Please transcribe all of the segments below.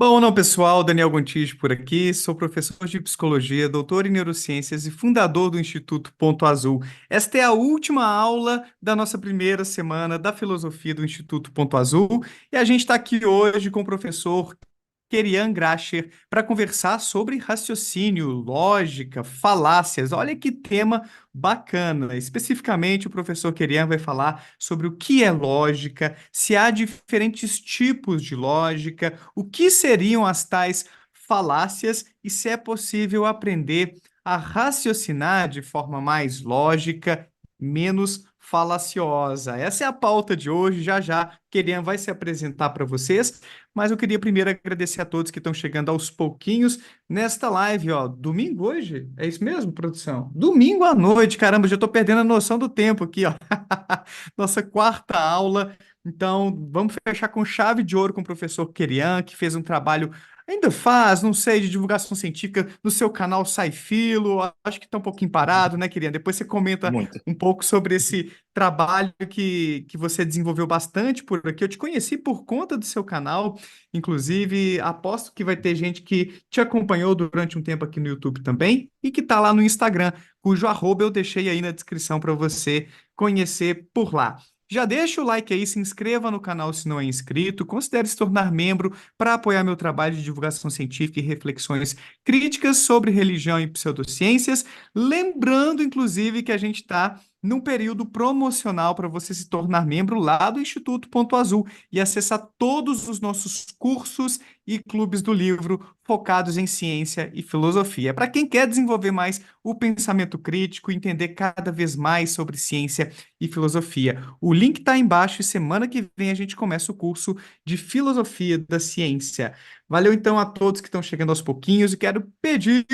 Bom, não, pessoal, Daniel Gontijo por aqui, sou professor de psicologia, doutor em neurociências e fundador do Instituto Ponto Azul. Esta é a última aula da nossa primeira semana da filosofia do Instituto Ponto Azul e a gente está aqui hoje com o professor Kerian Gracher para conversar sobre raciocínio, lógica, falácias. Olha que tema bacana. Especificamente, o professor Kerian vai falar sobre o que é lógica, se há diferentes tipos de lógica, o que seriam as tais falácias e se é possível aprender a raciocinar de forma mais lógica, menos falaciosa. Essa é a pauta de hoje. Já já, Kerian vai se apresentar para vocês. Mas eu queria primeiro agradecer a todos que estão chegando aos pouquinhos nesta live, ó. Domingo hoje? É isso mesmo, produção? Domingo à noite, caramba, já estou perdendo a noção do tempo aqui, ó. Nossa quarta aula. Então, vamos fechar com chave de ouro com o professor Kerian, que fez um trabalho, ainda faz, não sei, de divulgação científica no seu canal Sai Filo. Acho que está um pouquinho parado, né, Kerian? Depois você comenta Muito. um pouco sobre esse trabalho que você desenvolveu bastante por aqui. Eu te conheci por conta do seu canal. Inclusive, aposto que vai ter gente que te acompanhou durante um tempo aqui no YouTube também e que está lá no Instagram, cujo arroba eu deixei aí na descrição para você conhecer por lá. Já deixa o like aí, se inscreva no canal se não é inscrito, considere se tornar membro para apoiar meu trabalho de divulgação científica e reflexões críticas sobre religião e pseudociências. Lembrando, inclusive, que a gente está num período promocional para você se tornar membro lá do Instituto Ponto Azul e acessar todos os nossos cursos e clubes do livro focados em ciência e filosofia. Para quem quer desenvolver mais o pensamento crítico, entender cada vez mais sobre ciência e filosofia. O link está embaixo e semana que vem a gente começa o curso de filosofia da ciência. Valeu então a todos que estão chegando aos pouquinhos e quero pedir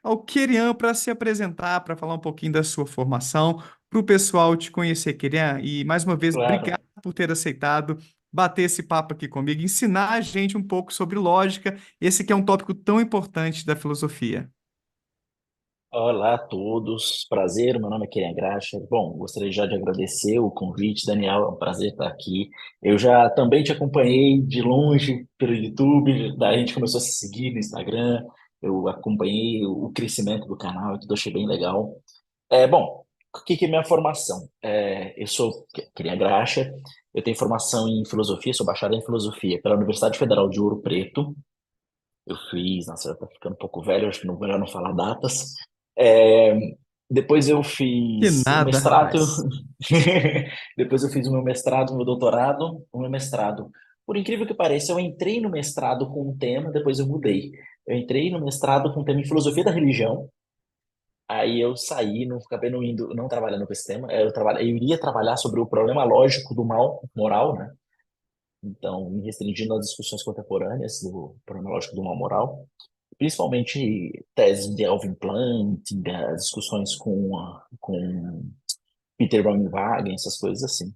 ao Kerian para se apresentar, para falar um pouquinho da sua formação, para o pessoal te conhecer, Kerian. E mais uma vez, obrigado Claro. por ter aceitado bater esse papo aqui comigo, ensinar a gente um pouco sobre lógica, esse que é um tópico tão importante da filosofia. Olá a todos, prazer, meu nome é Kerian Graxa. Bom, gostaria já de agradecer o convite, Daniel, é um prazer estar aqui. Eu já também te acompanhei de longe pelo YouTube, daí a gente começou a se seguir no Instagram, eu acompanhei o crescimento do canal e tudo, achei bem legal. Bom, o que que é minha formação? Eu sou Kerian Graxa, eu tenho formação em filosofia, sou bacharel em filosofia pela Universidade Federal de Ouro Preto. Eu fiz, nossa, já tá ficando um pouco velho, acho que não melhor não falar datas. É, depois eu Que fiz o nada, mestrado, rapaz. depois eu fiz o meu mestrado, o meu doutorado, o meu mestrado. Por incrível que pareça, eu entrei no mestrado com um tema, depois eu mudei. Eu entrei no mestrado com um tema em filosofia da religião, aí eu saí, não acabei não indo, não trabalhando com esse tema. Eu iria trabalhar sobre o problema lógico do mal moral, né? Então, me restringindo às discussões contemporâneas do problema lógico do mal moral, principalmente teses de Alvin Plantinga, as discussões com Peter Van Wagen, essas coisas assim.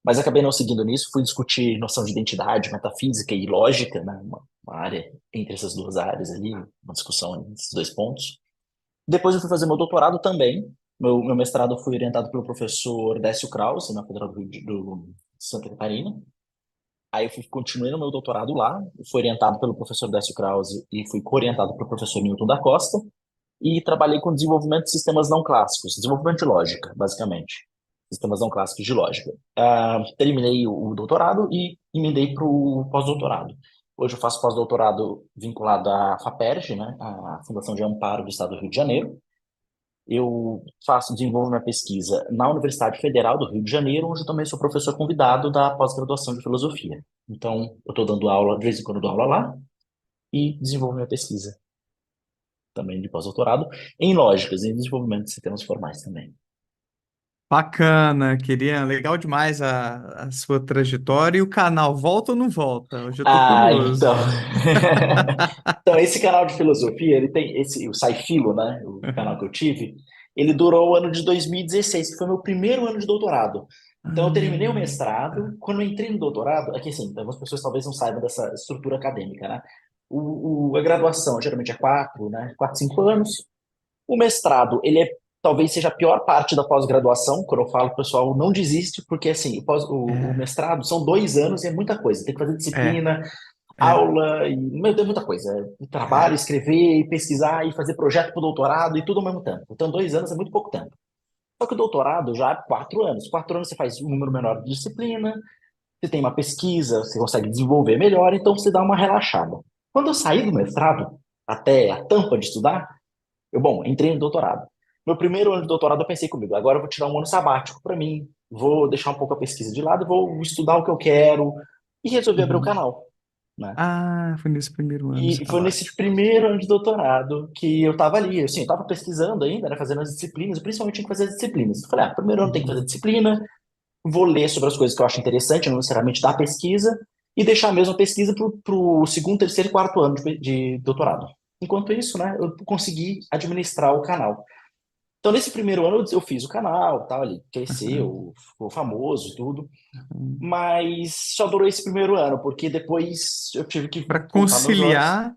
Mas acabei não seguindo nisso, fui discutir noção de identidade, metafísica e lógica, né? Uma área entre essas duas áreas ali, uma discussão nesses dois pontos. Depois eu fui fazer meu doutorado também. Meu mestrado foi orientado pelo professor Décio Krause, na Federal do Santa Catarina. Aí eu continuei no meu doutorado lá, fui orientado pelo professor Décio Krause e fui co-orientado pelo professor Newton da Costa, e trabalhei com desenvolvimento de sistemas não clássicos, desenvolvimento de lógica, basicamente. Sistemas não clássicos de lógica. Terminei o doutorado e emendei para o pós-doutorado. Hoje eu faço pós-doutorado vinculado à FAPERJ, né, a Fundação de Amparo do Estado do Rio de Janeiro. Eu desenvolvo minha pesquisa na Universidade Federal do Rio de Janeiro, onde eu também sou professor convidado da pós-graduação de filosofia. Então, eu estou dando aula, de vez em quando eu dou aula lá, e desenvolvo minha pesquisa também de pós-doutorado em lógicas, em desenvolvimento de sistemas formais também. Bacana, queria, legal demais a sua trajetória e o canal volta ou não volta? Hoje eu tô Ah, curioso. então. Então, esse canal de filosofia, ele tem o Saifilo, né? O canal que eu tive, ele durou o ano de 2016, que foi meu primeiro ano de doutorado. Então, eu terminei o Tá. mestrado. Quando eu entrei no doutorado, aqui assim, algumas pessoas talvez não saibam dessa estrutura acadêmica, né? A graduação geralmente é 4, né? 4, 5 anos. O mestrado, ele talvez seja a pior parte da pós-graduação. Quando eu falo, pessoal, não desiste, porque assim, o mestrado são 2 anos e é muita coisa. Tem que fazer É, disciplina, É. aula e, meu Deus, muita coisa. Trabalho, escrever, pesquisar e fazer projeto para doutorado e tudo ao mesmo tempo. Então, 2 anos é muito pouco tempo. Só que o doutorado já é 4 anos. 4 anos você faz um número menor de disciplina, você tem uma pesquisa, você consegue desenvolver melhor, então você dá uma relaxada. Quando eu saí do mestrado, até a tampa de estudar, bom, entrei no doutorado. Meu primeiro ano de doutorado, eu pensei comigo, agora eu vou tirar um ano sabático para mim, vou deixar um pouco a pesquisa de lado, vou estudar o que eu quero, e resolvi abrir o Uhum. canal, né? Ah, foi nesse primeiro ano E foi nesse sabático. primeiro ano de doutorado que eu estava ali, assim, eu estava pesquisando ainda, né, fazendo as disciplinas, eu principalmente tinha que fazer as disciplinas. Eu falei, primeiro ano tem que fazer Uhum. disciplina, vou ler sobre as coisas que eu acho interessante, não necessariamente da pesquisa, e deixar a mesma pesquisa para o segundo, terceiro e quarto ano de doutorado. Enquanto isso, né, eu consegui administrar o canal. Então, nesse primeiro ano, eu fiz o canal, tal, ali, Aham. cresceu, ficou famoso e tudo, Aham. mas só durou esse primeiro ano, porque depois eu tive que Para voltar meus olhos. conciliar.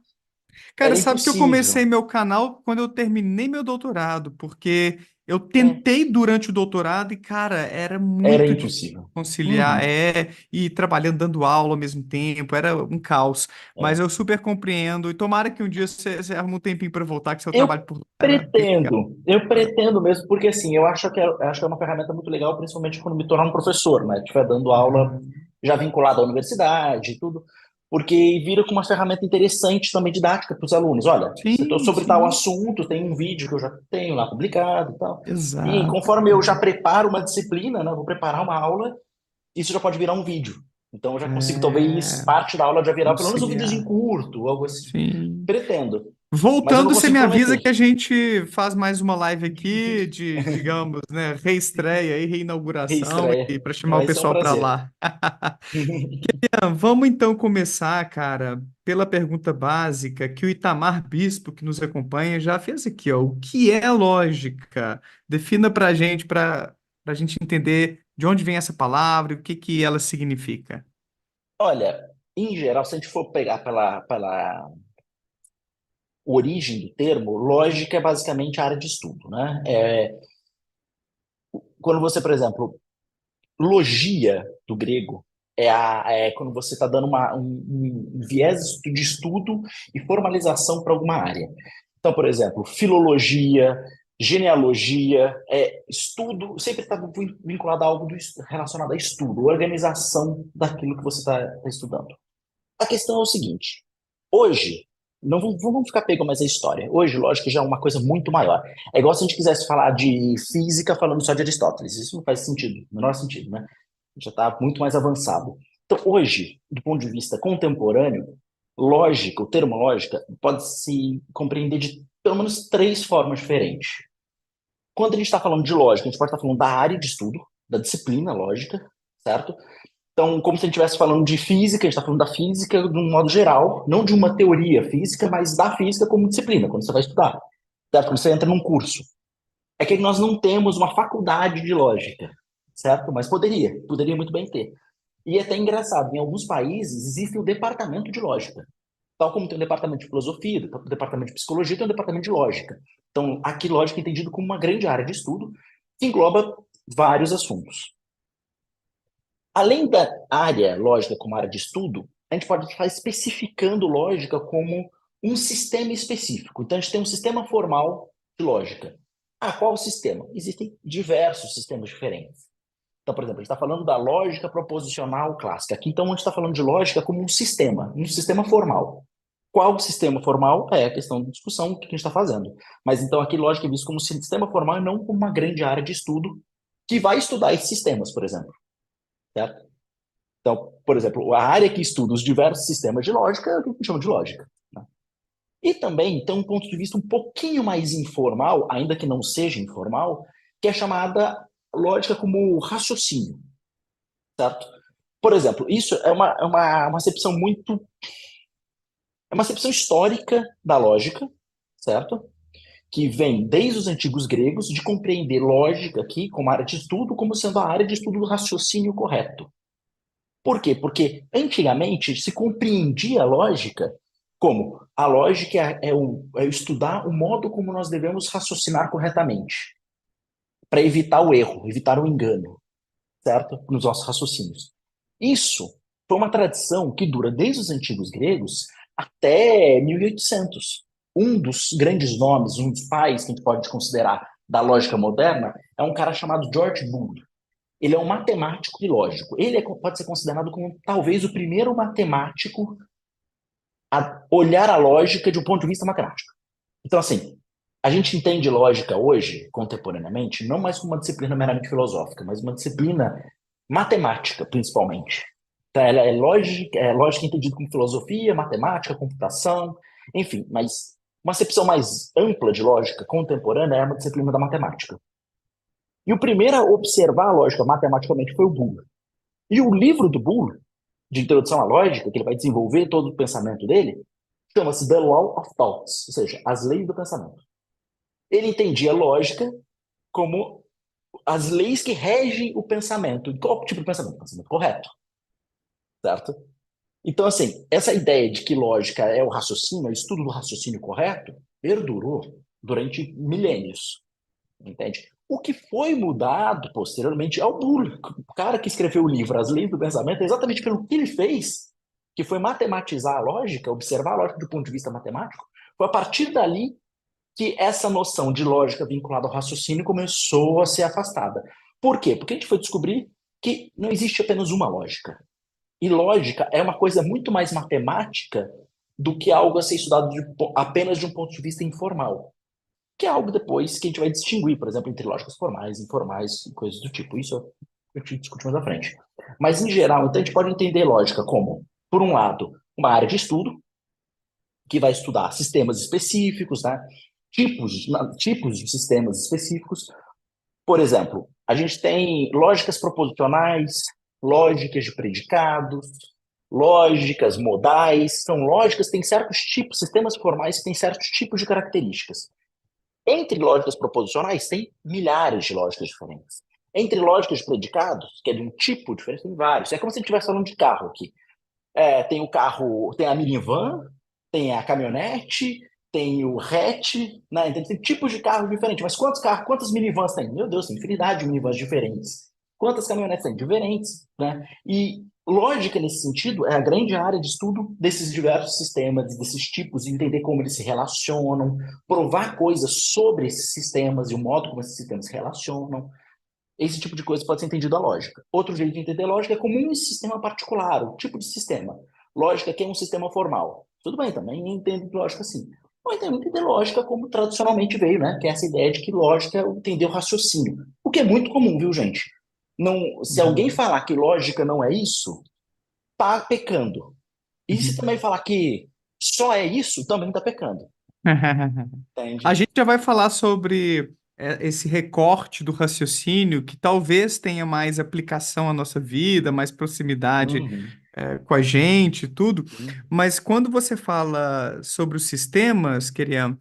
Cara, Era sabe que eu comecei impossível. meu canal quando eu terminei meu doutorado, porque eu É, tentei durante o doutorado e, cara, era era muito difícil impossível. conciliar, Uhum, e trabalhando, dando aula ao mesmo tempo, era um caos. Mas é. eu super compreendo, e tomara que um dia você arruma um tempinho para voltar, que seu Eu trabalho por lá era bem legal. eu pretendo mesmo, porque assim, eu acho que é uma ferramenta muito legal, principalmente quando me tornar um professor, né? Estiver dando aula Uhum. já vinculado à universidade e tudo, porque vira como uma ferramenta interessante também didática para os alunos. Olha, se estou Sim, sobre tal sim, assunto, tem um vídeo que eu já tenho lá publicado e tal. E exato. conforme eu já preparo uma disciplina, né? Vou preparar uma aula, isso já pode virar um vídeo. Então eu já consigo, talvez, É, parte da aula já virar pelo menos um videozinho conciliar. curto, algo assim. Sim. Pretendo. Mas eu não Voltando, você consigo me avisa prometer. que a gente faz mais uma live aqui de, digamos, né, reestreia e reinauguração Reestreia. e para chamar o Vai ser um pessoal para prazer. lá. Vamos então começar, cara, pela pergunta básica que o Itamar Bispo, que nos acompanha, já fez aqui, ó. O que é lógica? Defina para a gente entender de onde vem essa palavra e o que que ela significa. Olha, em geral, se a gente for pegar pela origem do termo, lógica é basicamente a área de estudo, né? Quando você, por exemplo, logia do grego é quando você está dando um viés de estudo e formalização para alguma área. Então, por exemplo, filologia, genealogia, estudo, sempre está vinculado a algo relacionado a estudo, organização daquilo que você está estudando. A questão é o seguinte: hoje, não vamos ficar pego mais a história. Hoje, lógico, já é uma coisa muito maior. É igual se a gente quisesse falar de física falando só de Aristóteles. Isso não faz sentido, menor sentido, né? Já está muito mais avançado. Então, hoje, do ponto de vista contemporâneo, lógica, o termo lógica, pode se compreender de pelo menos três formas diferentes. Quando a gente está falando de lógica, a gente pode estar falando da área de estudo, da disciplina lógica, certo? Então, como se a gente estivesse falando de física, a gente está falando da física de um modo geral, não de uma teoria física, mas da física como disciplina, quando você vai estudar, certo? Quando você entra num curso. É que nós não temos uma faculdade de lógica, certo? Mas poderia muito bem ter. E é até engraçado, em alguns países existe o departamento de lógica. Tal como tem o departamento de filosofia, o departamento de psicologia, tem o departamento de lógica. Então, aqui lógica é entendido como uma grande área de estudo que engloba vários assuntos. Além da área lógica como área de estudo, a gente pode estar especificando lógica como um sistema específico. Então, a gente tem um sistema formal de lógica. Qual o sistema? Existem diversos sistemas diferentes. Então, por exemplo, a gente está falando da lógica proposicional clássica. Aqui, então, a gente está falando de lógica como um sistema formal. Qual o sistema formal? É a questão de discussão que a gente está fazendo. Mas, então, aqui, lógica é visto como sistema formal e não como uma grande área de estudo que vai estudar esses sistemas, por exemplo. Certo? Então, por exemplo, a área que estuda os diversos sistemas de lógica é o que a gente chama de lógica. Né? E também tem um ponto de vista um pouquinho mais informal, ainda que não seja informal, que é chamada lógica como raciocínio, certo? Por exemplo, isso é uma acepção muito. É uma acepção histórica da lógica, certo? Que vem desde os antigos gregos de compreender lógica aqui como área de estudo, como sendo a área de estudo do raciocínio correto. Por quê? Porque antigamente se compreendia a lógica como a lógica é estudar o modo como nós devemos raciocinar corretamente, para evitar o erro, evitar o engano, certo? Nos nossos raciocínios. Isso foi uma tradição que dura desde os antigos gregos até 1800. Um dos grandes nomes, um dos pais que a gente pode considerar da lógica moderna, é um cara chamado George Boole. Ele é um matemático e lógico. Ele pode ser considerado como talvez o primeiro matemático a olhar a lógica de um ponto de vista matemático. Então, assim, a gente entende lógica hoje, contemporaneamente, não mais como uma disciplina meramente filosófica, mas uma disciplina matemática, principalmente. Então, ela é lógica entendida como filosofia, matemática, computação, enfim, mas uma acepção mais ampla de lógica contemporânea é uma disciplina da matemática. E o primeiro a observar a lógica matematicamente foi o Boole. E o livro do Boole, de introdução à lógica, que ele vai desenvolver todo o pensamento dele, chama-se The Law of Thoughts, ou seja, as leis do pensamento. Ele entendia a lógica como as leis que regem o pensamento. E qual tipo de pensamento? Pensamento correto, certo? Então, assim, essa ideia de que lógica é o raciocínio, é o estudo do raciocínio correto, perdurou durante milênios, entende? O que foi mudado posteriormente é o Boole, o cara que escreveu o livro As Leis do Pensamento, é exatamente pelo que ele fez, que foi matematizar a lógica, observar a lógica do ponto de vista matemático. Foi a partir dali que essa noção de lógica vinculada ao raciocínio começou a ser afastada. Por quê? Porque a gente foi descobrir que não existe apenas uma lógica. E lógica é uma coisa muito mais matemática do que algo a ser estudado apenas de um ponto de vista informal. Que é algo depois que a gente vai distinguir, por exemplo, entre lógicas formais, informais e coisas do tipo. Isso a gente discute mais à frente. Mas, em geral, então, a gente pode entender lógica como, por um lado, uma área de estudo, que vai estudar sistemas específicos, né? Tipos de sistemas específicos. Por exemplo, a gente tem lógicas proposicionais, lógicas de predicados, lógicas modais. São lógicas que têm certos tipos, sistemas formais que têm certos tipos de características. Entre lógicas proposicionais, tem milhares de lógicas diferentes. Entre lógicas de predicados, que é de um tipo diferente, tem vários. É como se a gente estivesse falando de carro aqui. Tem o carro, tem a minivan, tem a caminhonete, tem o hatch, né? Então, tem tipos de carros diferentes. Mas quantos carros, quantas minivans tem? Meu Deus, tem infinidade de minivans diferentes. Quantas caminhonetes tem? Diferentes, né? E lógica, nesse sentido, é a grande área de estudo desses diversos sistemas, desses tipos, entender como eles se relacionam, provar coisas sobre esses sistemas e o modo como esses sistemas se relacionam. Esse tipo de coisa pode ser entendido a lógica. Outro jeito de entender lógica é como um sistema particular, o tipo de sistema. Lógica que é um sistema formal. Tudo bem, também entendo lógica assim. Ou então entender lógica como tradicionalmente veio, né? Que é essa ideia de que lógica é entender o raciocínio. O que é muito comum, viu, gente? Não, se alguém Uhum. falar que lógica não é isso, tá pecando. E se também falar que só é isso, também tá pecando. A Entende? gente já vai falar sobre esse recorte do raciocínio que talvez tenha mais aplicação à nossa vida, mais proximidade Uhum. com a gente, e tudo. Mas quando você fala sobre os sistemas, Kerian,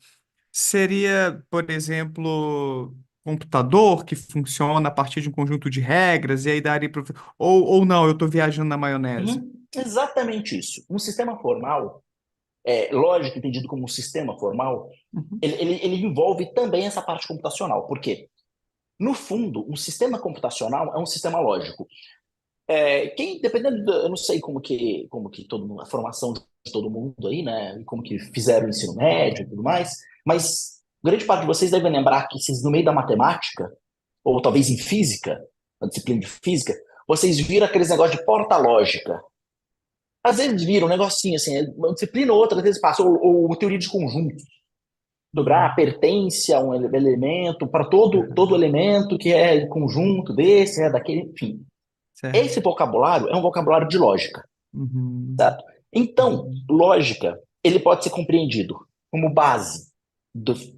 seria, por exemplo, computador que funciona a partir de um conjunto de regras e aí daria para... ou não, eu estou viajando na maionese. Exatamente isso. Um sistema formal, lógico, entendido como um sistema formal, Uhum. ele envolve também essa parte computacional. Por quê? No fundo, um sistema computacional é um sistema lógico. Dependendo, eu não sei como que a formação de todo mundo aí, né? E como que fizeram o ensino médio e tudo mais, mas grande parte de vocês devem lembrar que vocês, no meio da matemática, ou talvez em física, na disciplina de física, vocês viram aqueles negócios de porta lógica. Às vezes viram um negocinho assim, uma disciplina ou outra, às vezes passa, ou teoria de conjuntos. Sobre, pertence a um elemento, para todo elemento que é conjunto desse, daquele, enfim. Certo. Esse vocabulário é um vocabulário de lógica, Uhum. certo? Então, lógica, ele pode ser compreendido como base dos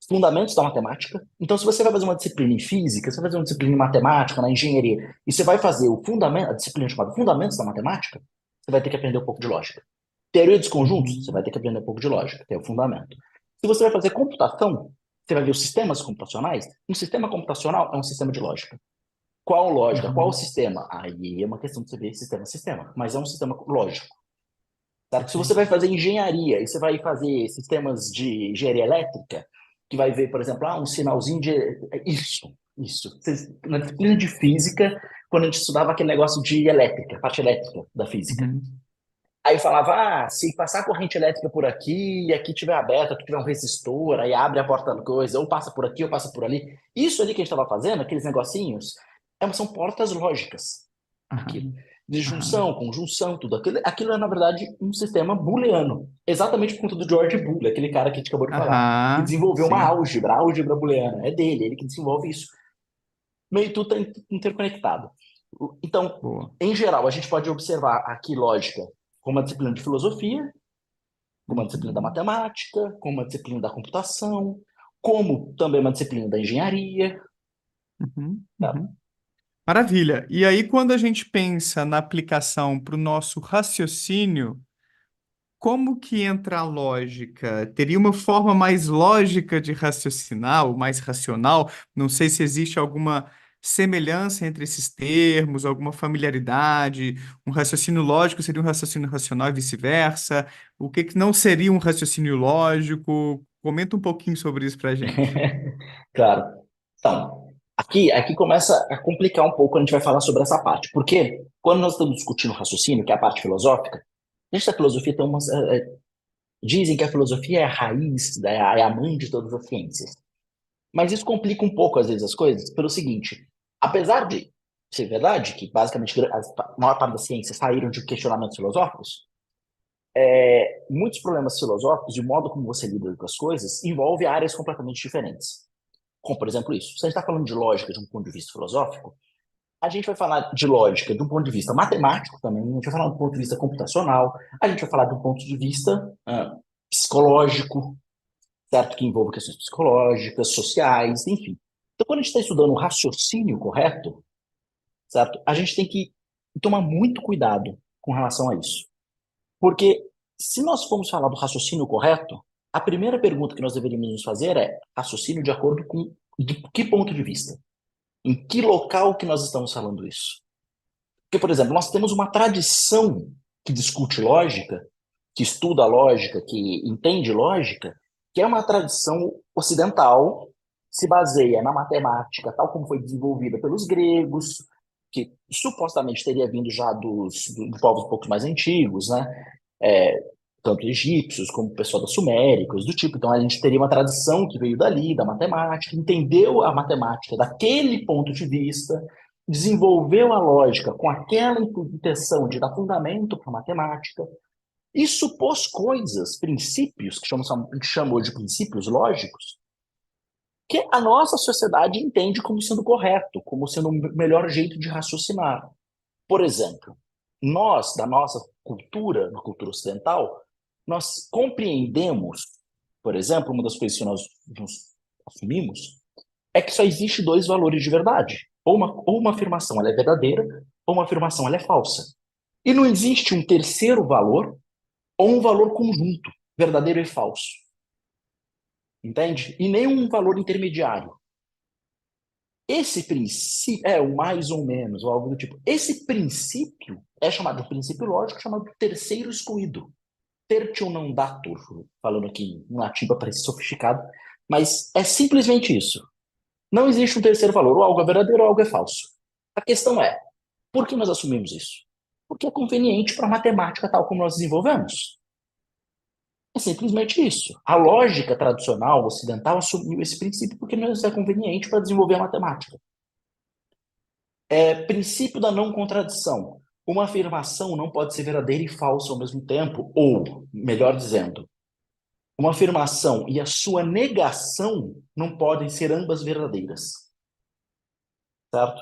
fundamentos da matemática. Então, se você vai fazer uma disciplina em física, você vai fazer uma disciplina em matemática, na engenharia, e você vai fazer a disciplina chamada Fundamentos da Matemática, você vai ter que aprender um pouco de lógica. Teoria dos conjuntos, você Uhum. vai ter que aprender um pouco de lógica, que é o fundamento. Se você vai fazer computação, você vai ver os sistemas computacionais. Um sistema computacional é um sistema de lógica. Qual lógica? Qual Uhum. sistema? Aí é uma questão de você ver sistema a sistema, mas é um sistema lógico. Certo? Se você vai Entendi. fazer engenharia e você vai fazer sistemas de engenharia elétrica, que vai ver, por exemplo, um sinalzinho de. Isso, isso. Na disciplina de física, quando a gente estudava aquele negócio de elétrica, parte elétrica da física. Uhum. Aí falava, se passar corrente elétrica por aqui, e aqui tiver aberto, aqui tiver um resistor, aí abre a porta da coisa, ou passa por aqui, ou passa por ali. Isso ali que a gente estava fazendo, aqueles negocinhos, são portas lógicas. Aquilo. Aham. De Aham. junção, conjunção, tudo. Aquilo é, na verdade, um sistema booleano. Exatamente por conta do George Boole, aquele cara que a gente acabou de falar, que Aham. desenvolveu uma Sim. álgebra, a álgebra booleana. É dele, ele que desenvolve isso. Meio tudo está interconectado. Então, Boa. em geral, a gente pode observar aqui lógica como uma disciplina de filosofia, como uma disciplina da Uhum. matemática, como uma disciplina da computação, como também uma disciplina da engenharia. Uhum. Tá? Uhum. Maravilha. E aí, quando a gente pensa na aplicação para o nosso raciocínio, como que entra a lógica? Teria uma forma mais lógica de raciocinar, ou mais racional? Não sei se existe alguma semelhança entre esses termos, alguma familiaridade. Um raciocínio lógico seria um raciocínio racional e vice-versa. O que que não seria um raciocínio lógico? Comenta um pouquinho sobre isso para a gente. Claro. Então, aqui começa a complicar um pouco quando a gente vai falar sobre essa parte. Porque quando nós estamos discutindo raciocínio, que é a parte filosófica, a gente da filosofia tem umas. Dizem que a filosofia é a raiz, é a mãe de todas as ciências. Mas isso complica um pouco, às vezes, as coisas, pelo seguinte: apesar de ser verdade que, basicamente, a maior parte das ciências saíram de questionamentos filosóficos, muitos problemas filosóficos e o modo como você lida com as coisas envolve áreas completamente diferentes. Como, por exemplo, isso. Se a gente está falando de lógica de um ponto de vista filosófico, a gente vai falar de lógica de um ponto de vista matemático também, a gente vai falar de um ponto de vista computacional, a gente vai falar de um ponto de vista psicológico, certo? Que envolve questões psicológicas, sociais, enfim. Então, quando a gente está estudando o raciocínio correto, certo? A gente tem que tomar muito cuidado com relação a isso. Porque se nós formos falar do raciocínio correto, a primeira pergunta que nós deveríamos nos fazer é raciocínio de acordo com de que ponto de vista? Em que local que nós estamos falando isso? Porque, por exemplo, nós temos uma tradição que discute lógica, que estuda lógica, que entende lógica, que é uma tradição ocidental, se baseia na matemática, tal como foi desenvolvida pelos gregos, que supostamente teria vindo já dos povos um pouco mais antigos, né? É, tanto egípcios como o pessoal das suméricos, do tipo. Então a gente teria uma tradição que veio dali, da matemática, entendeu a matemática daquele ponto de vista, desenvolveu a lógica com aquela intenção de dar fundamento para a matemática, e supôs coisas, princípios, que chamou de princípios lógicos, que a nossa sociedade entende como sendo correto, como sendo o melhor jeito de raciocinar. Por exemplo, nós, da nossa cultura, na cultura ocidental, nós compreendemos, por exemplo, uma das coisas que nós assumimos é que só existe dois valores de verdade. Ou uma afirmação ela é verdadeira, ou uma afirmação ela é falsa. E não existe um terceiro valor ou um valor conjunto, verdadeiro e falso. Entende? E nenhum valor intermediário. Esse princípio é o mais ou menos, ou algo do tipo. Esse princípio é chamado de princípio lógico, chamado de terceiro excluído. Tertium non datur, falando aqui em latim para parecer sofisticado, mas é simplesmente isso. Não existe um terceiro valor, ou algo é verdadeiro ou algo é falso. A questão é, por que nós assumimos isso? Porque é conveniente para a matemática tal como nós desenvolvemos. É simplesmente isso. A lógica tradicional ocidental assumiu esse princípio porque nos é conveniente para desenvolver a matemática. Princípio da não contradição. Uma afirmação não pode ser verdadeira e falsa ao mesmo tempo, ou, melhor dizendo, uma afirmação e a sua negação não podem ser ambas verdadeiras, certo?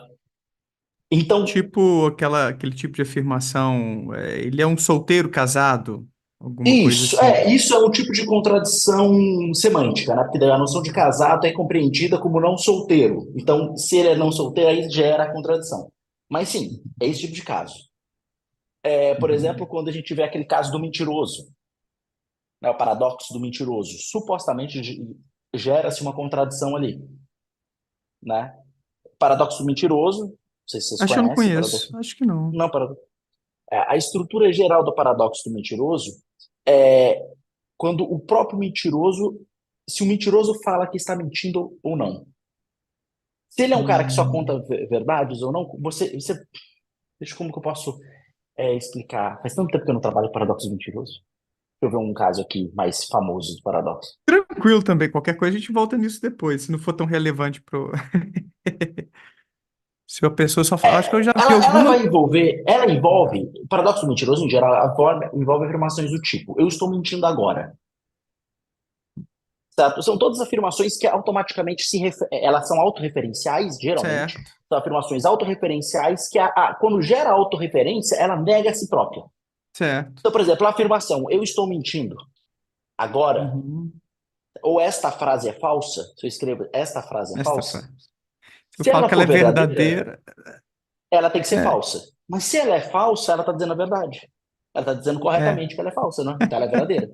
Então, Tipo aquele tipo de afirmação, ele é um solteiro casado, alguma coisa isso assim. isso é um tipo de contradição semântica, né? Porque daí a noção de casado é compreendida como não solteiro. Então, se ele é não solteiro, aí gera a contradição. Mas sim, é esse tipo de caso. Por exemplo, Uhum. quando a gente vê aquele caso do mentiroso, né, o paradoxo do mentiroso, supostamente gera-se uma contradição ali, né? Paradoxo do mentiroso, não sei se vocês Acho que eu não conhecem, conheço, paradoxo. acho que não. Não, a estrutura geral do paradoxo do mentiroso é quando o próprio mentiroso, se o mentiroso fala que está mentindo ou não. Se ele é um cara que só Hum, conta verdades ou não, deixa como que eu posso explicar. Faz tanto tempo que eu não trabalho com paradoxos mentirosos. Deixa eu ver um caso aqui mais famoso do paradoxo. tranquilo também, qualquer coisa a gente volta nisso depois, se não for tão relevante pro. Se a pessoa só fala. Acho que eu já vi Ela alguma. vai envolver, ela envolve, o paradoxo mentiroso em geral, envolve afirmações do tipo, eu estou mentindo agora. Certo? São todas afirmações que automaticamente elas são autorreferenciais, geralmente. Certo, São afirmações autorreferenciais que, quando gera autorreferência, ela nega a si própria. certo. Então, por exemplo, a afirmação, eu estou mentindo agora, Uhum. ou esta frase é falsa, se eu escrevo esta frase é Esta falsa, frase. Se eu se falo ela que ela for é verdadeira, verdadeira. ela tem que ser É, falsa. Mas se ela é falsa, ela está dizendo a verdade. Ela está dizendo é. corretamente que ela é falsa, né? Então ela é verdadeira.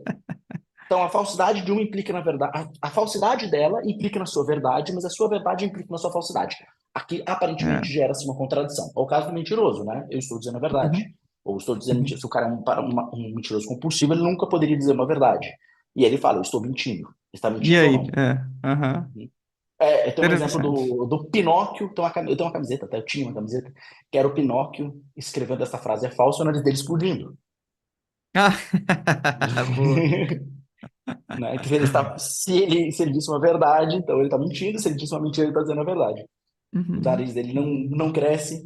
Então, a falsidade de uma implica na verdade. A falsidade dela implica na sua verdade, mas a sua verdade implica na sua falsidade. Aqui, aparentemente, É. gera-se uma contradição. É o caso do mentiroso, né? Eu estou dizendo a verdade. Uhum, Ou estou dizendo mentira. uhum. Se o cara é um mentiroso compulsivo, ele nunca poderia dizer uma verdade. E ele fala, eu estou mentindo. Está E mentindo ou aí? não? É. Aham. Tem um exemplo Interessante. do Pinóquio. Eu tenho uma camiseta, até eu tinha uma camiseta, que era o Pinóquio escrevendo essa frase é falsa, o nariz dele explodindo. Ah, boa. Né? Então, se ele disse uma verdade, então ele está mentindo. Se ele disse uma mentira, ele está dizendo a verdade. O Uhum. nariz dele não cresce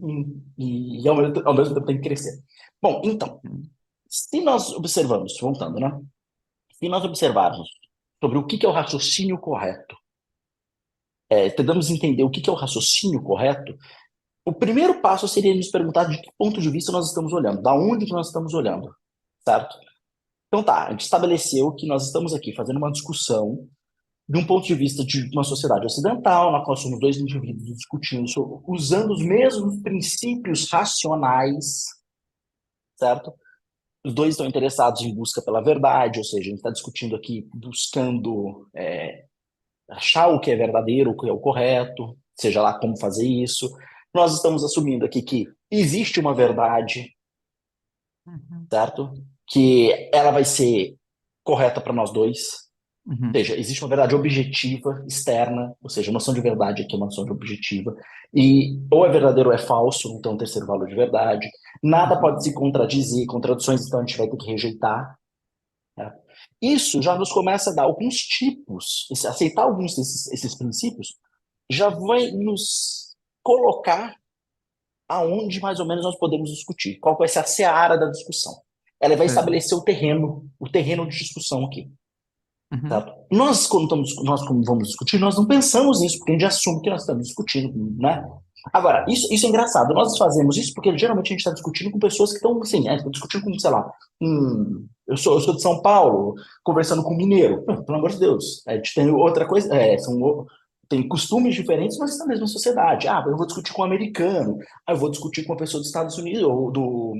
e ao mesmo tempo tem que crescer. Bom, então, se nós observamos, voltando, né? Se nós observarmos sobre o que é o raciocínio correto, tentamos entender o que é o raciocínio correto, o primeiro passo seria nos perguntar de que ponto de vista nós estamos olhando, da onde que nós estamos olhando, certo? Então tá, a gente estabeleceu que nós estamos aqui fazendo uma discussão de um ponto de vista de uma sociedade ocidental, na qual somos dois indivíduos discutindo, usando os mesmos princípios racionais, certo? Os dois estão interessados em busca pela verdade, ou seja, a gente está discutindo aqui, buscando achar o que é verdadeiro, o que é o correto, seja lá como fazer isso. Nós estamos assumindo aqui que existe uma verdade, Uhum. certo? Que ela vai ser correta para nós dois. Ou Uhum. seja, existe uma verdade objetiva, externa, ou seja, a noção de verdade aqui é uma noção de objetiva, e ou é verdadeiro ou é falso, então terceiro valor de verdade. Nada pode se Uhum. contradizer, contradições então a gente vai ter que rejeitar. Né? Isso já nos começa a dar alguns tipos, aceitar alguns desses princípios, já vai nos colocar aonde mais ou menos nós podemos discutir, qual vai ser a seara da discussão. Ela vai Certo. estabelecer o terreno de discussão aqui. Uhum. Certo? Nós, quando vamos discutir, nós não pensamos nisso, porque a gente assume que nós estamos discutindo, né? Agora, isso é engraçado. Nós fazemos isso porque geralmente a gente está discutindo com pessoas que estão, assim, discutindo com, sei lá, eu sou de São Paulo, conversando com um mineiro. Pelo amor de Deus. A gente tem outra coisa, tem costumes diferentes, mas na mesma sociedade. Ah, eu vou discutir com um americano, eu vou discutir com uma pessoa dos Estados Unidos, ou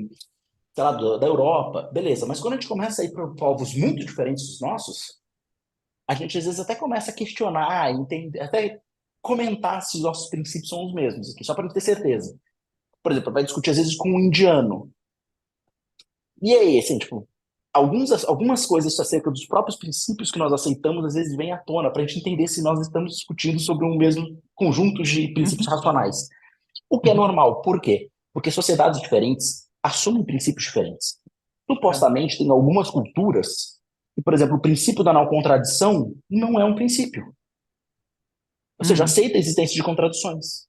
sei lá, da Europa. Beleza, mas quando a gente começa a ir para povos muito diferentes dos nossos, a gente às vezes até começa a questionar, entender, até comentar se os nossos princípios são os mesmos aqui, só para ter certeza. Por exemplo, vai discutir às vezes com um indiano. E aí, assim, tipo, algumas coisas acerca dos próprios princípios que nós aceitamos às vezes vêm à tona para a gente entender se nós estamos discutindo sobre um mesmo conjunto de princípios Uhum. racionais. O que é Uhum. normal. Por quê? Porque sociedades diferentes assumem princípios diferentes. É. Supostamente, tem algumas culturas que, por exemplo, o princípio da não contradição não é um princípio. Ou seja, Uhum. aceita a existência de contradições.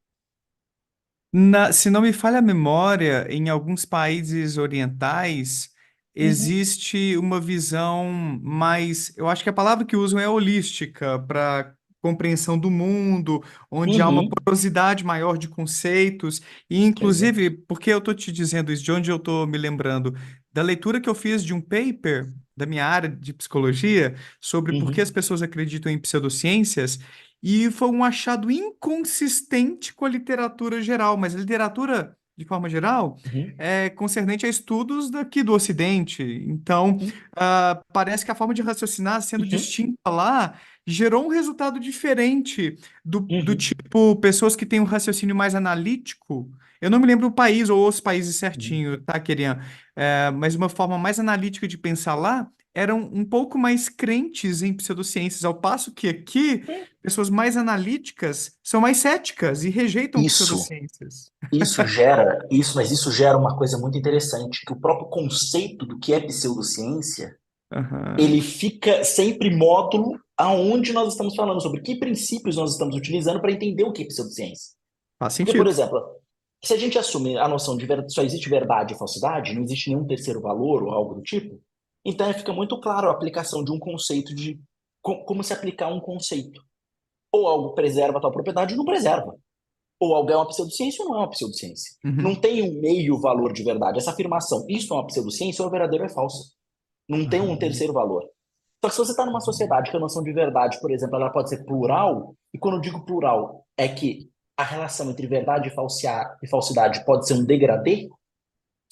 Se não me falha a memória, em alguns países orientais Uhum, existe uma visão mais, eu acho que a palavra que usam é holística para compreensão do mundo, onde há uma uhum, porosidade maior de conceitos, e exato. inclusive, porque eu estou te dizendo isso, de onde eu estou me lembrando, da leitura que eu fiz de um paper da minha área de psicologia sobre por que as Uhum, pessoas acreditam em pseudociências. E foi um achado inconsistente com a literatura geral, mas a literatura, de forma geral, uhum, é concernente a estudos daqui do Ocidente. Então, uhum, parece que a forma de raciocinar sendo uhum, distinta lá gerou um resultado diferente do uhum, tipo pessoas que têm um raciocínio mais analítico. Eu não me lembro o país ou os países uhum, certinho, tá, Queriam? Mas uma forma mais analítica de pensar lá eram um pouco mais crentes em pseudociências, ao passo que aqui, pessoas mais analíticas são mais céticas e rejeitam Isso, pseudociências. mas isso gera uma coisa muito interessante, que o próprio conceito do que é pseudociência, ele Aham. fica sempre módulo aonde nós estamos falando, sobre que princípios nós estamos utilizando para entender o que é pseudociência. Faz Porque, por sentido. exemplo, se a gente assumir a noção de só existe verdade e falsidade, não existe nenhum terceiro valor ou algo do tipo, então aí fica muito claro a aplicação de um conceito de como se aplicar um conceito. Ou algo preserva tal propriedade ou não preserva. Ou algo é uma pseudociência ou não é uma pseudociência. Não Uhum. tem um meio valor de verdade. Essa afirmação, isso é uma pseudociência, ou é verdadeiro ou é falsa. Não tem um Aham. terceiro valor. Só que se você está numa sociedade que a noção de verdade, por exemplo, ela pode ser plural, e quando eu digo plural, é que a relação entre verdade e falsidade pode ser um degradê,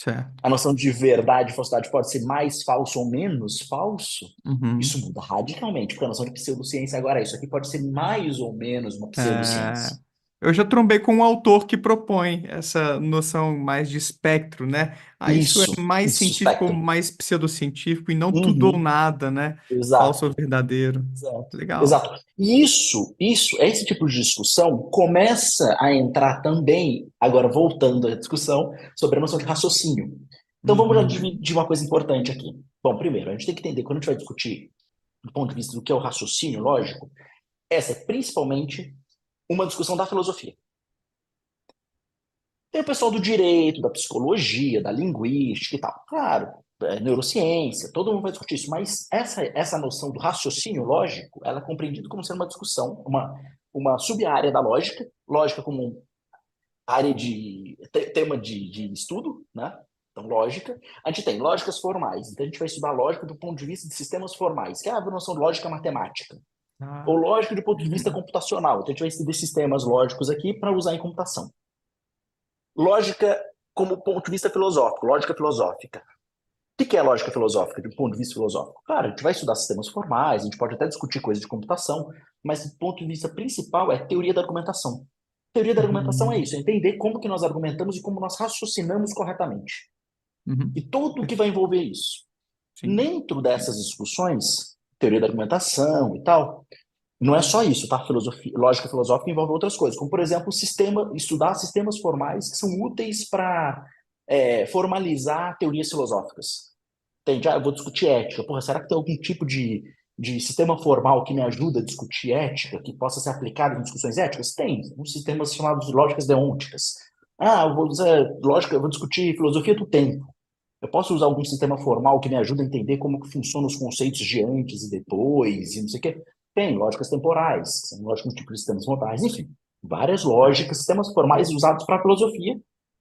Certo. a noção de verdade e falsidade pode ser mais falso ou menos falso, isso Uhum. muda radicalmente, porque a noção de pseudociência agora é isso aqui pode ser mais ou menos uma É, pseudociência. eu já trombei com um autor que propõe essa noção mais de espectro, né? Ah, isso é mais Isso, científico ou espectro. mais pseudocientífico e não tudo ou Uhum, nada, né? Falso ou exato. verdadeiro. Exato. Legal. Exato. E esse tipo de discussão começa a entrar também, agora voltando à discussão, sobre a noção de raciocínio. Então vamos já Uhum. dividir uma coisa importante aqui. Bom, primeiro, a gente tem que entender, quando a gente vai discutir do ponto de vista do que é o raciocínio lógico, essa é principalmente uma discussão da filosofia. Tem o pessoal do direito, da psicologia, da linguística e tal. Claro, neurociência, todo mundo vai discutir isso, mas essa noção do raciocínio lógico, ela é compreendida como sendo uma discussão, uma sub-área da lógica, lógica como área tema de estudo, né? Então, lógica. A gente tem lógicas formais, então a gente vai estudar lógica do ponto de vista de sistemas formais, que é a noção de lógica matemática, ou Ah, lógica do ponto de vista uhum. computacional. Então, a gente vai estudar sistemas lógicos aqui para usar em computação. Lógica como ponto de vista filosófico, lógica filosófica. O que é lógica filosófica, de um ponto de vista filosófico? Claro, a gente vai estudar sistemas formais, a gente pode até discutir coisas de computação, mas o ponto de vista principal é teoria da argumentação. Teoria da argumentação é Uhum. isso, é entender como que nós argumentamos e como nós raciocinamos corretamente. Uhum. E tudo o que vai envolver isso. Sim. Dentro dessas discussões, teoria da argumentação e tal, não é só isso, tá? Filosofia, lógica filosófica envolve outras coisas, como, por exemplo, estudar sistemas formais que são úteis para formalizar teorias filosóficas. Entende? Ah, eu vou discutir ética. Porra, será que tem algum tipo de sistema formal que me ajuda a discutir ética, que possa ser aplicado em discussões éticas? Tem. Uns sistemas chamados de lógicas deônticas. Ah, eu vou usar lógica, eu vou discutir filosofia do tempo. Eu posso usar algum sistema formal que me ajude a entender como que funcionam os conceitos de antes e depois, e não sei o quê? Tem lógicas temporais, que são lógicas de tipos de sistemas modais, enfim, várias lógicas, sistemas formais usados para a filosofia.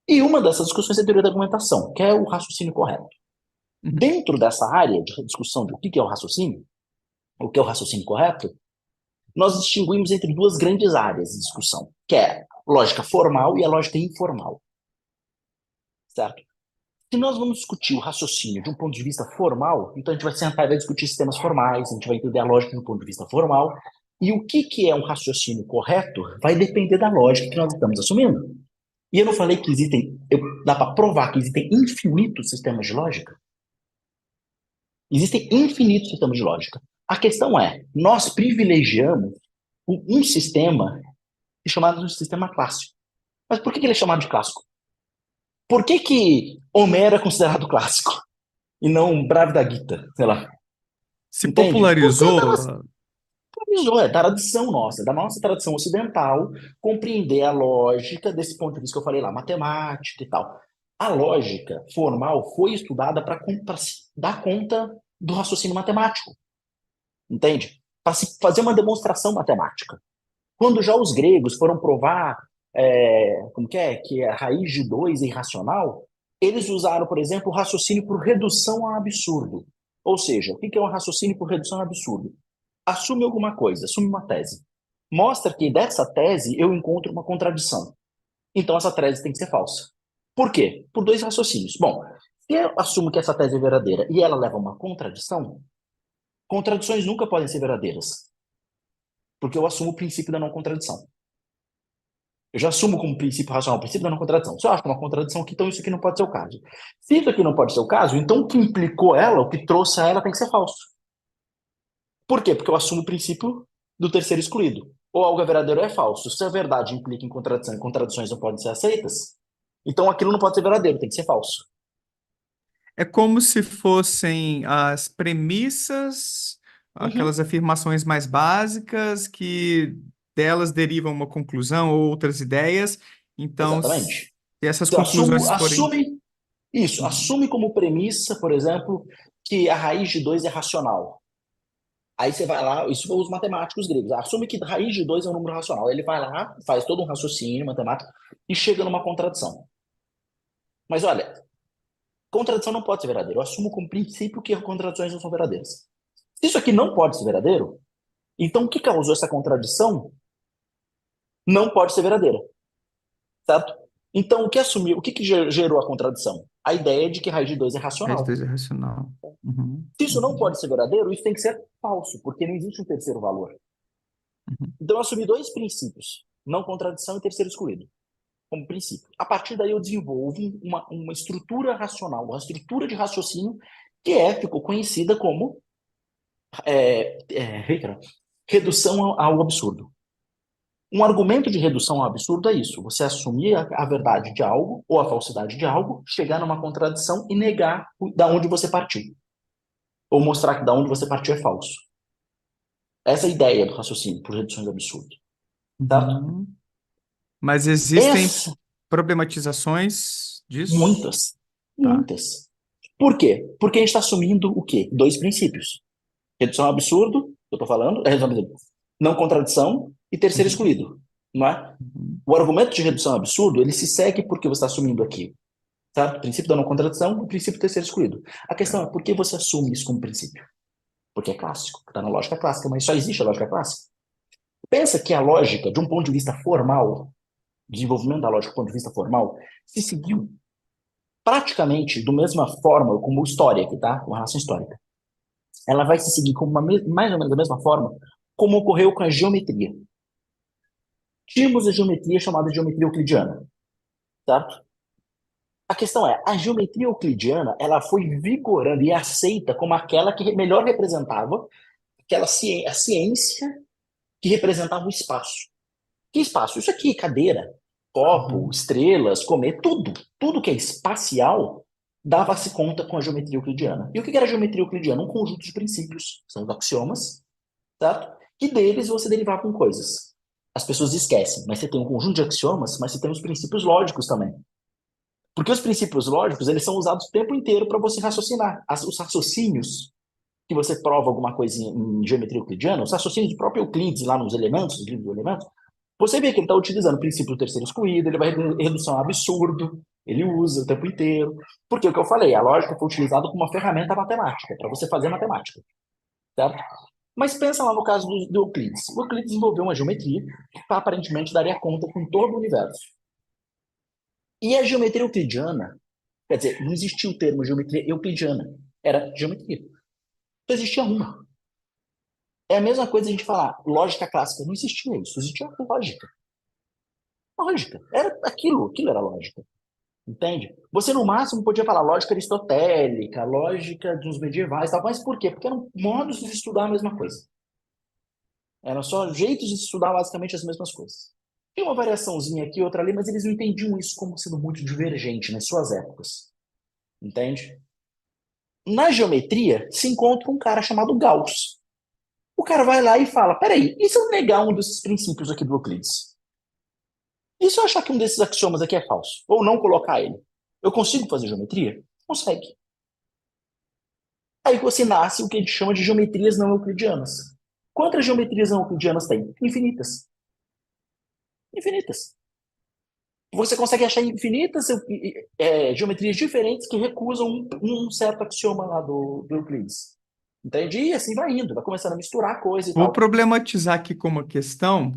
E uma dessas discussões é a teoria da argumentação, que é o raciocínio correto. Uhum. Dentro dessa área de discussão do que é o raciocínio, o que é o raciocínio correto, nós distinguimos entre duas grandes áreas de discussão, que é a lógica formal e a lógica informal, certo? Se nós vamos discutir o raciocínio de um ponto de vista formal, então a gente vai sentar e vai discutir sistemas formais, a gente vai entender a lógica de um ponto de vista formal, e o que é um raciocínio correto vai depender da lógica que nós estamos assumindo. E eu não falei que dá para provar que existem infinitos sistemas de lógica? Existem infinitos sistemas de lógica. A questão é, nós privilegiamos um sistema chamado de sistema clássico. Mas por que ele é chamado de clássico? Por que Homero é considerado clássico e não Bhagavad Gita, sei lá? Se Entende? Porque é popularizou. da tradição nossa, da nossa tradição ocidental, compreender a lógica desse ponto de vista que eu falei lá, matemática e tal. A lógica formal foi estudada para dar conta do raciocínio matemático, entende? Para se fazer uma demonstração matemática. Quando já os gregos foram provar como que a raiz de 2 é irracional, eles usaram, por exemplo, o raciocínio por redução ao absurdo. Ou seja, o que é um raciocínio por redução ao absurdo? Assume alguma coisa, assume uma tese. Mostra que dessa tese eu encontro uma contradição. Então essa tese tem que ser falsa. Por quê? Por dois raciocínios. Bom, se eu assumo que essa tese é verdadeira e ela leva a uma contradição, contradições nunca podem ser verdadeiras, porque eu assumo o princípio da não contradição. Eu já assumo como princípio racional, o princípio da não contradição. Se eu acho que é uma contradição aqui, então isso aqui não pode ser o caso. Se isso aqui não pode ser o caso, então o que implicou ela, o que trouxe a ela tem que ser falso. Por quê? Porque eu assumo o princípio do terceiro excluído. Ou algo é verdadeiro ou é falso. Se a verdade implica em contradição e contradições não podem ser aceitas, então aquilo não pode ser verdadeiro, tem que ser falso. É como se fossem as premissas, aquelas Uhum. afirmações mais básicas que delas derivam uma conclusão ou outras ideias. Então, se Exatamente. essas Então, conclusões forem. assume isso, Uhum. assume como premissa, por exemplo, que a raiz de 2 é racional. Aí você vai lá, isso os matemáticos gregos, assume que raiz de 2 é um número racional. Ele vai lá, faz todo um raciocínio matemático e chega numa contradição. Mas olha, contradição não pode ser verdadeira. Eu assumo como princípio que contradições não são verdadeiras. Se isso aqui não pode ser verdadeiro, então o que causou essa contradição não pode ser verdadeira, certo? Então o que assumiu, o que gerou a contradição? A ideia de que raiz de 2 é Raiz racional. 2 é racional. Uhum. Se isso não Uhum. pode ser verdadeiro, isso tem que ser falso, porque não existe um terceiro valor. Uhum. Então eu assumi dois princípios, não contradição e terceiro excluído, como princípio. A partir daí eu desenvolvo uma estrutura racional, uma estrutura de raciocínio ficou conhecida como redução ao absurdo. Um argumento de redução ao absurdo é isso: você assumir a verdade de algo ou a falsidade de algo, chegar numa contradição e negar da onde você partiu, ou mostrar que da onde você partiu é falso. Essa é a ideia do raciocínio por reduções ao absurdo, certo? Uhum. Mas existem Essa, problematizações disso? muitas, Tá. muitas. Por quê? Porque a gente está assumindo o quê? Dois princípios: redução ao absurdo, eu estou falando, redução ao absurdo, não contradição e terceiro Uhum. excluído, não é? Uhum. O argumento de redução ao absurdo, ele se segue porque você está assumindo aqui, certo? O princípio da não contradição, o princípio terceiro excluído. A questão é por que você assume isso como princípio? Porque é clássico, está na lógica clássica, mas só existe a lógica clássica. Pensa que a lógica, de um ponto de vista formal, desenvolvimento da lógica do ponto de vista formal, se seguiu praticamente da mesma forma como história aqui, tá? Uma relação histórica. Ela vai se seguir como mais ou menos da mesma forma como ocorreu com a geometria. Tínhamos a geometria chamada geometria euclidiana, certo? A questão é, a geometria euclidiana, ela foi vigorando e aceita como aquela que melhor representava a ciência que representava o espaço. Que espaço? Isso aqui, cadeira, copo, Uhum. estrelas, comer, tudo. Tudo que é espacial dava-se conta com a geometria euclidiana. E o que era a geometria euclidiana? Um conjunto de princípios, são os axiomas, certo? Que deles você derivava com coisas. As pessoas esquecem, mas você tem um conjunto de axiomas, mas você tem os princípios lógicos também. Porque os princípios lógicos, eles são usados o tempo inteiro para você raciocinar. Os raciocínios que você prova alguma coisa em geometria euclidiana, os raciocínios do próprio Euclides, lá nos elementos, os livros dos elementos, você vê que ele está utilizando o princípio do terceiro excluído, ele vai redução a absurdo, ele usa o tempo inteiro. Porque o que eu falei, a lógica foi utilizada como uma ferramenta matemática, para você fazer matemática, certo? Mas pensa lá no caso do Euclides. O Euclides desenvolveu uma geometria que aparentemente daria conta com todo o universo. E a geometria euclidiana, quer dizer, não existia o termo geometria euclidiana, era geometria. Só existia uma. É a mesma coisa a gente falar lógica clássica, não existia isso, existia lógica. Lógica, era aquilo era lógica. Entende? Você, no máximo, podia falar lógica aristotélica, lógica dos medievais, tal, mas por quê? Porque eram modos de estudar a mesma coisa. Eram só jeitos de estudar basicamente as mesmas coisas. Tem uma variaçãozinha aqui, outra ali, mas eles não entendiam isso como sendo muito divergente nas suas épocas. Entende? Na geometria, se encontra um cara chamado Gauss. O cara vai lá e fala: peraí, e se eu negar um desses princípios aqui do Euclides? E se eu achar que um desses axiomas aqui é falso? Ou não colocar ele? Eu consigo fazer geometria? Consegue. Aí você nasce o que a gente chama de geometrias não euclidianas. Quantas geometrias não euclidianas tem? Infinitas. Infinitas. Você consegue achar infinitas geometrias diferentes que recusam um certo axioma lá do Euclides. Entende? E assim vai indo, vai começando a misturar coisa e Vou tal. problematizar aqui como uma questão,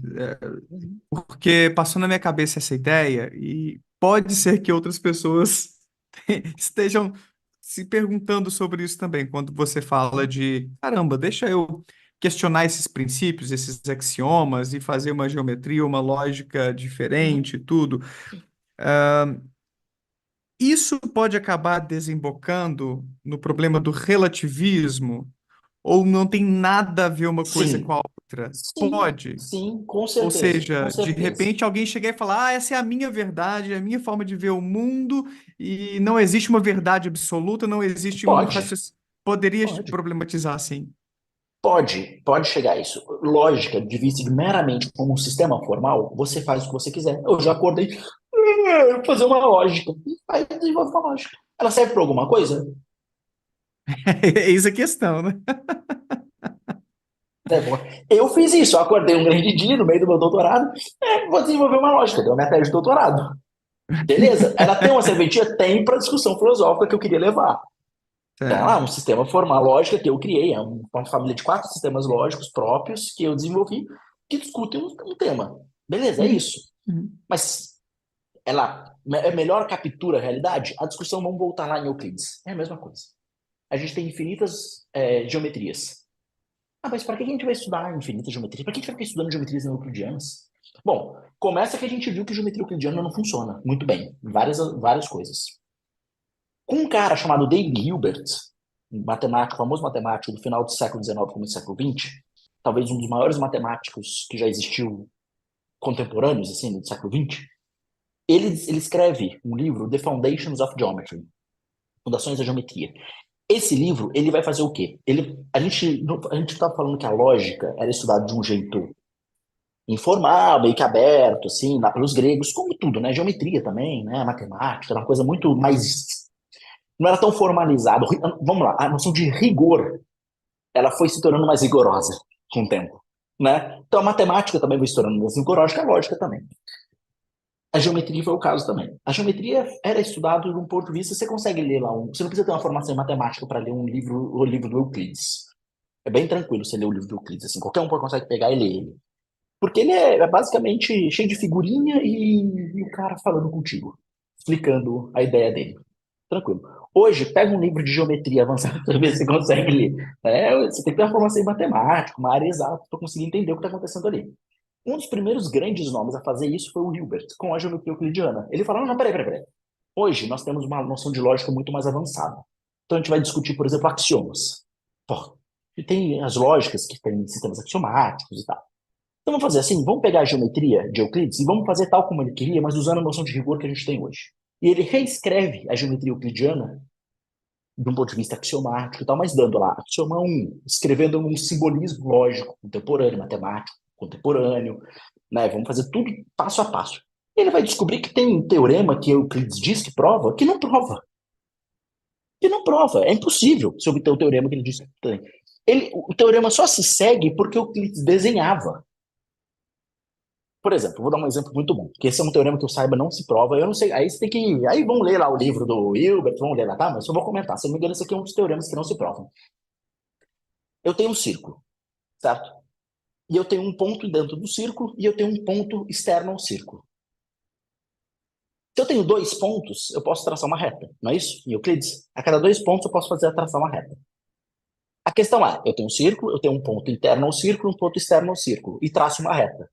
Uhum. porque passou na minha cabeça essa ideia e pode ser que outras pessoas estejam se perguntando sobre isso também, quando você fala Uhum. de, caramba, deixa eu questionar esses princípios, esses axiomas e fazer uma geometria, uma lógica Uhum. diferente, e tudo. Isso pode acabar desembocando no problema do relativismo, ou não tem nada a ver uma coisa com Sim, a outra? sim, Pode. sim, com Ou certeza, com seja, de certeza. repente alguém chegar e falar: Ah, essa é a minha verdade, é a minha forma de ver o mundo, e não existe uma verdade absoluta, não existe um Pode, raciocínio. Poderia pode. problematizar assim. Pode chegar a isso. Lógica, de vista de meramente como um sistema formal, você faz o que você quiser. Eu já acordei, vou fazer uma lógica. E aí desenvolve uma lógica. Ela serve para alguma coisa? Eis a questão, né? É, bom. Eu fiz isso, eu acordei um grande dia no meio do meu doutorado, vou desenvolver uma lógica, deu minha tese de doutorado. Beleza, ela tem uma serventia? Tem para discussão filosófica que eu queria levar. Tem lá um Certo. sistema formal lógica que eu criei, é uma família de 4 sistemas lógicos próprios que eu desenvolvi que discutem um tema. Beleza, é Uhum, isso. uhum. Mas ela é melhor captura a realidade? A discussão, vamos voltar lá em Euclides. É a mesma coisa. A gente tem infinitas geometrias. Ah, mas para que a gente vai estudar infinitas geometrias? Para que a gente vai ficar estudando geometrias não euclidianas? Bom, começa que a gente viu que geometria euclidiana não funciona muito bem. Várias coisas. Com um cara chamado David Hilbert, um matemático, famoso matemático do final do século XIX, começo do século XX, talvez um dos maiores matemáticos que já existiu contemporâneos, assim, do século XX, ele escreve um livro, The Foundations of Geometry, Fundações da Geometria. Esse livro, ele vai fazer o quê? A gente estava falando que a lógica era estudada de um jeito informal, meio que aberto, assim, lá pelos gregos, como tudo, né? Geometria também, né? Matemática, era uma coisa muito mais. Não era tão formalizado. Vamos lá, a noção de rigor, ela foi se tornando mais rigorosa com o tempo, né? Então a matemática também foi se tornando mais rigorosa que a lógica também. A geometria foi o caso também. A geometria era estudado de um ponto de vista, você consegue ler lá, você não precisa ter uma formação em matemática para ler um livro, o livro do Euclides. É bem tranquilo você ler o livro do Euclides, assim, qualquer um consegue pegar e ler ele. Porque ele é basicamente cheio de figurinha e o cara falando contigo, explicando a ideia dele. Tranquilo. Hoje, pega um livro de geometria avançada para ver se você consegue ler. Você tem que ter uma formação em matemática, uma área exata, para conseguir entender o que está acontecendo ali. Um dos primeiros grandes nomes a fazer isso foi o Hilbert, com a geometria euclidiana. Ele falou: não, peraí. Hoje nós temos uma noção de lógica muito mais avançada. Então a gente vai discutir, por exemplo, axiomas. Pô, e tem as lógicas que tem sistemas axiomáticos e tal. Então vamos fazer assim, vamos pegar a geometria de Euclides e vamos fazer tal como ele queria, mas usando a noção de rigor que a gente tem hoje. E ele reescreve a geometria euclidiana de um ponto de vista axiomático e tal, mas dando lá axioma 1, escrevendo um simbolismo lógico, contemporâneo, matemático, contemporâneo, né? Vamos fazer tudo passo a passo. E ele vai descobrir que tem um teorema que Euclides diz que prova, que não prova. Que não prova. É impossível se obter o teorema que ele diz que tem. O teorema só se segue porque Euclides desenhava. Por exemplo, vou dar um exemplo muito bom, que esse é um teorema que eu saiba não se prova, eu não sei, aí você tem que, aí vão ler lá o livro do Hilbert, vão ler lá, tá? Mas eu vou comentar, se não me engano, esse aqui é um dos teoremas que não se provam. Eu tenho um círculo, certo? E eu tenho um ponto dentro do círculo e eu tenho um ponto externo ao círculo. Se eu tenho 2 pontos, eu posso traçar uma reta, não é isso? Em Euclides, a cada 2 pontos eu posso fazer a traçar uma reta. A questão é, eu tenho um círculo, eu tenho um ponto interno ao círculo, um ponto externo ao círculo, e traço uma reta.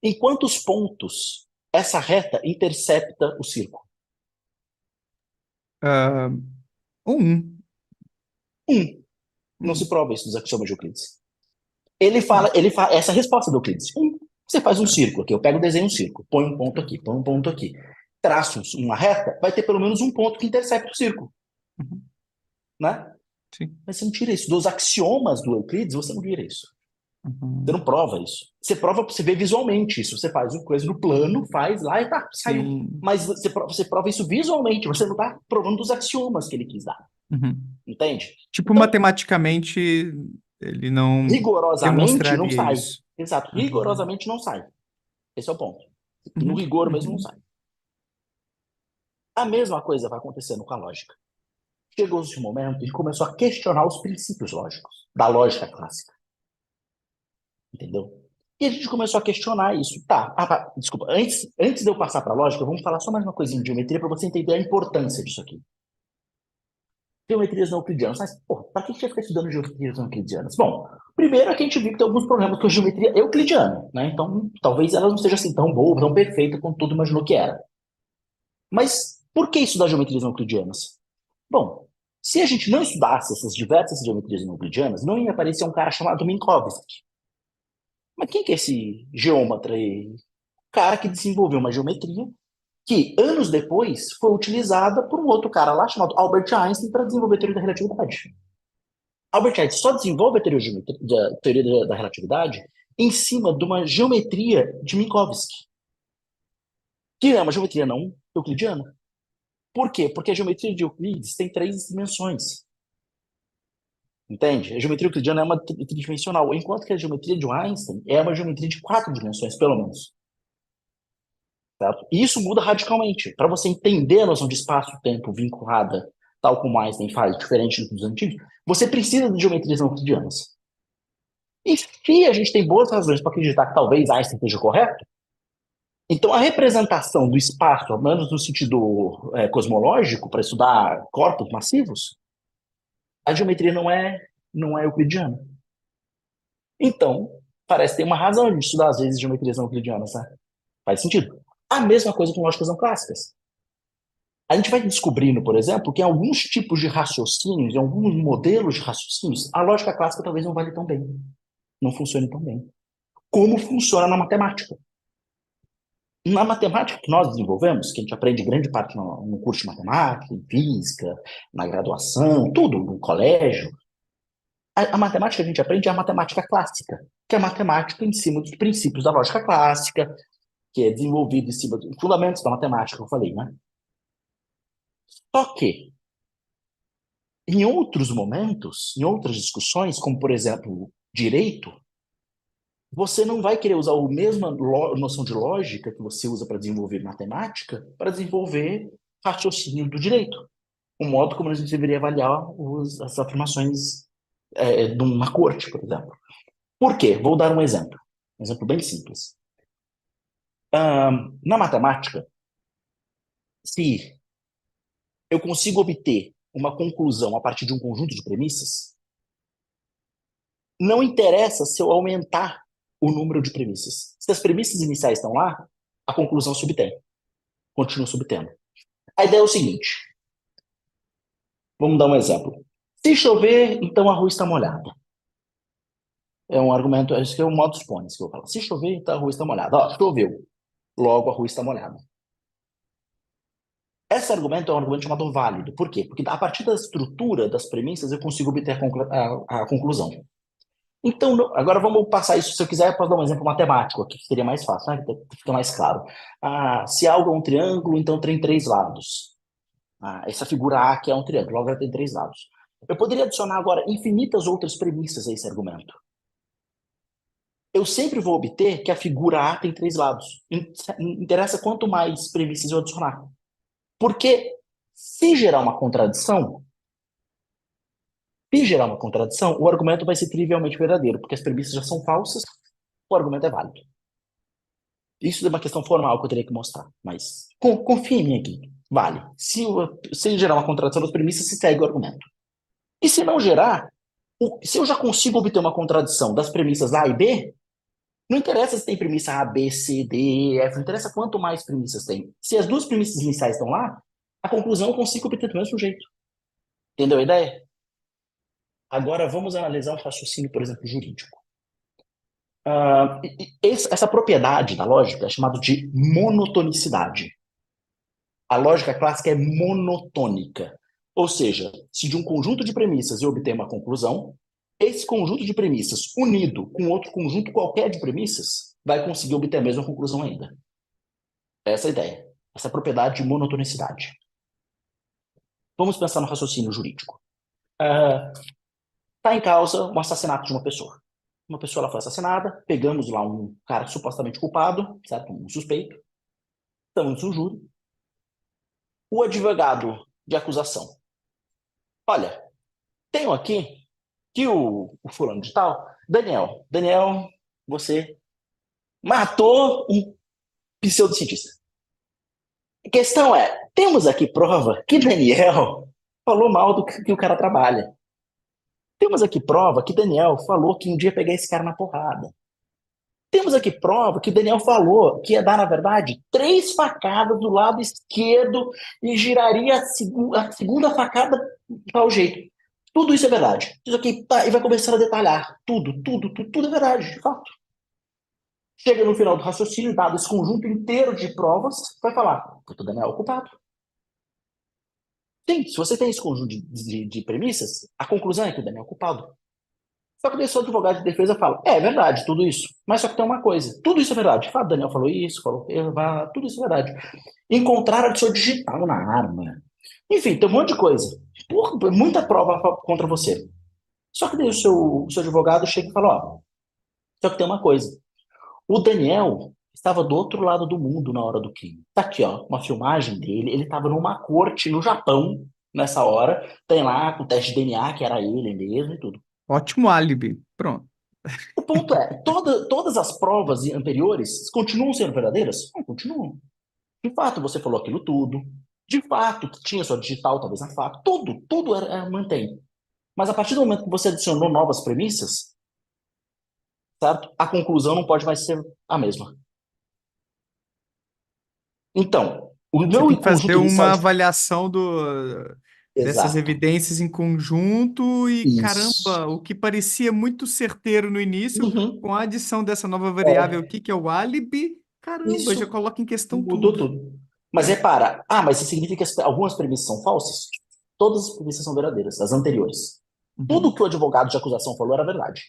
Em quantos pontos essa reta intercepta o círculo? Ah, um. Um. Não se Um. prova isso dos axiomas de Euclides. Um. Ele fala essa é a resposta do Euclides. Você faz um Certo. círculo aqui, eu pego, desenho um círculo, põe um ponto aqui, põe um ponto aqui. Traço uma reta, vai ter pelo menos um ponto que intercepta o círculo, Uhum. né? Sim. Mas você não tira isso. Dos axiomas do Euclides, você não tira isso. Você Uhum. não prova isso. Você prova para você ver visualmente isso. Você faz uma coisa no plano, faz lá e tá, saiu. Sim. Mas você prova isso visualmente, você não está provando dos axiomas que ele quis dar. Uhum. Entende? Tipo, Então, matematicamente, ele não rigorosamente não demonstraria sai. isso. Exato, Uhum. rigorosamente não sai. Esse é o ponto. No Uhum. rigor mesmo não Uhum. sai. A mesma coisa vai acontecendo com a lógica. Chegou-se um momento e começou a questionar os princípios lógicos da lógica clássica. Entendeu? E a gente começou a questionar isso. Tá, desculpa, antes de eu passar para a lógica, vamos falar só mais uma coisinha de geometria para você entender a importância disso aqui. geometrias não euclidianas. Mas, pô, para que a gente vai ficar estudando geometrias não euclidianas? Bom, primeiro é que a gente viu que tem alguns problemas com a geometria euclidiana, né? Então, talvez ela não seja assim tão boa, tão perfeita como todo imaginou que era. Mas por que estudar geometrias não euclidianas? Bom, se a gente não estudasse essas diversas geometrias não euclidianas, não ia aparecer um cara chamado Minkowski. Mas quem que é esse geômetra aí? O cara que desenvolveu uma geometria que, anos depois, foi utilizada por um outro cara lá chamado Albert Einstein para desenvolver a teoria da relatividade. Albert Einstein só desenvolve a teoria da relatividade em cima de uma geometria de Minkowski, que é uma geometria não euclidiana. Por quê? Porque a geometria de Euclides tem três dimensões. Entende? A geometria euclidiana é uma tridimensional, enquanto que a geometria de Einstein é uma geometria de quatro dimensões, pelo menos. Certo? E isso muda radicalmente. Para você entender a noção de espaço-tempo vinculada, tal como Einstein faz, diferente dos antigos, você precisa de geometrias não euclidianas. E se a gente tem boas razões para acreditar que talvez Einstein esteja correto, então a representação do espaço, pelo menos no sentido cosmológico, para estudar corpos massivos, a geometria não é euclidiana. Então, parece ter uma razão de estudar, às vezes, geometrias não euclidianas, né? Faz sentido. A mesma coisa com lógicas não clássicas. A gente vai descobrindo, por exemplo, que em alguns tipos de raciocínios, em alguns modelos de raciocínios, a lógica clássica talvez não vale tão bem, não funcione tão bem. Como funciona na matemática. Na matemática que nós desenvolvemos, que a gente aprende grande parte no curso de matemática, em física, na graduação, tudo, no colégio, a matemática que a gente aprende é a matemática clássica, que é a matemática em cima dos princípios da lógica clássica, que é desenvolvido em cima dos fundamentos da matemática, que eu falei, né? Só que, em outros momentos, em outras discussões, como, por exemplo, direito, você não vai querer usar a mesma noção de lógica que você usa para desenvolver matemática para desenvolver raciocínio do direito. O modo como a gente deveria avaliar as afirmações de uma corte, por exemplo. Por quê? Vou dar um exemplo bem simples. Na matemática, se eu consigo obter uma conclusão a partir de um conjunto de premissas, não interessa se eu aumentar o número de premissas. Se as premissas iniciais estão lá, a conclusão se obtém. Continua se obtendo. A ideia é o seguinte. Vamos dar um exemplo. Se chover, então a rua está molhada. É um argumento, esse que é o modus ponens que eu falo. Se chover, então a rua está molhada. Ó, choveu. Logo a rua está molhada. Esse argumento é um argumento chamado válido. Por quê? Porque a partir da estrutura das premissas eu consigo obter a conclusão. Então, agora vamos passar isso. Se eu quiser, eu posso dar um exemplo matemático aqui, que seria mais fácil, né? Fica mais claro. Se algo é um triângulo, então tem três lados. Essa figura A aqui é um triângulo, logo ela tem três lados. Eu poderia adicionar agora infinitas outras premissas a esse argumento. Eu sempre vou obter que a figura A tem três lados. Interessa quanto mais premissas eu adicionar. Porque se gerar uma contradição, o argumento vai ser trivialmente verdadeiro, porque as premissas já são falsas, o argumento é válido. Isso é uma questão formal que eu teria que mostrar, mas confia em mim aqui, vale. Se gerar uma contradição das premissas, se segue o argumento. E se não gerar, se eu já consigo obter uma contradição das premissas A e B, não interessa se tem premissa A, B, C, D, E, F, não interessa quanto mais premissas tem. Se as duas premissas iniciais estão lá, a conclusão eu consigo obter do mesmo jeito. Entendeu a ideia? Agora vamos analisar um raciocínio, por exemplo, jurídico. Essa propriedade da lógica é chamada de monotonicidade. A lógica clássica é monotônica. Ou seja, se de um conjunto de premissas eu obter uma conclusão, esse conjunto de premissas, unido com outro conjunto qualquer de premissas, vai conseguir obter a mesma conclusão ainda. Essa é a ideia. Essa é a propriedade de monotonicidade. Vamos pensar no raciocínio jurídico. Está em causa um assassinato de uma pessoa. Uma pessoa ela foi assassinada, pegamos lá um cara supostamente culpado, certo? Um suspeito, estamos no júri. O advogado de acusação. Olha, tenho aqui que o fulano de tal, Daniel, você matou um pseudocientista. A questão é, temos aqui prova que Daniel falou mal do que o cara trabalha. Temos aqui prova que Daniel falou que um dia ia pegar esse cara na porrada. Temos aqui prova que Daniel falou que ia dar, na verdade, 3 facadas do lado esquerdo e giraria a segunda facada de tal jeito. Tudo isso é verdade. Isso aqui, tá, e vai começar a detalhar. Tudo é verdade, de fato. Chega no final do raciocínio, dado esse conjunto inteiro de provas, vai falar, puta, Daniel é o culpado. Sim, se você tem esse conjunto de premissas, a conclusão é que o Daniel é o culpado. Só que daí seu advogado de defesa fala, é verdade, tudo isso. Mas só que tem uma coisa, tudo isso é verdade. Fala, Daniel falou isso, falou, tudo isso é verdade. Encontraram o seu digital na arma. Enfim, tem um monte de coisa. Porra, muita prova contra você. Só que daí o seu advogado chega e fala, ó, só que tem uma coisa. O Daniel estava do outro lado do mundo na hora do crime. Tá aqui, ó, uma filmagem dele. Ele estava numa corte no Japão nessa hora. Tem lá com o teste de DNA, que era ele mesmo e tudo. Ótimo álibi. Pronto. O ponto é, todas as provas anteriores continuam sendo verdadeiras? Não, continuam. De fato, você falou aquilo tudo. De fato, tinha sua digital, talvez na faca. Tudo mantém. Mas a partir do momento que você adicionou novas premissas, certo? A conclusão não pode mais ser a mesma. Então, o Você meu tem que fazer conjunto inicial uma de... avaliação dessas Exato. evidências em conjunto e, Isso. caramba, o que parecia muito certeiro no início, Uhum. com a adição dessa nova variável É, aqui, que é o álibi, caramba, já isso coloca em questão mudou tudo. tudo. Mas repara, mas isso significa que algumas premissas são falsas? Todas as premissas são verdadeiras, as anteriores. Tudo Uhum. que o advogado de acusação falou era verdade.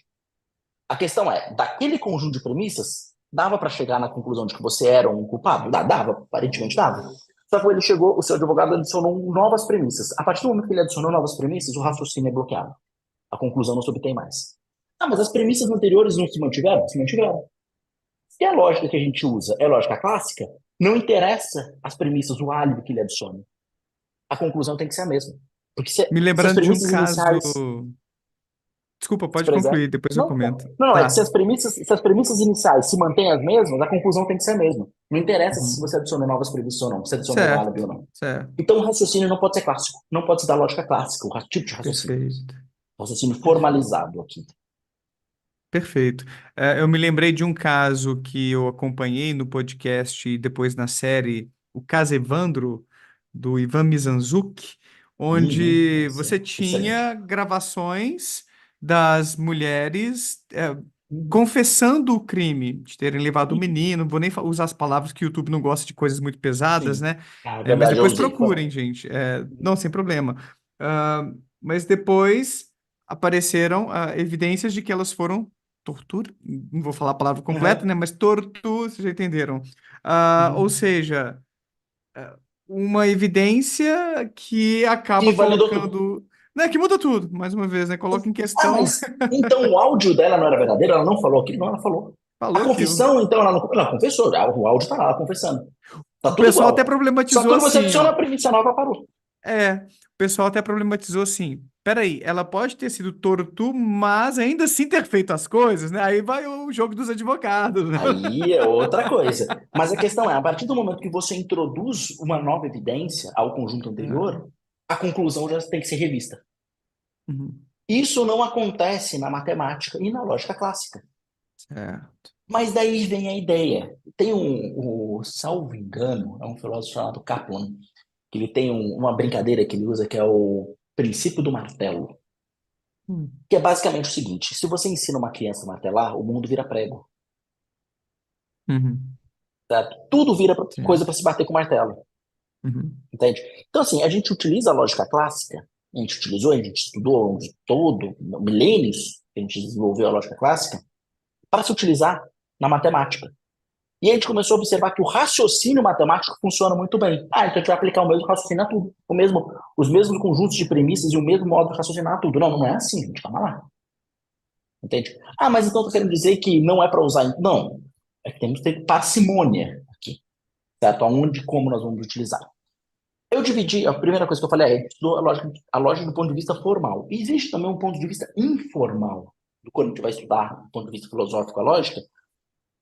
A questão é, daquele conjunto de premissas, dava para chegar na conclusão de que você era um culpado? Dava, aparentemente dava. Só que quando ele chegou, o seu advogado adicionou novas premissas. A partir do momento que ele adicionou novas premissas, o raciocínio é bloqueado. A conclusão não se obtém mais. Mas as premissas anteriores não se mantiveram? Se mantiveram. Se a lógica que a gente usa é lógica clássica, não interessa as premissas, o álibi que ele adiciona. A conclusão tem que ser a mesma. Porque Me se as lembrando de um premissas caso. iniciais Desculpa, se pode preservam. concluir, depois eu Não, comento. não, é que se Tá. as premissas iniciais se mantêm as mesmas, a conclusão tem que ser a mesma. Não interessa se Uhum. você adicionou novas premissas ou não, se adicionou um álibi Certo, ou não. certo. Então o raciocínio não pode ser clássico, não pode se dar lógica clássica, o tipo de raciocínio. Perfeito. Raciocínio Perfeito. formalizado aqui. Perfeito. Eu me lembrei de um caso que eu acompanhei no podcast e depois na série, o caso Evandro, do Ivan Mizanzuki, onde Nossa, você excelente. tinha gravações das mulheres Uhum, confessando o crime, de terem levado o uhum, menino. Não vou nem usar as palavras que o YouTube não gosta de coisas muito pesadas, sim. né? Ah, é Mas verdade, eu depois usei, foi procurem, mal. gente. Não, sem problema. Mas depois apareceram evidências de que elas foram tortura, não vou falar a palavra completa, né? Uhum, Mas tortura, vocês já entenderam. Ou uhum. seja, uma evidência que Que acaba validou tudo. colocando, né? Que muda tudo, mais uma vez, né? Coloca em questão, Mas então o áudio dela não era verdadeiro? Ela não falou aquilo? Não, ela falou. A falou aquilo. confissão, então, ela confessou. O áudio tá lá, ela confessando. Tá O tudo pessoal até igual. Só problematizou quando você assim, adiciona a ó. premissa nova, parou. O pessoal até problematizou assim. Peraí, ela pode ter sido torto, mas ainda assim ter feito as coisas, né? Aí vai o jogo dos advogados, né? Aí é outra coisa. Mas a questão é, a partir do momento que você introduz uma nova evidência ao conjunto É. anterior, a conclusão já tem que ser revista. Uhum. Isso não acontece na matemática e na lógica clássica. Certo. Mas daí vem a ideia. Tem salvo engano, é um filósofo chamado Kaplan, que ele tem uma brincadeira que ele usa que é o princípio do martelo, Hum. que é basicamente o seguinte: se você ensina uma criança a martelar, o mundo vira prego, Uhum. certo? Tudo vira coisa para Certo. se bater com martelo, Uhum. entende? Então, assim, a gente utiliza a lógica clássica, a gente estudou ao longo de todo, milênios, que a gente desenvolveu a lógica clássica, para se utilizar na matemática. E a gente começou a observar que o raciocínio matemático funciona muito bem. Então a gente vai aplicar o mesmo raciocínio a tudo. Os mesmos conjuntos de premissas e o mesmo modo de raciocinar a tudo. Não, não é assim, gente. Calma lá. Entende? Mas então tô querendo dizer que não é para usar. Não. É que temos que ter parcimônia aqui. Certo? Aonde e como nós vamos utilizar. Eu dividi, a primeira coisa que eu falei é, estudou a lógica do ponto de vista formal. E existe também um ponto de vista informal. Quando a gente vai estudar do ponto de vista filosófico a lógica,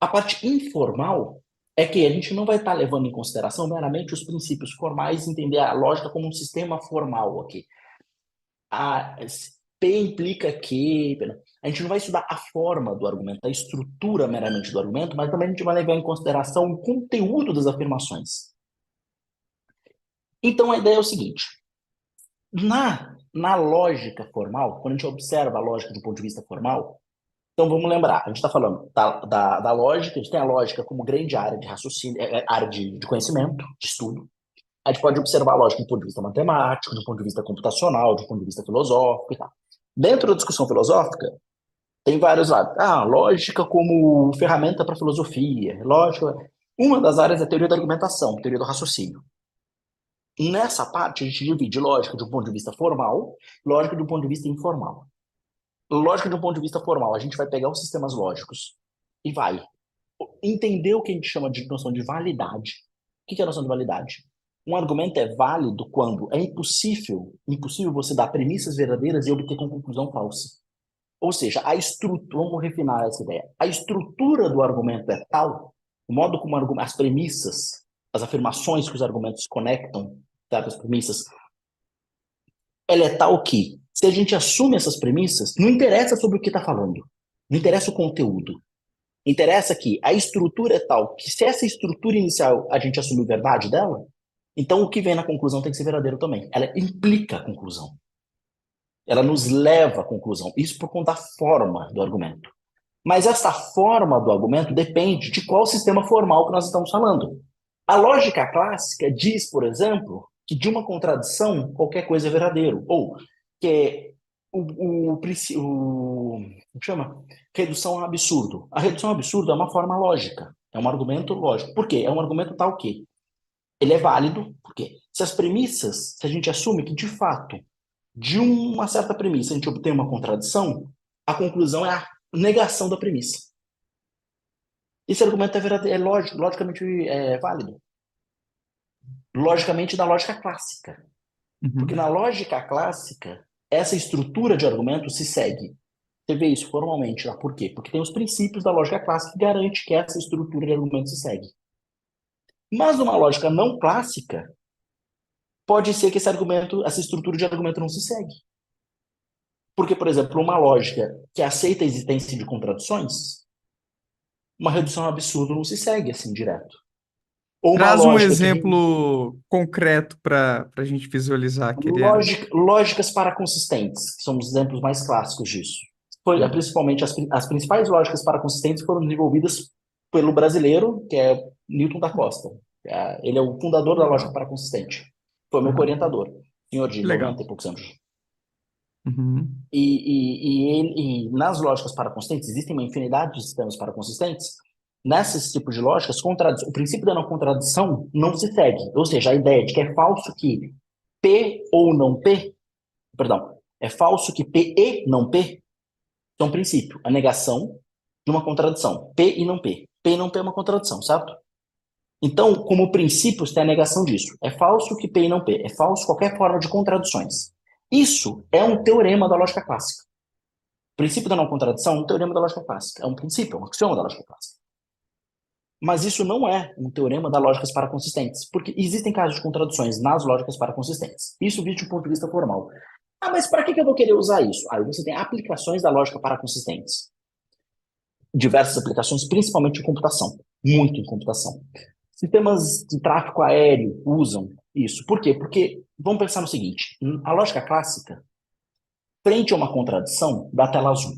a parte informal é que a gente não vai estar levando em consideração meramente os princípios formais e entender a lógica como um sistema formal aqui. P implica que... A gente não vai estudar a forma do argumento, a estrutura meramente do argumento, mas também a gente vai levar em consideração o conteúdo das afirmações. Então, a ideia é o seguinte. Na lógica formal, quando a gente observa a lógica de um ponto de vista formal, então vamos lembrar, a gente está falando da lógica, a gente tem a lógica como grande área de raciocínio, área de conhecimento, de estudo. A gente pode observar a lógica do ponto de vista matemático, do ponto de vista computacional, do ponto de vista filosófico e tal. Dentro da discussão filosófica, tem vários lados. Lógica como ferramenta para filosofia, lógica. Uma das áreas é a teoria da argumentação, teoria do raciocínio. Nessa parte, a gente divide lógica de um ponto de vista formal, lógica de um ponto de vista informal. Lógica de um ponto de vista formal, a gente vai pegar os sistemas lógicos e vai entender o que a gente chama de noção de validade. O que é a noção de validade? Um argumento é válido quando é impossível você dar premissas verdadeiras e obter com conclusão falsa. Ou seja, vamos refinar essa ideia. A estrutura do argumento é tal, o modo como as premissas, as afirmações que os argumentos conectam, certas premissas, ela é tal que, se a gente assume essas premissas, não interessa sobre o que está falando, não interessa o conteúdo. Interessa que a estrutura é tal que, se essa estrutura inicial a gente assumir verdade dela, então o que vem na conclusão tem que ser verdadeiro também. Ela implica a conclusão. Ela nos leva à conclusão. Isso por conta da forma do argumento. Mas essa forma do argumento depende de qual sistema formal que nós estamos falando. A lógica clássica diz, por exemplo, que de uma contradição qualquer coisa é verdadeiro. Ou que como chama? Redução ao absurdo. A redução ao absurdo é uma forma lógica. É um argumento lógico. Por quê? É um argumento tal que ele é válido. Por quê? Se as premissas, se a gente assume que, de fato, de uma certa premissa a gente obtém uma contradição, a conclusão é a negação da premissa. Esse argumento é lógico, logicamente válido. Logicamente da lógica clássica. Porque Uhum. na lógica clássica, essa estrutura de argumento se segue. Você vê isso formalmente lá. Por quê? Porque tem os princípios da lógica clássica que garante que essa estrutura de argumento se segue. Mas numa lógica não clássica, pode ser que essa estrutura de argumento não se segue. Porque, por exemplo, uma lógica que aceita a existência de contradições, uma redução ao absurdo não se segue assim direto. Ou uma Traz um lógica exemplo concreto para a gente visualizar, queria. lógicas paraconsistentes, que são os exemplos mais clássicos disso. Principalmente as principais lógicas paraconsistentes foram desenvolvidas pelo brasileiro, que é Newton da Costa. Ele é o fundador da lógica Legal. paraconsistente. Foi meu Aham. orientador, senhor de Que legal. 90 e poucos anos. Uhum. E nas lógicas paraconsistentes, existem uma infinidade de sistemas paraconsistentes. Nesses tipos de lógicas, o princípio da não contradição não se segue. Ou seja, a ideia de que é falso que P ou não P, perdão, é falso que P e não P, é um princípio, a negação de uma contradição. P e não P. P e não P é uma contradição, certo? Então, como princípio, tem a negação disso. É falso que P e não P. É falso qualquer forma de contradições. Isso é um teorema da lógica clássica. O princípio da não contradição é um teorema da lógica clássica. É um princípio, é um axioma da lógica clássica. Mas isso não é um teorema das lógicas paraconsistentes, porque existem casos de contradições nas lógicas paraconsistentes. Isso visto de um ponto de vista formal. Mas para que eu vou querer usar isso? Aí você tem aplicações da lógica paraconsistentes. Diversas aplicações, principalmente em computação. Muito em computação. Sistemas de tráfego aéreo usam isso. Por quê? Porque, vamos pensar no seguinte, a lógica clássica, frente a uma contradição, dá tela azul.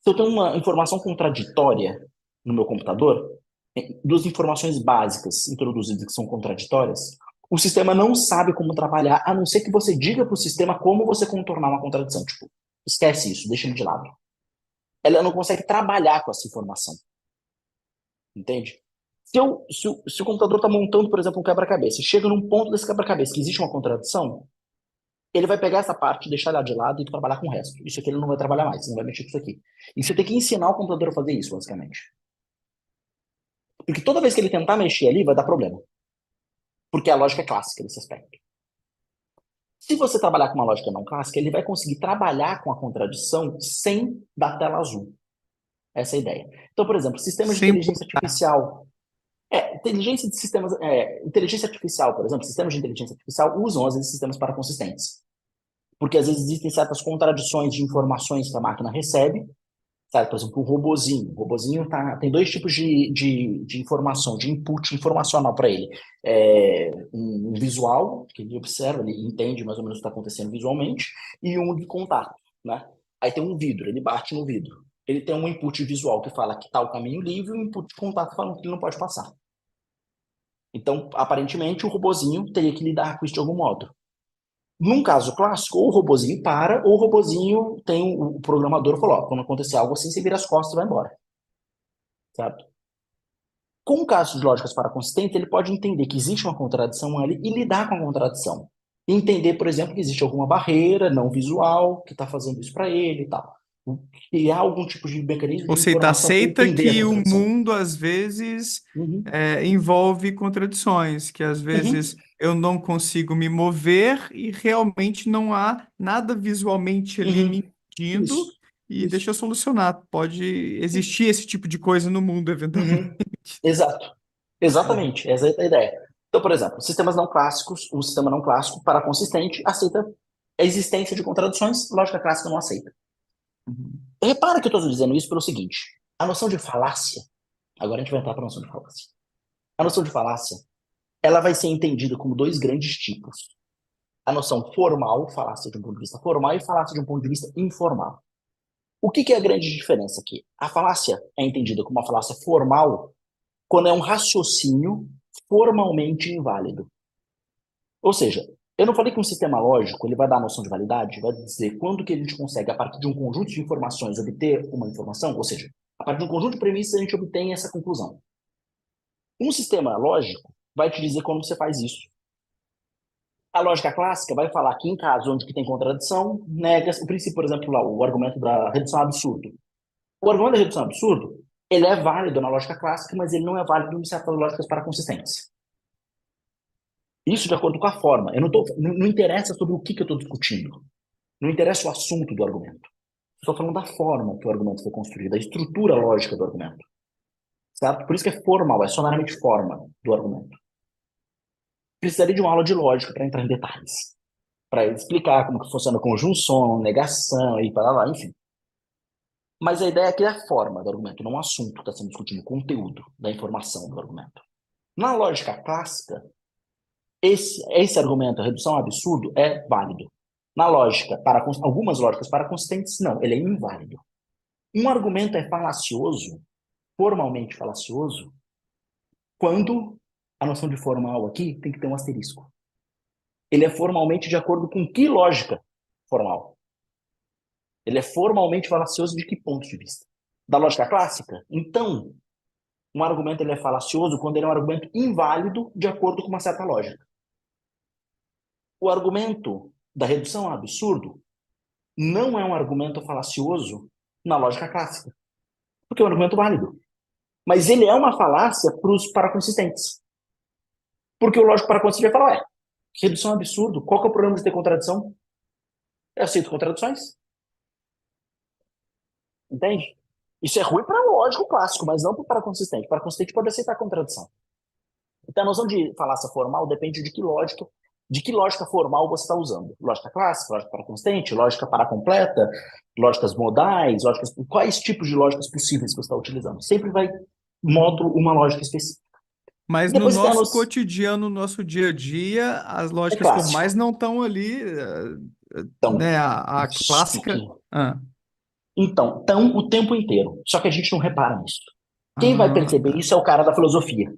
Se eu tenho uma informação contraditória no meu computador, duas informações básicas introduzidas que são contraditórias, o sistema não sabe como trabalhar, a não ser que você diga para o sistema como você contornar uma contradição. Tipo, esquece isso, deixa ele de lado. Ela não consegue trabalhar com essa informação. Entende? Se o computador está montando, por exemplo, um quebra-cabeça, chega num ponto desse quebra-cabeça que existe uma contradição, ele vai pegar essa parte, deixar ela de lado e trabalhar com o resto. Isso aqui ele não vai trabalhar mais, ele não vai mexer com isso aqui. E você tem que ensinar o computador a fazer isso, basicamente. Porque toda vez que ele tentar mexer ali, vai dar problema. Porque a lógica é clássica nesse aspecto. Se você trabalhar com uma lógica não clássica, ele vai conseguir trabalhar com a contradição sem dar tela azul. Essa é a ideia. Então, por exemplo, sistemas de Sem inteligência artificial. Inteligência artificial, por exemplo, sistemas de inteligência artificial usam, às vezes, sistemas paraconsistentes. porque às vezes existem certas contradições de informações que a máquina recebe, sabe? Por exemplo, o robozinho. O robozinho tem dois tipos de informação, de input informacional para ele. Um visual, que ele observa, ele entende mais ou menos o que está acontecendo visualmente, e um de contato, né? Aí tem um vidro, ele bate no vidro. Ele tem um input visual que fala que está o caminho livre e um input de contato falando que ele não pode passar. Então, aparentemente, o robozinho teria que lidar com isso de algum modo. Num caso clássico, ou o robozinho para, ou o robozinho tem o programador falou, ó, quando acontecer algo assim, você vira as costas e vai embora, certo? Com o caso de lógicas paraconsistentes, ele pode entender que existe uma contradição ali e lidar com a contradição. Entender, por exemplo, que existe alguma barreira não visual que está fazendo isso para ele e tal. Criar algum tipo de mecanismo Ou de seja, informação para aceita entender a que o contradição. mundo, às vezes, Uhum, envolve contradições, que às uhum, vezes eu não consigo me mover e realmente não há nada visualmente ali me uhum. impedindo, Isso, e isso. deixa eu solucionar. Pode existir esse tipo de coisa no mundo, eventualmente. Uhum. Exato. Exatamente, essa é a ideia. Então, por exemplo, sistemas não clássicos, um sistema não clássico para consistente aceita a existência de contradições, lógica clássica não aceita. Uhum. Repara que eu estou dizendo isso pelo seguinte: a noção de falácia, agora a gente vai entrar para a noção de falácia. A noção de falácia, ela vai ser entendida como dois grandes tipos. A noção formal, falácia de um ponto de vista formal, e falácia de um ponto de vista informal. O que é a grande diferença aqui? A falácia é entendida como uma falácia formal quando é um raciocínio formalmente inválido. Ou seja, eu não falei que um sistema lógico ele vai dar a noção de validade, vai dizer quando que a gente consegue, a partir de um conjunto de informações, obter uma informação, ou seja, a partir de um conjunto de premissas a gente obtém essa conclusão. Um sistema lógico vai te dizer como você faz isso. A lógica clássica vai falar que em casos onde que tem contradição, nega o princípio, por exemplo, lá, o argumento da redução a absurdo. O argumento da redução a absurdo, ele é válido na lógica clássica, mas ele não é válido em certas lógicas para consistência. Isso de acordo com a forma. Eu não interessa sobre o que eu estou discutindo. Não interessa o assunto do argumento. Estou falando da forma que o argumento foi construído, da estrutura lógica do argumento. Certo? Por isso que é formal, é sonoramente forma do argumento. Precisaria de uma aula de lógica para entrar em detalhes. Para explicar como que funciona conjunção, negação e para lá, enfim. Mas a ideia aqui é a forma do argumento, não o assunto que está sendo discutido, o conteúdo da informação do argumento. Na lógica clássica, esse argumento, a redução ao absurdo, é válido. Na lógica, para algumas lógicas para consistentes, não, ele é inválido. Um argumento é falacioso, formalmente falacioso, quando a noção de formal aqui tem que ter um asterisco. Ele é formalmente de acordo com que lógica formal? Ele é formalmente falacioso de que ponto de vista? Da lógica clássica? Então, um argumento ele é falacioso quando ele é um argumento inválido de acordo com uma certa lógica. O argumento da redução ao absurdo não é um argumento falacioso na lógica clássica, porque é um argumento válido. Mas ele é uma falácia para os paraconsistentes. Porque o lógico paraconsistente vai falar, ué, redução é absurdo, qual que é o problema de ter contradição? Eu aceito contradições, entende? Isso é ruim para o lógico clássico, mas não para o paraconsistente. O paraconsistente pode aceitar a contradição. Então a noção de falácia formal depende de que lógica formal você está usando. Lógica clássica, lógica paraconsistente, lógica paracompleta, lógicas modais, quais tipos de lógicas possíveis você está utilizando. Sempre vai módulo uma lógica específica. Mas E no depois você tem a nosso noção. cotidiano, no nosso dia a dia, as É lógicas formais clássico. não estão ali, Então, né? A clássica. Ah, então, o tempo inteiro. Só que a gente não repara nisso. Quem vai perceber tá, isso é o cara da filosofia,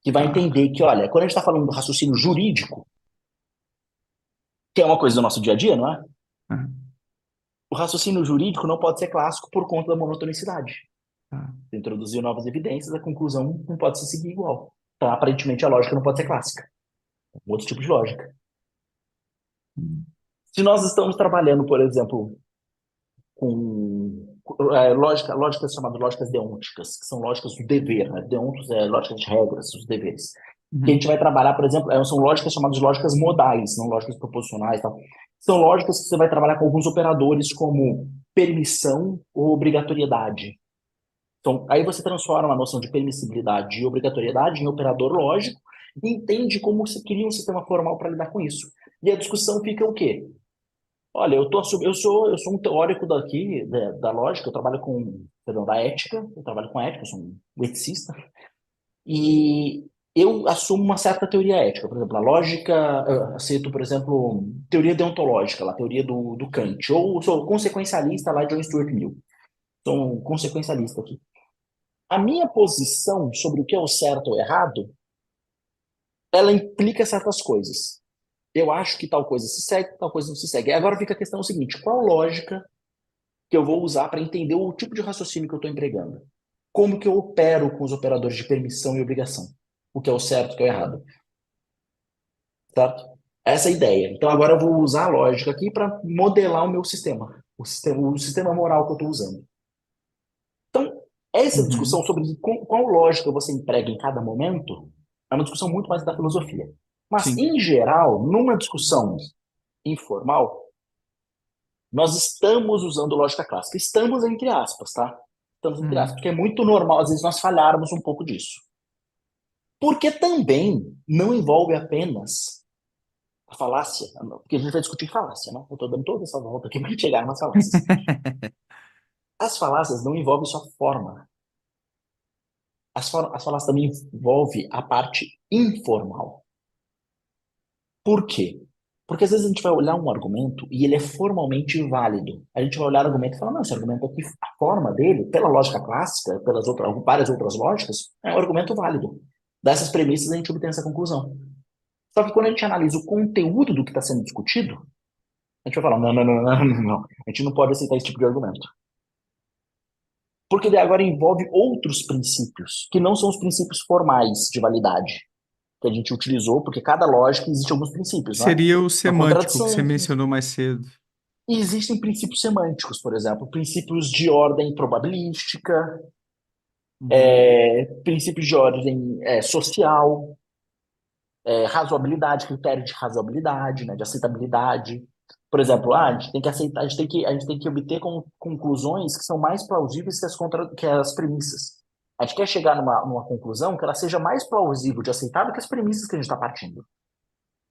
que vai tá. entender que, olha, quando a gente está falando do raciocínio jurídico, que é uma coisa do nosso dia a dia, não é? Ah, O raciocínio jurídico não pode ser clássico por conta da monotonicidade. tá. Se introduzir novas evidências, a conclusão não pode se seguir igual. Então, aparentemente, a lógica não pode ser clássica. É um outro tipo de lógica. Hum. Se nós estamos trabalhando, por exemplo, com lógicas chamadas lógicas deonticas, que são lógicas do dever, né? Deontos é lógica de regras, os deveres. Que a Uhum. gente vai trabalhar, por exemplo, são lógicas chamadas de lógicas modais, não lógicas proposicionais, tal. São lógicas que você vai trabalhar com alguns operadores como permissão ou obrigatoriedade. Então, aí você transforma a noção de permissibilidade e obrigatoriedade em operador lógico e entende como você cria um sistema formal para lidar com isso. E a discussão fica o quê? Olha, eu sou um teórico daqui, da lógica, eu trabalho com, perdão, da ética, eu trabalho com ética, eu sou um eticista, e eu assumo uma certa teoria ética. Por exemplo, a lógica, eu aceito, por exemplo, teoria deontológica, lá, teoria do Kant, ou sou consequencialista lá de John Stuart Mill. Sou um consequencialista aqui. A minha posição sobre o que é o certo ou errado, ela implica certas coisas. Eu acho que tal coisa se segue, tal coisa não se segue. E agora fica a questão seguinte: qual lógica que eu vou usar para entender o tipo de raciocínio que eu estou empregando? Como que eu opero com os operadores de permissão e obrigação? O que é o certo, o que é o errado, certo? Essa é a ideia. Então agora eu vou usar a lógica aqui para modelar o meu sistema, o sistema moral que eu estou usando. Então, essa discussão Uhum. sobre qual lógica você emprega em cada momento é uma discussão muito mais da filosofia. Mas, Sim. em geral, numa discussão informal, nós estamos usando lógica clássica. Estamos entre aspas, tá? Estamos entre aspas, Uhum. porque é muito normal, às vezes, nós falharmos um pouco disso. Porque também não envolve apenas a falácia, porque a gente vai discutir falácia, né? Eu estou dando toda essa volta aqui para chegar nas falácias. As falácias não envolvem só forma. As falácias também envolvem a parte informal. Por quê? Porque às vezes a gente vai olhar um argumento e ele é formalmente válido. A gente vai olhar o argumento e falar, não, esse argumento aqui, a forma dele, pela lógica clássica, pelas outras, várias outras lógicas, é um argumento válido. Dessas premissas a gente obtém essa conclusão. Só que quando a gente analisa o conteúdo do que está sendo discutido, a gente vai falar, não, não, não, não, não, não. A gente não pode aceitar esse tipo de argumento. Porque daí agora envolve outros princípios, que não são os princípios formais de validade que a gente utilizou, porque cada lógica existe alguns princípios, não é? Seria o Uma semântico que você contradição. mencionou mais cedo. E existem princípios semânticos, por exemplo, princípios de ordem probabilística, Uhum. princípios de ordem social, razoabilidade, critério de razoabilidade, né, de aceitabilidade. Por exemplo, a Uhum. gente tem que aceitar, a gente tem que obter conclusões que são mais plausíveis que as premissas. A gente quer chegar numa conclusão que ela seja mais plausível de aceitar do que as premissas que a gente está partindo.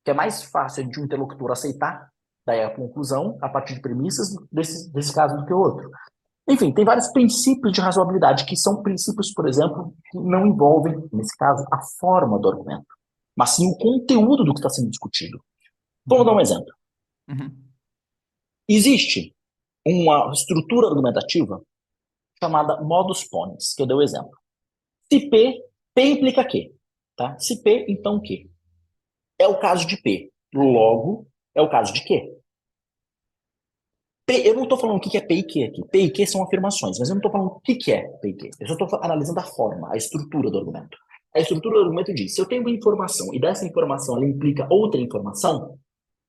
Que é mais fácil de um interlocutor aceitar daí a conclusão a partir de premissas desse caso do que o outro. Enfim, tem vários princípios de razoabilidade, que são princípios, por exemplo, que não envolvem, nesse caso, a forma do argumento, mas sim o conteúdo do que está sendo discutido. Vamos dar um Uhum. exemplo. Uhum. Existe uma estrutura argumentativa chamada modus ponens, que eu dei o exemplo. Se P implica Q, tá? Se P, então Q. É o caso de P. Logo, é o caso de Q. Eu não estou falando o que é P e Q aqui. P e Q são afirmações, mas eu não estou falando o que é P e Q. Eu só estou analisando a forma, a estrutura do argumento. A estrutura do argumento diz: se eu tenho uma informação e dessa informação ela implica outra informação,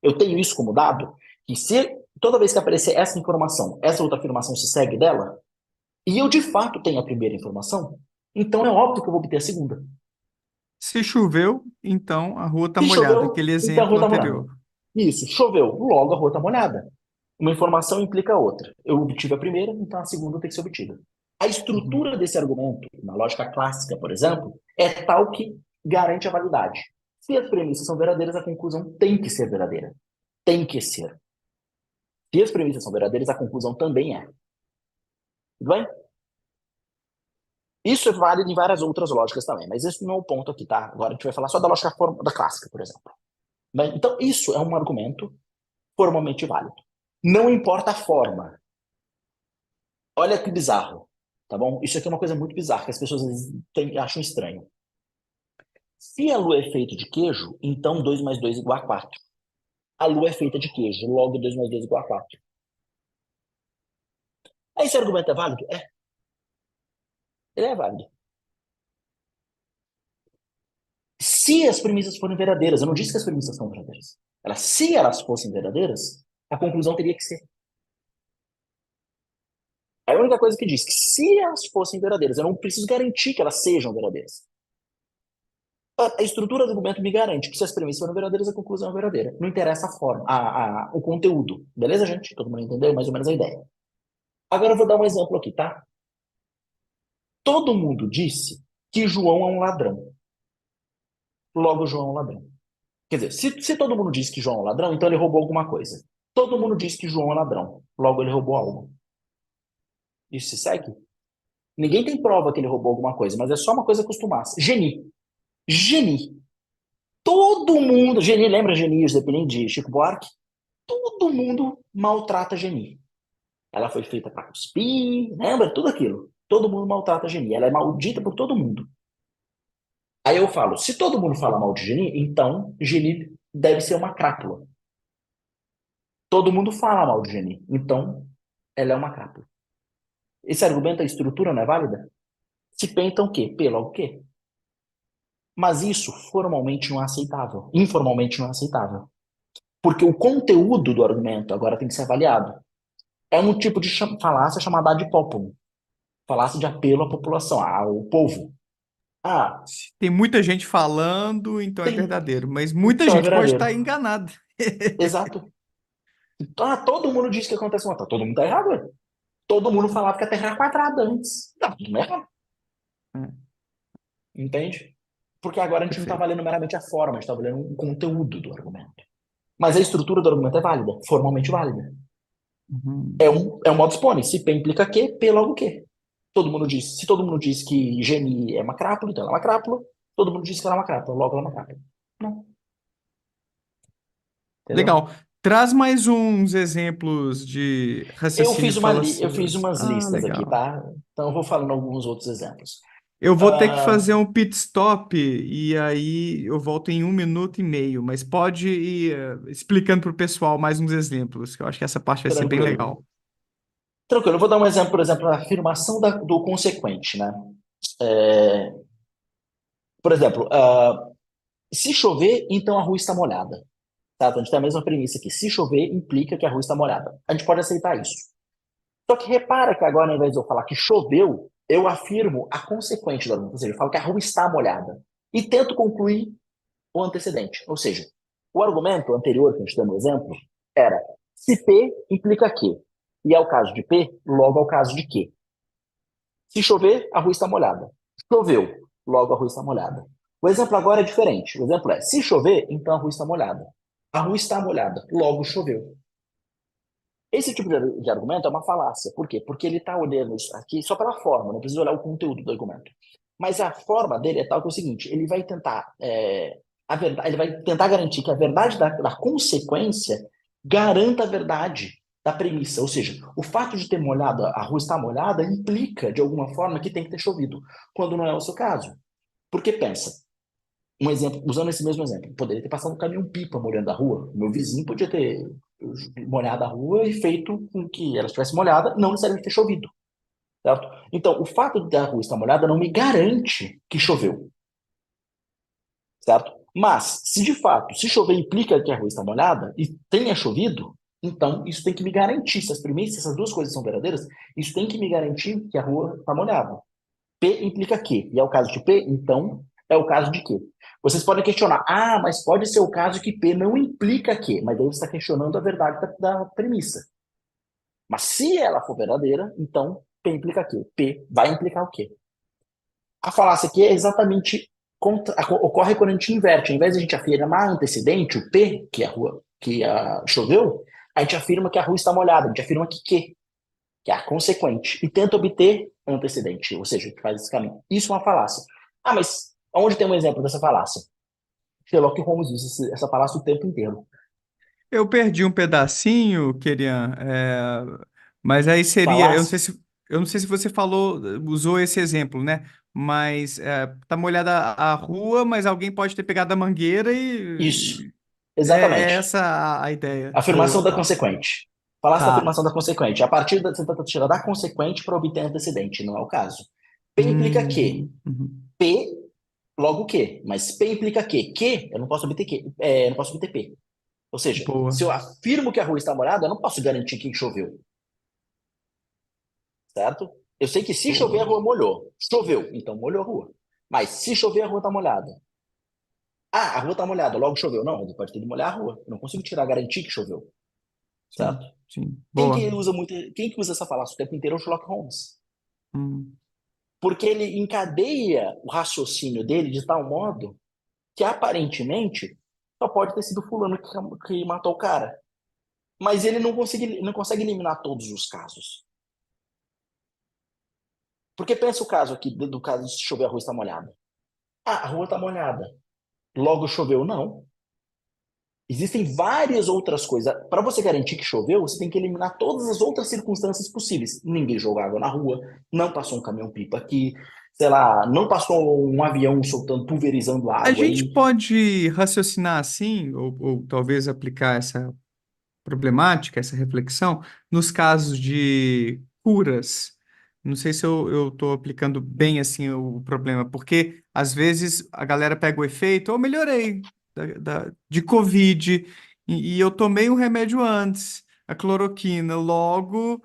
eu tenho isso como dado, que se toda vez que aparecer essa informação, essa outra afirmação se segue dela, e eu de fato tenho a primeira informação, então é óbvio que eu vou obter a segunda. Se choveu, então a rua está Se molhada, choveu, aquele então a exemplo rua está molhada. anterior. Isso, choveu, logo a rua está molhada. Uma informação implica a outra. Eu obtive a primeira, então a segunda tem que ser obtida. A Uhum. estrutura desse argumento, na lógica clássica, por exemplo, é tal que garante a validade. Se as premissas são verdadeiras, a conclusão tem que ser verdadeira. Tem que ser. Se as premissas são verdadeiras, a conclusão também é. Tudo bem? Isso é válido em várias outras lógicas também, mas esse não é o ponto aqui, tá? Agora a gente vai falar só da lógica da clássica, por exemplo. Então, isso é um argumento formalmente válido. Não importa a forma. Olha que bizarro, tá bom? Isso aqui é uma coisa muito bizarra, que as pessoas às vezes acham estranho. Se a lua é feita de queijo, então 2 mais 2 igual a 4. A lua é feita de queijo, logo 2 mais 2 igual a 4. Aí esse argumento é válido? É, ele é válido. Se as premissas forem verdadeiras, eu não disse que as premissas são verdadeiras. Se elas fossem verdadeiras, a conclusão teria que ser. É a única coisa que diz que se elas fossem verdadeiras, eu não preciso garantir que elas sejam verdadeiras. A estrutura do argumento me garante que se as premissas forem verdadeiras, a conclusão é verdadeira. Não interessa a forma, o conteúdo. Beleza, gente? Todo mundo entendeu mais ou menos a ideia. Agora eu vou dar um exemplo aqui, tá? Todo mundo disse que João é um ladrão. Logo, João é um ladrão. Quer dizer, se todo mundo disse que João é um ladrão, então ele roubou alguma coisa. Todo mundo diz que João é ladrão. Logo, ele roubou algo. Isso se segue? Ninguém tem prova que ele roubou alguma coisa, mas é só uma coisa costumasse. Geni. Geni. Todo mundo. Geni, lembra Geni, os dependentes de Chico Buarque? Todo mundo maltrata Geni. Ela foi feita para cuspir, lembra? Tudo aquilo. Todo mundo maltrata a Geni. Ela é maldita por todo mundo. Aí eu falo, se todo mundo fala mal de Geni, então Geni deve ser uma crápula. Todo mundo fala mal de Geni, então ela é uma crápula. Esse argumento, a estrutura não é válida? Se P, então o quê? P logo o quê? Mas isso formalmente não é aceitável. Informalmente não é aceitável. Porque o conteúdo do argumento agora tem que ser avaliado. É um tipo de falácia chamada ad populum. Falácia de apelo à população, ao povo. Ah, Se tem muita gente falando, então é tem. verdadeiro, mas muita Então é gente pode estar verdadeiro. enganada. Exato. Ah, todo mundo diz que acontece uma. Tá, todo mundo tá errado, ué. Todo mundo falava que a Terra era quadrada antes. Tá, tudo errado. É, Entende? Porque agora a gente não tá perfeito. valendo meramente a forma, a gente tá valendo o conteúdo do argumento. Mas a estrutura do argumento é válida, formalmente válida. Uhum. É um modus ponens. Se P implica Q, P logo Q. Todo mundo diz, se todo mundo diz que Geni é uma crápula, então ela é uma crápula. Todo mundo diz que ela é uma crápula, logo ela é uma crápula. Não, entendeu? Legal. Traz mais uns exemplos de raciocínio Eu fiz falacioso. umas Ah, listas aqui, legal. tá? Então eu vou falando alguns outros exemplos. Eu vou ter que Ah, fazer um pit stop e aí eu volto em 1 minuto e meio, mas pode ir explicando para o pessoal mais uns exemplos, que eu acho que essa parte vai ser bem tranquilo. legal. Tranquilo, eu vou dar um exemplo, por exemplo, a afirmação do consequente, né? É, por exemplo, se chover, então a rua está molhada. Tá? Então a gente tem a mesma premissa aqui. Se chover, implica que a rua está molhada. A gente pode aceitar isso. Só que repara que agora, ao invés de eu falar que choveu, eu afirmo a consequente do argumento. Ou seja, eu falo que a rua está molhada. E tento concluir o antecedente. Ou seja, o argumento anterior que a gente deu no exemplo era se P implica Q. E é o caso de P, logo é o caso de Q. Se chover, a rua está molhada. Choveu, logo a rua está molhada. O exemplo agora é diferente. O exemplo é: se chover, então a rua está molhada. A rua está molhada, logo choveu. Esse tipo de argumento é uma falácia. Por quê? Porque ele está olhando isso aqui só pela forma, não precisa olhar o conteúdo do argumento. Mas a forma dele é tal que é o seguinte: ele vai tentar, a verdade, ele vai tentar garantir que a verdade da consequência garanta a verdade da premissa. Ou seja, o fato de ter molhado, a rua estar molhada, implica, de alguma forma, que tem que ter chovido, quando não é o seu caso. Porque pensa, um exemplo, usando esse mesmo exemplo, poderia ter passado um caminhão-pipa molhando a rua. O meu vizinho podia ter molhado a rua e feito com que ela estivesse molhada, não necessariamente ter chovido, certo? Então, o fato de a rua estar molhada não me garante que choveu, certo? Mas, se de fato, se chover implica que a rua está molhada e tenha chovido, então isso tem que me garantir, se as premissas, essas duas coisas são verdadeiras, isso tem que me garantir que a rua está molhada. P implica Q. E é o caso de P, então é o caso de Q. Vocês podem questionar, mas pode ser o caso que P não implica Q, mas daí você está questionando a verdade da premissa. Mas se ela for verdadeira, então P implica Q. P vai implicar o quê? A falácia aqui é exatamente ocorre quando a gente inverte. Ao invés de a gente afirmar antecedente, o P, que é a rua, choveu, a gente afirma que a rua está molhada, a gente afirma que Q, que é a consequente, e tenta obter antecedente, ou seja, que faz esse caminho. Isso é uma falácia. Mas onde tem um exemplo dessa falácia? Sherlock Holmes usa essa falácia o tempo inteiro. Eu perdi um pedacinho, Kerian, mas aí seria, Falácia? eu não sei se você falou, usou esse exemplo, né? Mas tá molhada a rua, mas alguém pode ter pegado a mangueira Isso. e é Exatamente. essa a ideia. Afirmação Boa, da tá. consequente. Falácia da Tá. afirmação da consequente. A partir da você tenta tirar da consequente para obter antecedente, não é o caso. P implica Q. Uhum. P, logo Q. Mas P implica Q. Q, eu não posso obter Q. Eu não posso obter P. Ou seja, Boa. se eu afirmo que a rua está molhada, eu não posso garantir que choveu, certo? Eu sei que se chover, a Boa. rua molhou. Choveu, então molhou a rua. Mas se chover, a rua está molhada. A rua está molhada, logo choveu. Não, ele pode ter de molhar a rua. Eu não consigo tirar a garantia que choveu, certo? Sim, sim. Boa. Quem que usa essa falácia o tempo inteiro é o Sherlock Holmes. Hum, Porque ele encadeia o raciocínio dele de tal modo que aparentemente só pode ter sido fulano que matou o cara. mas ele não consegue eliminar todos os casos. Porque pensa o caso aqui, do caso de chover, a rua está molhada. Ah, a rua está molhada. Logo choveu? Não. Existem várias outras coisas. Para você garantir que choveu, você tem que eliminar todas as outras circunstâncias possíveis. Ninguém jogou água na rua, não passou um caminhão-pipa aqui, sei lá, não passou um avião soltando, pulverizando A água gente aí. pode raciocinar assim, ou talvez aplicar essa problemática, essa reflexão, nos casos de curas. Não sei se eu estou aplicando bem assim o problema, porque às vezes a galera pega o efeito, eu melhorei de Covid e eu tomei um remédio antes, a cloroquina, logo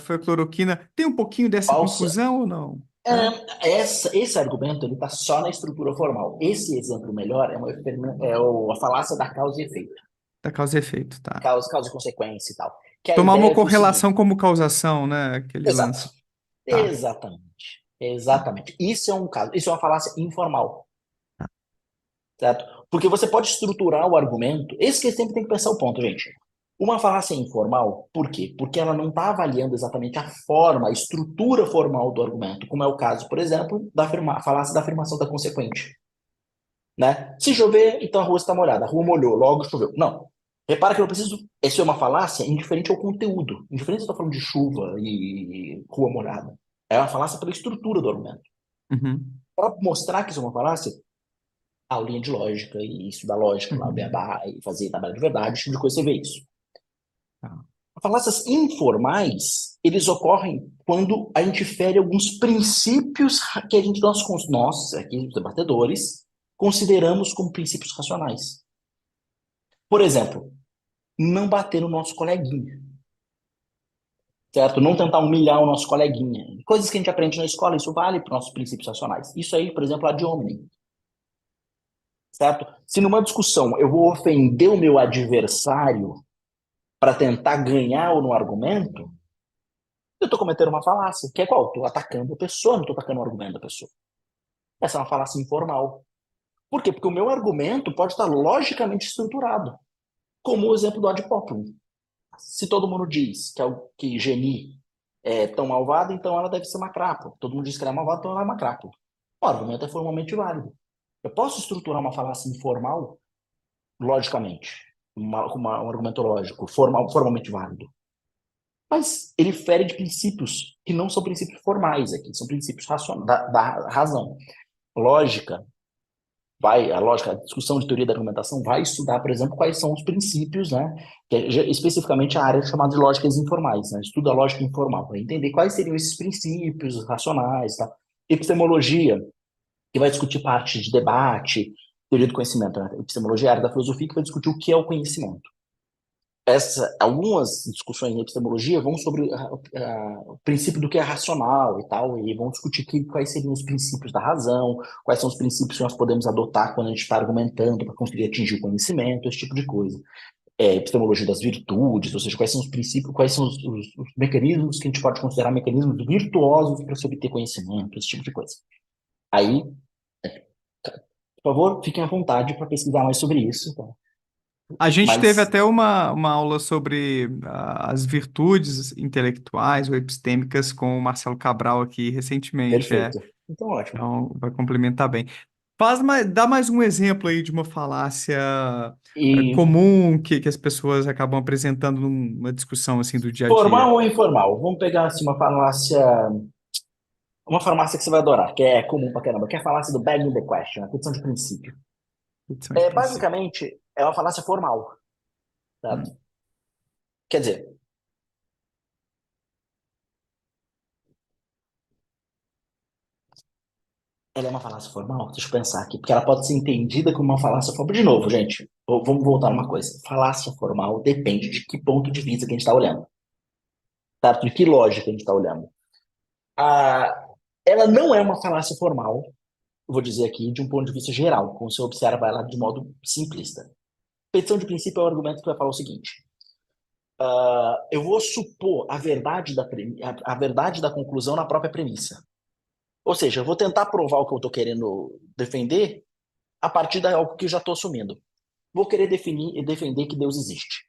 foi a cloroquina. Tem um pouquinho dessa Falsa. confusão ou não? É, Esse argumento ele está só na estrutura formal. Esse exemplo melhor a falácia da causa e efeito. da causa e efeito, tá. Causa e consequência e tal. Que a Tomar uma ideia foi o seguinte. correlação como causação, né? Aquele Exato. lance. Tá, Exatamente. tá. Exatamente. Isso é um caso, isso é uma falácia informal, certo? Porque você pode estruturar o argumento. Esse que sempre tem que pensar o ponto, gente. Uma falácia informal, por quê? Porque ela não está avaliando exatamente a forma, a estrutura formal do argumento, como é o caso, por exemplo, da falácia da afirmação da consequente, né? Se chover, então a rua está molhada. A rua molhou, logo choveu. Não. Repara que eu preciso. Isso é uma falácia indiferente ao conteúdo. Indiferente se eu estou falando de chuva e rua molhada. É uma falácia pela estrutura do argumento. Uhum, Para mostrar que isso é uma falácia, aulinha de lógica e estudar lógica lá, uhum. beabá, e fazer tabela de verdade, esse tipo de coisa, você vê isso. Tá. Falácias informais, eles ocorrem quando a gente fere alguns princípios que nós aqui, os debatedores, consideramos como princípios racionais. Por exemplo, não bater no nosso coleguinha, certo? Não tentar humilhar o nosso coleguinha. Coisas que a gente aprende na escola, isso vale para os nossos princípios racionais. Isso aí, por exemplo, ad hominem, certo? Se numa discussão eu vou ofender o meu adversário para tentar ganhar no argumento, eu estou cometendo uma falácia, que é qual? Estou atacando a pessoa, não estou atacando o argumento da pessoa. Essa é uma falácia informal. Por quê? Porque o meu argumento pode estar logicamente estruturado, como o exemplo do ad populum. Se todo mundo diz que Geni é tão malvada, então ela deve ser uma crápula. Todo mundo diz que ela é malvada, então ela é uma crápula. O argumento é formalmente válido. Eu posso estruturar uma falácia informal, logicamente, um argumento lógico, formalmente válido. Mas ele fere de princípios que não são princípios formais aqui, são princípios da razão. Lógica a lógica, a discussão de teoria da argumentação vai estudar, por exemplo, quais são os princípios, né? Que é especificamente a área chamada de lógicas informais, né? Estuda a lógica informal, para entender quais seriam esses princípios racionais, tá? Epistemologia, que vai discutir parte de debate, teoria do conhecimento, né? Epistemologia é a área da filosofia que vai discutir o que é o conhecimento. Algumas discussões em epistemologia vão sobre o princípio do que é racional e tal, e vão discutir quais seriam os princípios da razão, quais são os princípios que nós podemos adotar quando a gente está argumentando para conseguir atingir o conhecimento, esse tipo de coisa. Epistemologia das virtudes, ou seja, quais são os princípios, quais são os mecanismos que a gente pode considerar mecanismos virtuosos para se obter conhecimento, esse tipo de coisa. Aí, por favor, fiquem à vontade para pesquisar mais sobre isso, tá? A gente teve Mas, até uma aula sobre as virtudes intelectuais ou epistêmicas com o Marcelo Cabral aqui recentemente, perfeito. Então, ótimo. então vai complementar bem. Dá mais um exemplo aí de uma falácia E comum que as pessoas acabam apresentando numa discussão assim do dia a formal dia. ou informal? Vamos pegar assim, uma farmácia que você vai adorar, que é comum pra caramba, que é a falácia do begging the question, a petição de princípio. Edição de princípio. Basicamente, é uma falácia formal, certo? Hum. Quer dizer, ela é uma falácia formal? Deixa eu pensar aqui, porque ela pode ser entendida como uma falácia formal. De novo, gente, vamos voltar numa coisa. Falácia formal depende de que ponto de vista que a gente está olhando, certo? De que lógica a gente está olhando. Ah, ela não é uma falácia formal, eu vou dizer aqui, de um ponto de vista geral, como você observa ela de modo simplista. Petição de princípio é o argumento que vai falar o seguinte: eu vou supor a verdade da conclusão na própria premissa. Ou seja, eu vou tentar provar o que eu estou querendo defender a partir de algo que eu já estou assumindo. Vou querer defender que Deus existe.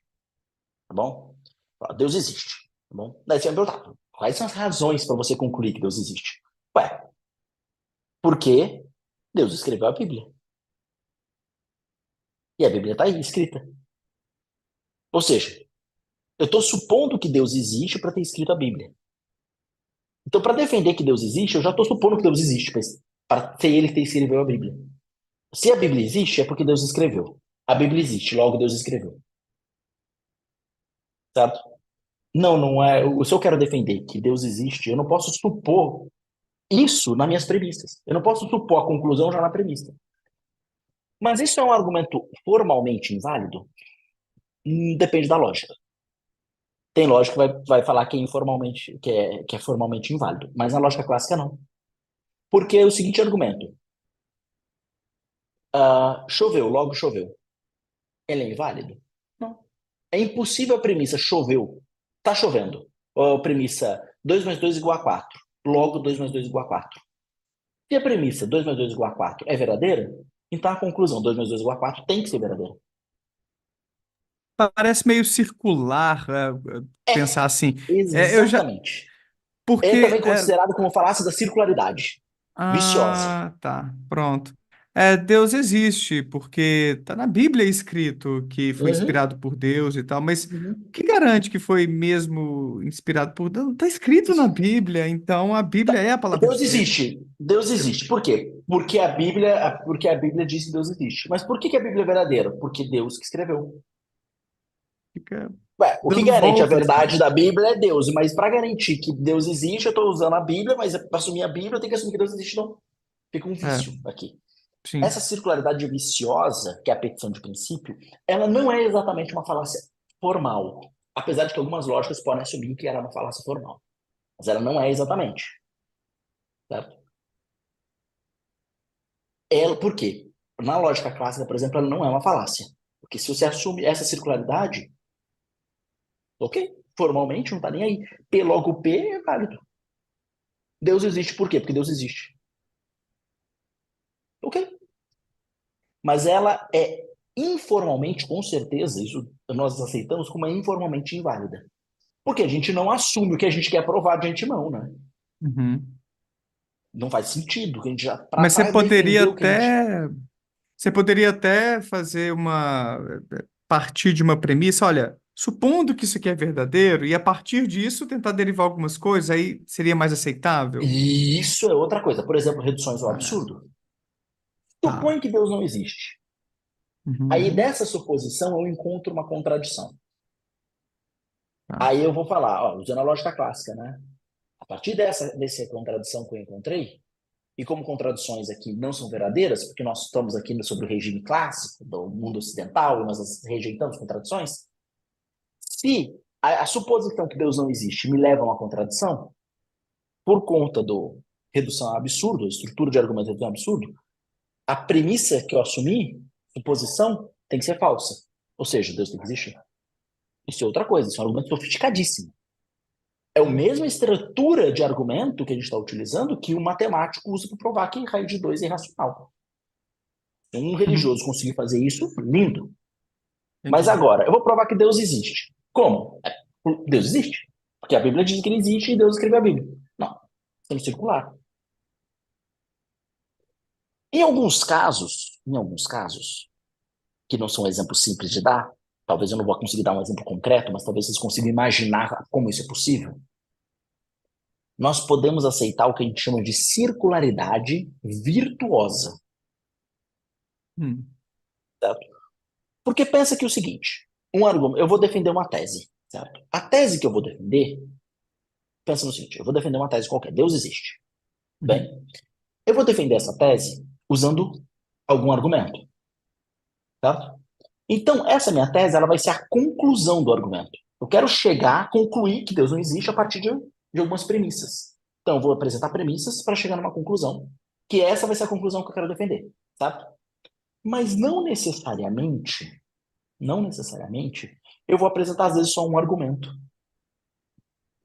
tá bom? Ó, Deus existe, tá bom? Daí você vai me perguntar, quais são as razões para você concluir que Deus existe? Ué, porque Deus escreveu a Bíblia. E a Bíblia está aí, escrita. Ou seja, eu estou supondo que Deus existe para ter escrito a Bíblia. Então, para defender que Deus existe, eu já estou supondo que Deus existe para ser ele que escreveu a Bíblia. Se a Bíblia existe, é porque Deus escreveu. A Bíblia existe, logo Deus escreveu. Certo? Não, não é. Se eu quero defender que Deus existe, eu não posso supor isso nas minhas premissas. Eu não posso supor a conclusão já na premissa. Mas isso é um argumento formalmente inválido? Depende da lógica. Tem lógica que vai falar que é informalmente, que é formalmente inválido, mas na lógica clássica não. Porque é o seguinte argumento: choveu, logo choveu. Ele é inválido? Não. É impossível a premissa choveu, tá chovendo. Ou a premissa 2 mais 2 igual a 4. Logo 2 mais 2 igual a 4. Se a premissa 2 mais 2 igual a 4 é verdadeira, então a conclusão 2 mais 2 igual a 4 tem que ser verdadeira. Parece meio circular, É, pensar assim. Eu já. exatamente. É Porque. também considerado como falácia da circularidade. Viciosa. Ah, tá. Pronto. Deus existe, porque está na Bíblia escrito que foi Uhum, inspirado por Deus e tal, mas o uhum. que garante que foi mesmo inspirado por Deus? Está escrito na Bíblia, então a Bíblia é a palavra de Deus Deus. existe. Deus existe. Por quê? Porque a Bíblia diz que Deus existe. Mas por que a Bíblia é verdadeira? Porque Deus que escreveu. Fica Ué, o que dando garante a voltas verdade nisso. da Bíblia é Deus, mas para garantir que Deus existe, eu estou usando a Bíblia, mas para assumir a Bíblia, eu tenho que assumir que Deus existe, não. Fica um É, vício aqui. Essa sim. circularidade viciosa, que é a petição de princípio, ela não é exatamente uma falácia formal, apesar de que algumas lógicas podem assumir que ela é uma falácia formal, mas ela não é exatamente, certo? Por quê? Na lógica clássica, por exemplo, ela não é uma falácia, porque se você assume essa circularidade, ok, formalmente não está nem aí. P logo P é válido. Deus existe por quê? Porque Deus existe. Ok. Mas ela é informalmente, com certeza, isso nós aceitamos como é informalmente inválida. Porque a gente não assume o que a gente quer provar de antemão, né? Uhum. Não faz sentido, que a gente já Mas para defender o que a gente. você poderia até fazer partir de uma premissa, olha, supondo que isso aqui é verdadeiro, e a partir disso tentar derivar algumas coisas, aí seria mais aceitável? E isso é outra coisa. Por exemplo, reduções ao Ah, absurdo. tá. Supõe que Deus não existe. Aí Uhum. dessa suposição eu encontro uma contradição. Tá. Aí eu vou falar, ó, usando a lógica clássica, né? A partir dessa contradição que eu encontrei, e como contradições aqui não são verdadeiras, porque nós estamos aqui sobre o regime clássico do mundo ocidental e nós rejeitamos contradições, se a suposição que Deus não existe me leva a uma contradição, por conta do redução a absurdo, a estrutura de argumento é redução a absurdo, a premissa que eu assumi, suposição, tem que ser falsa. Ou seja, Deus tem que existir. Isso é outra coisa, isso é um argumento sofisticadíssimo. É a mesma estrutura de argumento que a gente está utilizando que o matemático usa para provar que raiz de 2 é irracional. Se um Uhum. religioso conseguir fazer isso, lindo. Mas Entendi. agora, eu vou provar que Deus existe. Como? Deus existe. Porque a Bíblia diz que ele existe e Deus escreveu a Bíblia. Não, estamos circular. Em alguns casos, que não são exemplos simples de dar, talvez eu não vou conseguir dar um exemplo concreto, mas talvez vocês consigam imaginar como isso é possível. Nós podemos aceitar o que a gente chama de circularidade virtuosa, Hum. certo? Porque pensa que é o seguinte, um argumento, eu vou defender uma tese, certo? A tese que eu vou defender, pensa no seguinte, eu vou defender uma tese qualquer, Deus existe. Bem, Uhum. eu vou defender essa tese usando algum argumento, certo? Então, essa minha tese, ela vai ser a conclusão do argumento. Eu quero chegar a concluir que Deus não existe a partir de algumas premissas. Então, eu vou apresentar premissas para chegar numa conclusão, que essa vai ser a conclusão que eu quero defender, certo? Mas não necessariamente, eu vou apresentar às vezes só um argumento.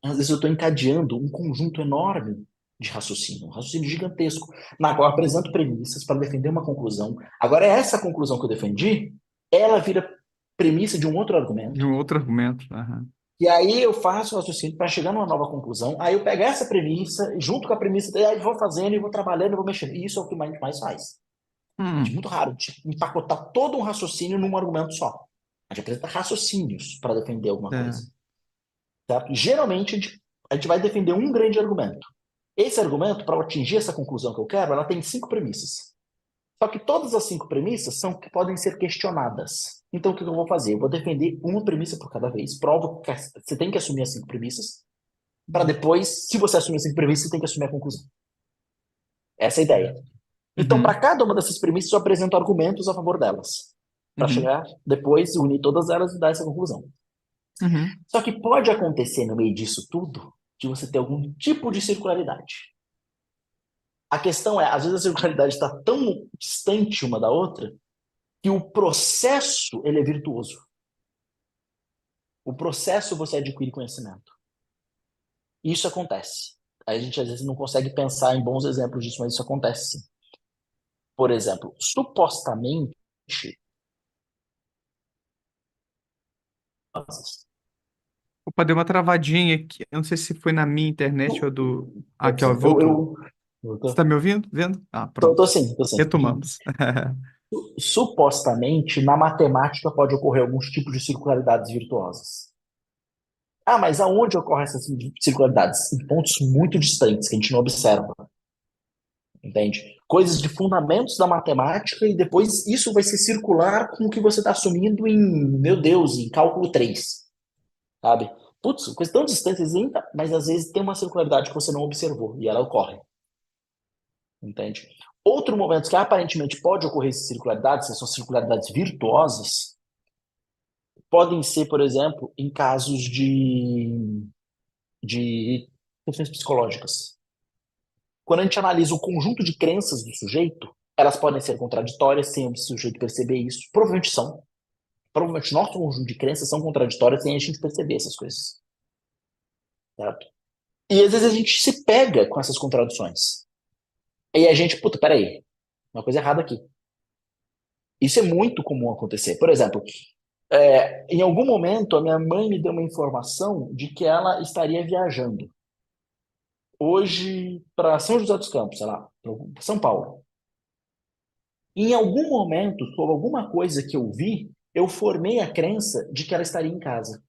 Às vezes eu estou encadeando um conjunto enorme de raciocínio, um raciocínio gigantesco, na qual eu apresento premissas para defender uma conclusão. Agora, essa conclusão que eu defendi, ela vira premissa de um outro De argumento. um outro argumento. Aham. E aí eu faço o raciocínio para chegar numa nova conclusão. Aí eu pego essa premissa, junto com a premissa, e aí vou fazendo, e vou trabalhando, e vou mexendo. E isso é o que a gente mais faz. É Hum, muito raro de empacotar todo um raciocínio num argumento só. A gente apresenta raciocínios para defender alguma é. coisa. Certo? Geralmente a gente vai defender um grande argumento. Esse argumento, para atingir essa conclusão que eu quero, ela tem 5 premissas. Só que todas as 5 premissas são que podem ser questionadas. Então, o que eu vou fazer? Eu vou defender uma premissa por cada vez. Provo que você tem que assumir as 5 premissas, para depois, se você assumir as 5 premissas, você tem que assumir a conclusão. Essa é a ideia. Então, para Uhum, cada uma dessas premissas, eu apresento argumentos a favor delas. Para uhum, chegar depois, unir todas elas e dar essa conclusão. uhum. Só que pode acontecer no meio disso tudo de você ter algum tipo de circularidade. A questão é, às vezes a circularidade está tão distante uma da outra que o processo ele é virtuoso. O processo você adquire conhecimento. Isso acontece. A gente às vezes não consegue pensar em bons exemplos disso, mas isso acontece sim. Por exemplo, supostamente, Opa, deu uma travadinha aqui. Eu não sei se foi na minha internet ou do. Ah, pode aqui, ó, ser. voltou. Eu Você está tô, me ouvindo? Vendo? Ah, tô, tô pronto. sim, tô sim. Retomamos. Supostamente, na matemática pode ocorrer alguns tipos de circularidades virtuosas. Ah, mas aonde ocorrem essas circularidades? Em pontos muito distantes que a gente não observa, entende? Coisas de fundamentos da matemática e depois isso vai se circular com o que você está assumindo em, meu Deus, em cálculo 3, sabe? Putz, coisas tão distantes ainda, mas às vezes tem uma circularidade que você não observou e ela ocorre, entende? Outro momento que aparentemente pode ocorrer essas circularidades, essas são circularidades virtuosas, podem ser, por exemplo, em casos de questões psicológicas. Quando a gente analisa o conjunto de crenças do sujeito, elas podem ser contraditórias sem o sujeito perceber isso. Provavelmente são. Provavelmente nosso conjunto de crenças são contraditórias sem a gente perceber essas coisas. Certo? E às vezes a gente se pega com essas contradições. E a gente, puta, peraí, uma coisa errada aqui. Isso é muito comum acontecer. Por exemplo, em algum momento a minha mãe me deu uma informação de que ela estaria viajando hoje para São José dos Campos, sei lá, pra São Paulo. Em algum momento, sobre alguma coisa que eu vi, eu formei a crença de que ela estaria em casa.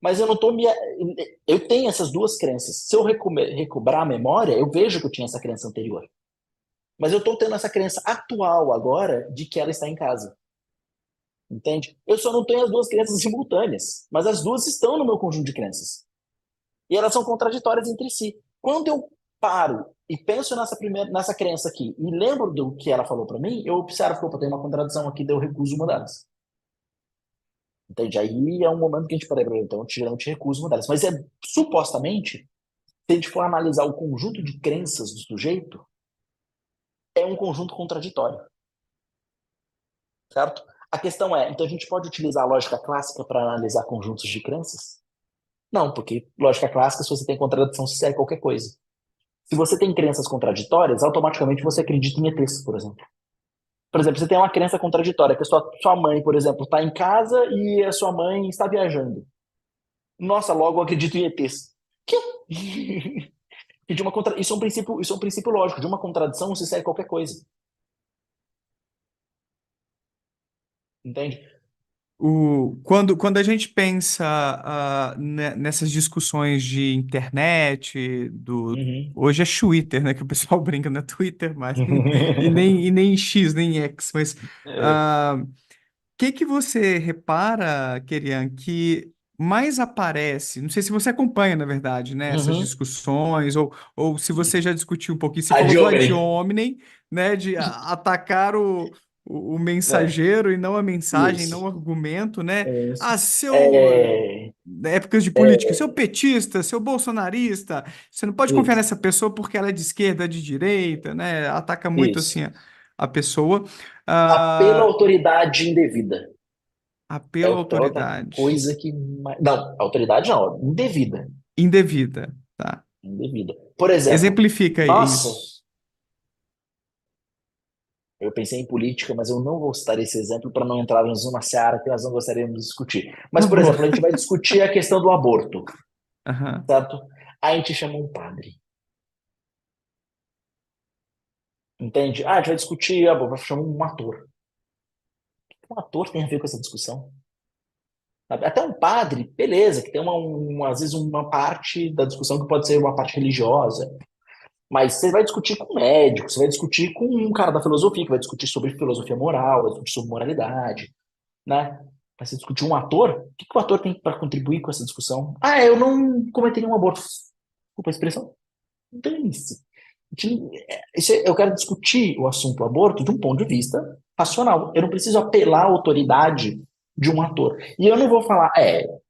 Mas eu não tô me. Eu tenho essas duas crenças. Se eu recobrar a memória, eu vejo que eu tinha essa crença anterior. Mas eu estou tendo essa crença atual agora de que ela está em casa. Entende? Eu só não tenho as duas crenças simultâneas. Mas as duas estão no meu conjunto de crenças. E elas são contraditórias entre si. Quando eu paro e penso nessa crença aqui e lembro do que ela falou para mim, eu observo que opa, tem uma contradição aqui, daí eu recuso uma delas. Entende? Aí é um momento que a gente peraí, então eu geralmente recuso uma delas. Mas é supostamente, se a gente for analisar o conjunto de crenças do sujeito, é um conjunto contraditório, certo? A questão é, então a gente pode utilizar a lógica clássica para analisar conjuntos de crenças? Não, porque lógica clássica, se você tem contradição, se segue qualquer coisa. Se você tem crenças contraditórias, automaticamente você acredita em ETs, por exemplo. Por exemplo, você tem uma crença contraditória, que a sua mãe, por exemplo, está em casa e a sua mãe está viajando. Nossa, logo eu acredito em ETs. Que? Isso é um princípio lógico. De uma contradição se segue qualquer coisa. Entende? Quando a gente pensa nessas discussões de internet, Uhum. hoje é Twitter, né? Que o pessoal brinca, não é Twitter mais, e nem X, nem X, mas É. que você repara, Kerian, que mais aparece? Não sei se você acompanha, na verdade, né, essas Uhum. discussões, ou se você já discutiu um pouquinho. Você Ad falou do hominem. ad hominem, né, de atacar o É, mensageiro e não a mensagem, não o isso. argumento, né? É isso. Ah, seu. É, Épocas de política, seu petista, seu bolsonarista, você não pode confiar isso. nessa pessoa porque ela é de esquerda, de direita, né? Ataca muito assim Isso. a pessoa. Apelo à Ah, autoridade indevida. apelo à É outra autoridade. coisa que. Não, autoridade não, indevida. Indevida, tá? Indevida. Por exemplo, Exemplifica nossa, isso. Eu pensei em política, mas eu não vou citar esse exemplo para não entrarmos numa seara que nós não gostaríamos de discutir. Mas, Tá por bom. exemplo, a gente vai discutir a questão do aborto, Aham. certo? Aí a gente chama um padre, entende? Ah, a gente vai discutir aborto, vai chamar um ator. Um ator tem a ver com essa discussão? Sabe? Até um padre, beleza, que tem às vezes uma parte da discussão que pode ser uma parte religiosa, mas você vai discutir com um médico, você vai discutir com um cara da filosofia, que vai discutir sobre filosofia moral, vai discutir sobre moralidade, né? Mas você discutir um ator, o que que o ator tem para contribuir com essa discussão? Ah, eu não cometi nenhum aborto. Desculpa a expressão. Dane-se. Eu quero discutir o assunto aborto de um ponto de vista racional. Eu não preciso apelar à autoridade de um ator. E eu não vou falar, você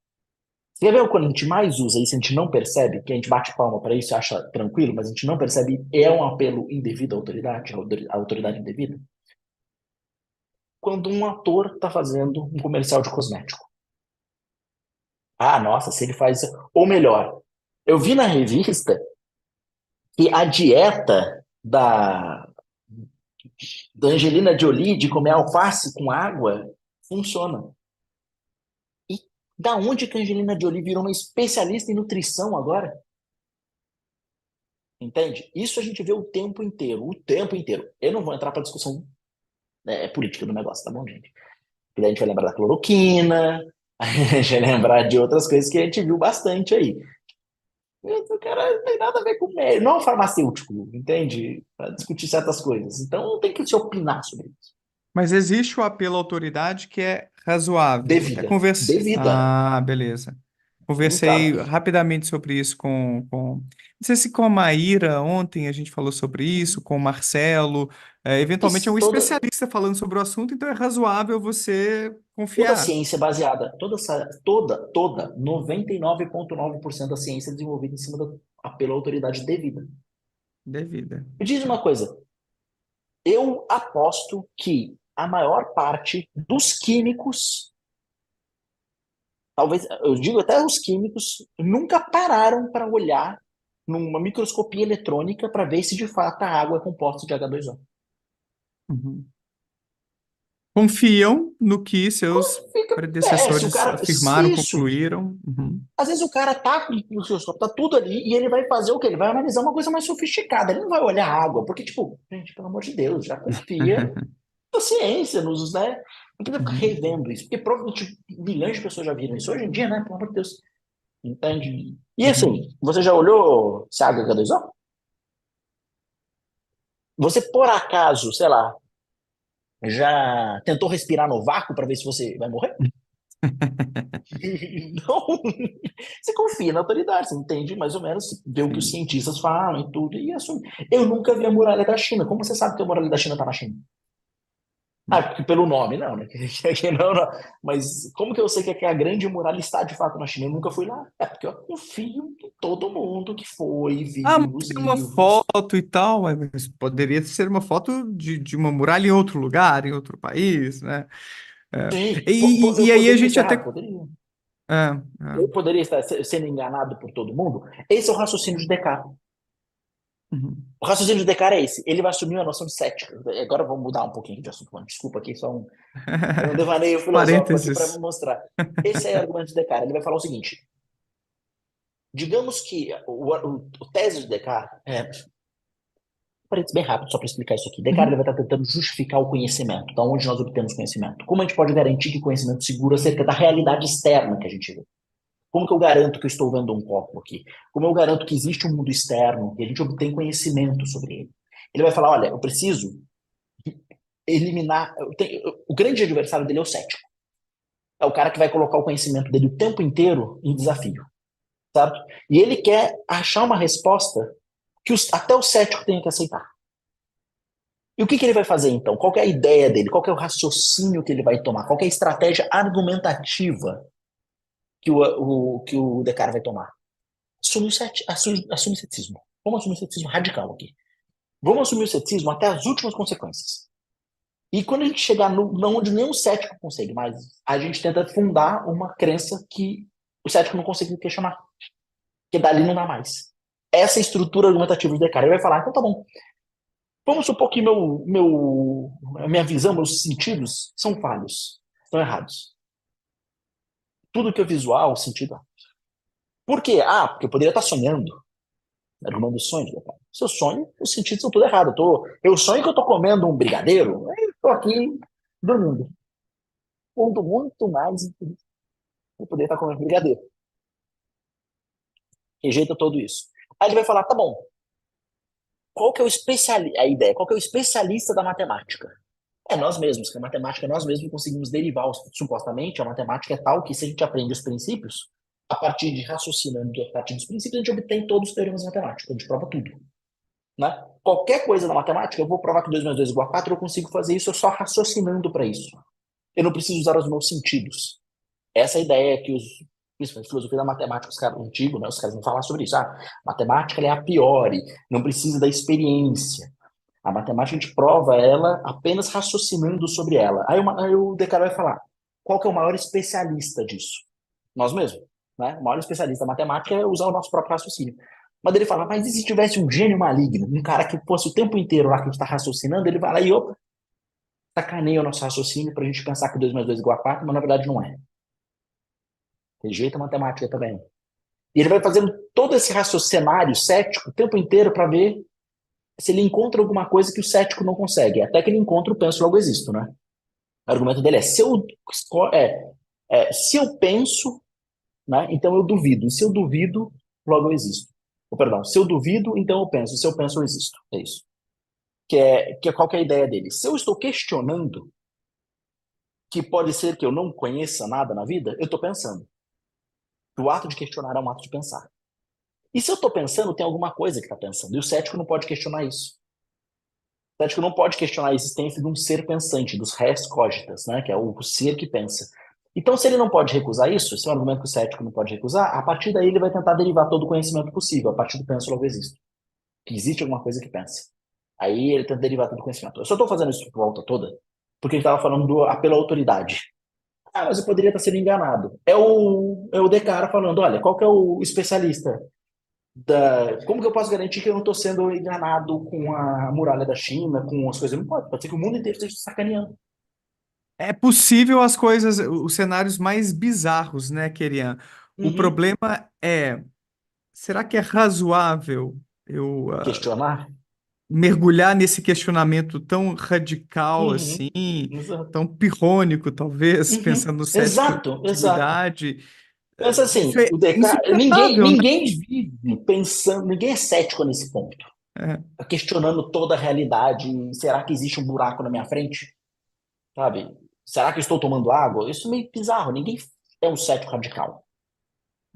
quer ver quando a gente mais usa isso, a gente não percebe, que a gente bate palma para isso e acha tranquilo, mas a gente não percebe, é um apelo indevido à autoridade, à autoridade indevida? Quando um ator está fazendo um comercial de cosmético. Ah, nossa, se ele faz isso. Ou melhor, eu vi na revista que a dieta da Angelina Jolie de comer alface com água funciona. E da onde que a Angelina Jolie virou uma especialista em nutrição agora? Entende? Isso a gente vê o tempo inteiro, o tempo inteiro. Eu não vou entrar para discussão, né, política do negócio, tá bom, gente? Porque daí a gente vai lembrar da cloroquina, a gente vai lembrar de outras coisas que a gente viu bastante aí. O cara não tem nada a ver com médico, não é um farmacêutico, entende? Para discutir certas coisas. Então não tem que se opinar sobre isso. Mas existe o apelo à autoridade que é razoável. Até Devida. conversa. Devida. Ah, beleza. Sim, claro. Conversei rapidamente sobre isso Não sei se com a Maíra, ontem a gente falou sobre isso, com o Marcelo. Eventualmente é Isso, um toda, especialista falando sobre o assunto, então é razoável você toda confiar. ciência baseada, toda, 99,9% da ciência é desenvolvida em cima pela autoridade devida. Devida. Me diz uma coisa, eu aposto que a maior parte dos químicos, talvez, eu digo até os químicos, nunca pararam para olhar numa microscopia eletrônica para ver se de fato a água é composta de H2O. Uhum. Confiam no que seus Fica, se o predecessores cara, afirmaram, isso, concluíram. Uhum. às vezes o cara tá com o microscópio, tá tudo ali, e ele vai fazer o quê? Ele vai analisar uma coisa mais sofisticada, ele não vai olhar a água, porque, tipo, gente, pelo amor de Deus, já confia na ciência, né? Não precisa ficar Uhum. revendo isso, porque provavelmente milhões de pessoas já viram isso hoje em dia, né? Pelo amor de Deus. Entende? E Uhum. assim, você já olhou se a água é H2O? Você, por acaso, sei lá, já tentou respirar no vácuo para ver se você vai morrer? Não. Você confia na autoridade, você entende mais ou menos, vê o que os Sim. cientistas falam e tudo, e assume. Eu nunca vi a muralha da China. Como você sabe que a muralha da China está na China? Ah, porque pelo nome, não, né? Não, não. Mas como que eu sei que a grande muralha está de fato na China? Eu nunca fui lá. É porque eu confio em todo mundo que foi, Ah, viu os mostra uma livros. foto e tal, mas poderia ser uma foto de uma muralha em outro lugar, em outro país, né? É. Sim, E eu aí a poderia gente estar errado, até. poderia. É, é. Eu poderia estar sendo enganado por todo mundo. Esse é o raciocínio de Descartes. Uhum. O raciocínio de Descartes é esse. Ele vai assumir uma noção de cética. Agora vamos mudar um pouquinho de assunto, mano. Desculpa aqui, um devaneio filosófico aqui para Parênteses. mostrar. Esse é o argumento de Descartes. Ele vai falar o seguinte: digamos que o tese de Descartes parece bem rápido só para explicar isso aqui. Descartes ele Uhum. vai estar tentando justificar o conhecimento, da onde nós obtemos conhecimento. Como a gente pode garantir que o conhecimento seguro acerca da realidade externa que a gente vê? Como que eu garanto que eu estou vendo um copo aqui? Como eu garanto que existe um mundo externo e a gente obtém conhecimento sobre ele? Ele vai falar, olha, eu preciso eliminar... o grande adversário dele é o cético. É o cara que vai colocar o conhecimento dele o tempo inteiro em desafio, certo? E ele quer achar uma resposta que até o cético tenha que aceitar. E o que ele vai fazer então? Qual que é a ideia dele? Qual que é o raciocínio que ele vai tomar? Qual que é a estratégia argumentativa que o Descartes vai tomar? Assume o ceticismo. Vamos assumir o ceticismo radical aqui. Vamos assumir o ceticismo até as últimas consequências. E quando a gente chegar onde nenhum cético consegue mais, a gente tenta fundar uma crença que o cético não conseguiu questionar. Que dali não dá mais. Essa é a estrutura argumentativa do Descartes. Ele vai falar, então tá bom. Vamos supor que a minha visão, meus sentidos são falhos, estão errados. Tudo que é visual, sentido. Por quê? Ah, porque eu poderia estar sonhando. Argumento do sonho, meu pai. Se eu sonho, os sentidos são tudo errado. Eu sonho que eu estou comendo um brigadeiro, aí eu estou aqui dormindo. Ponto muito mais infeliz. Eu poderia estar comendo brigadeiro. Rejeita tudo isso. Aí ele vai falar, tá bom, qual que é o especialista, a ideia, qual que é o especialista da matemática? É nós mesmos, que a matemática nós mesmos conseguimos derivar, supostamente, a matemática é tal que se a gente aprende os princípios, a partir de raciocinando a partir dos princípios, a gente obtém todos os teoremas matemáticos, a gente prova tudo, né? Qualquer coisa na matemática, eu vou provar que 2 mais 2 é igual a 4, eu consigo fazer isso só raciocinando para isso. Eu não preciso usar os meus sentidos. Essa é a ideia que principalmente filosofia da matemática, os caras antigos, né, os caras vão falar sobre isso. Ah, matemática ela é a priori, não precisa da experiência. A matemática a gente prova ela apenas raciocinando sobre ela. Aí o Descartes vai falar, qual que é o maior especialista disso? Nós mesmos, né? O maior especialista da matemática é usar o nosso próprio raciocínio. Mas ele fala, mas e se tivesse um gênio maligno, um cara que fosse o tempo inteiro lá que a gente está raciocinando, ele vai lá e opa, sacaneia o nosso raciocínio para a gente pensar que 2 mais 2 é igual a 4, mas na verdade não é. Rejeita a matemática também. E ele vai fazendo todo esse raciocínio cético o tempo inteiro para ver se ele encontra alguma coisa que o cético não consegue. Até que ele encontra o penso, logo existo, né? O argumento dele é, se eu penso, né, então eu duvido. E se eu duvido, logo eu existo. Ou, perdão, se eu duvido, então eu penso. Se eu penso, eu existo. É isso. Qual que é a ideia dele? Se eu estou questionando que pode ser que eu não conheça nada na vida, eu estou pensando. O ato de questionar é um ato de pensar. E se eu estou pensando, tem alguma coisa que está pensando. E o cético não pode questionar isso. O cético não pode questionar a existência de um ser pensante, dos res cogitas, né? Que é o ser que pensa. Então, se ele não pode recusar isso, esse é um argumento que o cético não pode recusar, a partir daí ele vai tentar derivar todo o conhecimento possível, a partir do penso logo existo. Que existe alguma coisa que pensa. Aí ele tenta derivar todo o conhecimento. Eu só estou fazendo isso por volta toda, porque ele estava falando do apelo à autoridade. Ah, mas eu poderia estar sendo enganado. É o Descartes falando, olha, qual que é o especialista como que eu posso garantir que eu não estou sendo enganado com a muralha da China, com as coisas? Não pode ser que o mundo inteiro esteja sacaneando. É possível as coisas, os cenários mais bizarros, né, Kerian? O Uhum. problema é, será que é razoável eu Questionar? mergulhar nesse questionamento tão radical Uhum. assim, Exato. tão pirrônico, talvez, Uhum. pensando no cético da Exato, exato. antiguidade? Pensa Isso assim, é o Descartes, insustentável, né? ninguém vive pensando, ninguém é cético nesse ponto. É. Questionando toda a realidade. Será que existe um buraco na minha frente? Sabe? Será que eu estou tomando água? Isso é meio bizarro. Ninguém é um cético radical.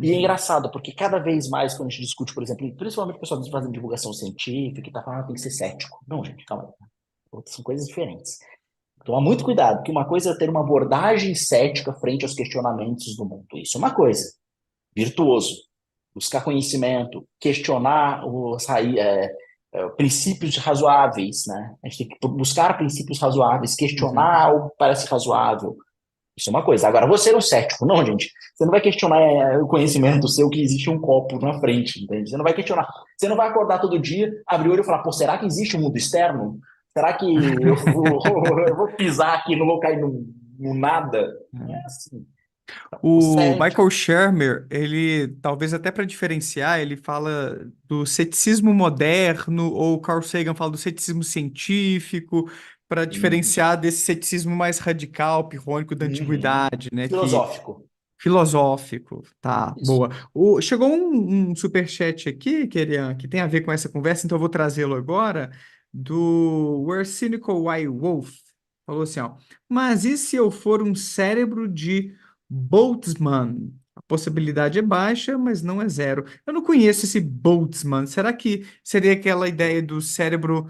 E é Uhum. engraçado, porque cada vez mais, quando a gente discute, por exemplo, principalmente o pessoal que fazendo divulgação científica, tá falando que tem que ser cético. Não, gente, calma aí. São coisas diferentes. Tomar muito cuidado, que uma coisa é ter uma abordagem cética frente aos questionamentos do mundo. Isso é uma coisa. Virtuoso. Buscar conhecimento, questionar princípios razoáveis, né? A gente tem que buscar princípios razoáveis, Uhum. questionar o que parece razoável. Isso é uma coisa. Agora, você é um cético. Não, gente. Você não vai questionar o conhecimento seu que existe um copo na frente, entende? Você não vai questionar. Você não vai acordar todo dia, abrir o olho e falar, pô, será que existe um mundo externo? Será que eu vou pisar aqui e não vou cair no nada? Não é assim. O O cético. Michael Shermer, ele, talvez até para diferenciar, ele fala do ceticismo moderno, ou o Carl Sagan fala do ceticismo científico, para Uhum. diferenciar desse ceticismo mais radical, pirrônico da Uhum. antiguidade, né? Que Filosófico. filosófico. Tá, Isso. boa. Chegou um superchat aqui, Kerian, que tem a ver com essa conversa, então eu vou trazê-lo agora, do Where Cynical White Wolf. Falou assim, ó. Mas e se eu for um cérebro de Boltzmann? A possibilidade é baixa, mas não é zero. Eu não conheço esse Boltzmann. Será que seria aquela ideia do cérebro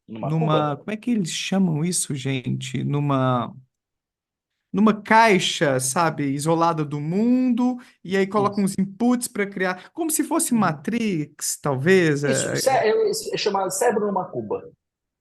Numa numa. Cuba? Como é que eles chamam isso, gente? Numa caixa, sabe, isolada do mundo, e aí colocam Isso. uns inputs para criar, como se fosse Uhum. Matrix, talvez, Isso. É chamado cérebro numa Cuba.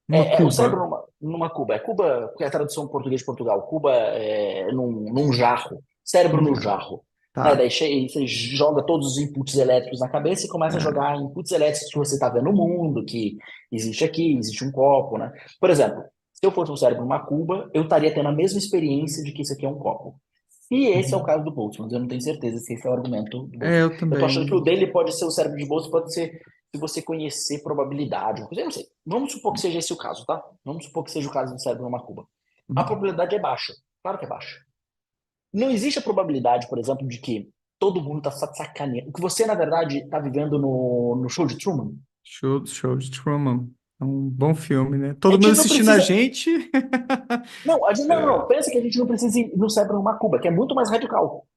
uma O cérebro Cuba. numa Cuba. É Cuba, porque é a tradução em português de Portugal. Cuba é num jarro. Cérebro no Uhum. jarro. Né? Tá. Daí você joga todos os inputs elétricos na cabeça e começa a É, jogar inputs elétricos que você está vendo no mundo, que existe aqui, existe um copo, né? Por exemplo, se eu fosse um cérebro numa cuba, eu estaria tendo a mesma experiência de que isso aqui é um copo. Se esse é o uhum. caso do Boltzmann, eu não tenho certeza se esse é o argumento do É, Boltzmann. eu Eu tô achando que o também. dele pode ser o cérebro de Boltzmann, pode ser se você conhecer probabilidade, uma coisa, eu não sei. Vamos supor que seja esse o caso, tá? Vamos supor que seja o caso do cérebro numa cuba. A Uhum. probabilidade é baixa. Claro que é baixa. Não existe a probabilidade, por exemplo, de que todo mundo tá sacaneando. Que você, na verdade, tá vivendo no show de Truman. Show de Truman. É um bom filme, né? A Todo mundo gente não assistindo a precisa. gente. Não, a gente, não. Pensa que a gente não precisa ir no cérebro numa cuba, que é muito mais radical.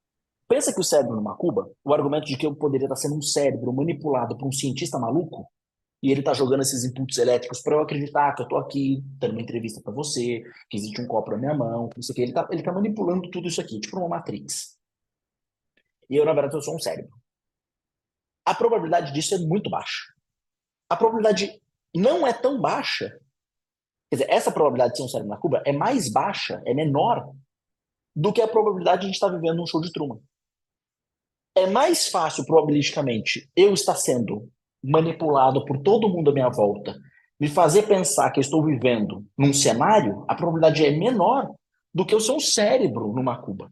Pensa que o cérebro numa cuba, o argumento de que eu poderia estar sendo um cérebro manipulado por um cientista maluco, e ele tá jogando esses inputs elétricos para eu acreditar que eu tô aqui dando uma entrevista para você, que existe um copo na minha mão, que isso aqui. Ele tá manipulando tudo isso aqui, tipo uma Matrix. E eu, na verdade, eu sou um cérebro. A probabilidade disso é muito baixa. A probabilidade não é tão baixa. Quer dizer, essa probabilidade de ser um cérebro na Cuba é mais baixa, é menor do que a probabilidade de a gente estar vivendo um show de Truman. É mais fácil, probabilisticamente, eu estar sendo manipulado por todo mundo à minha volta, me fazer pensar que eu estou vivendo num cenário, a probabilidade é menor do que eu ser um cérebro numa Cuba.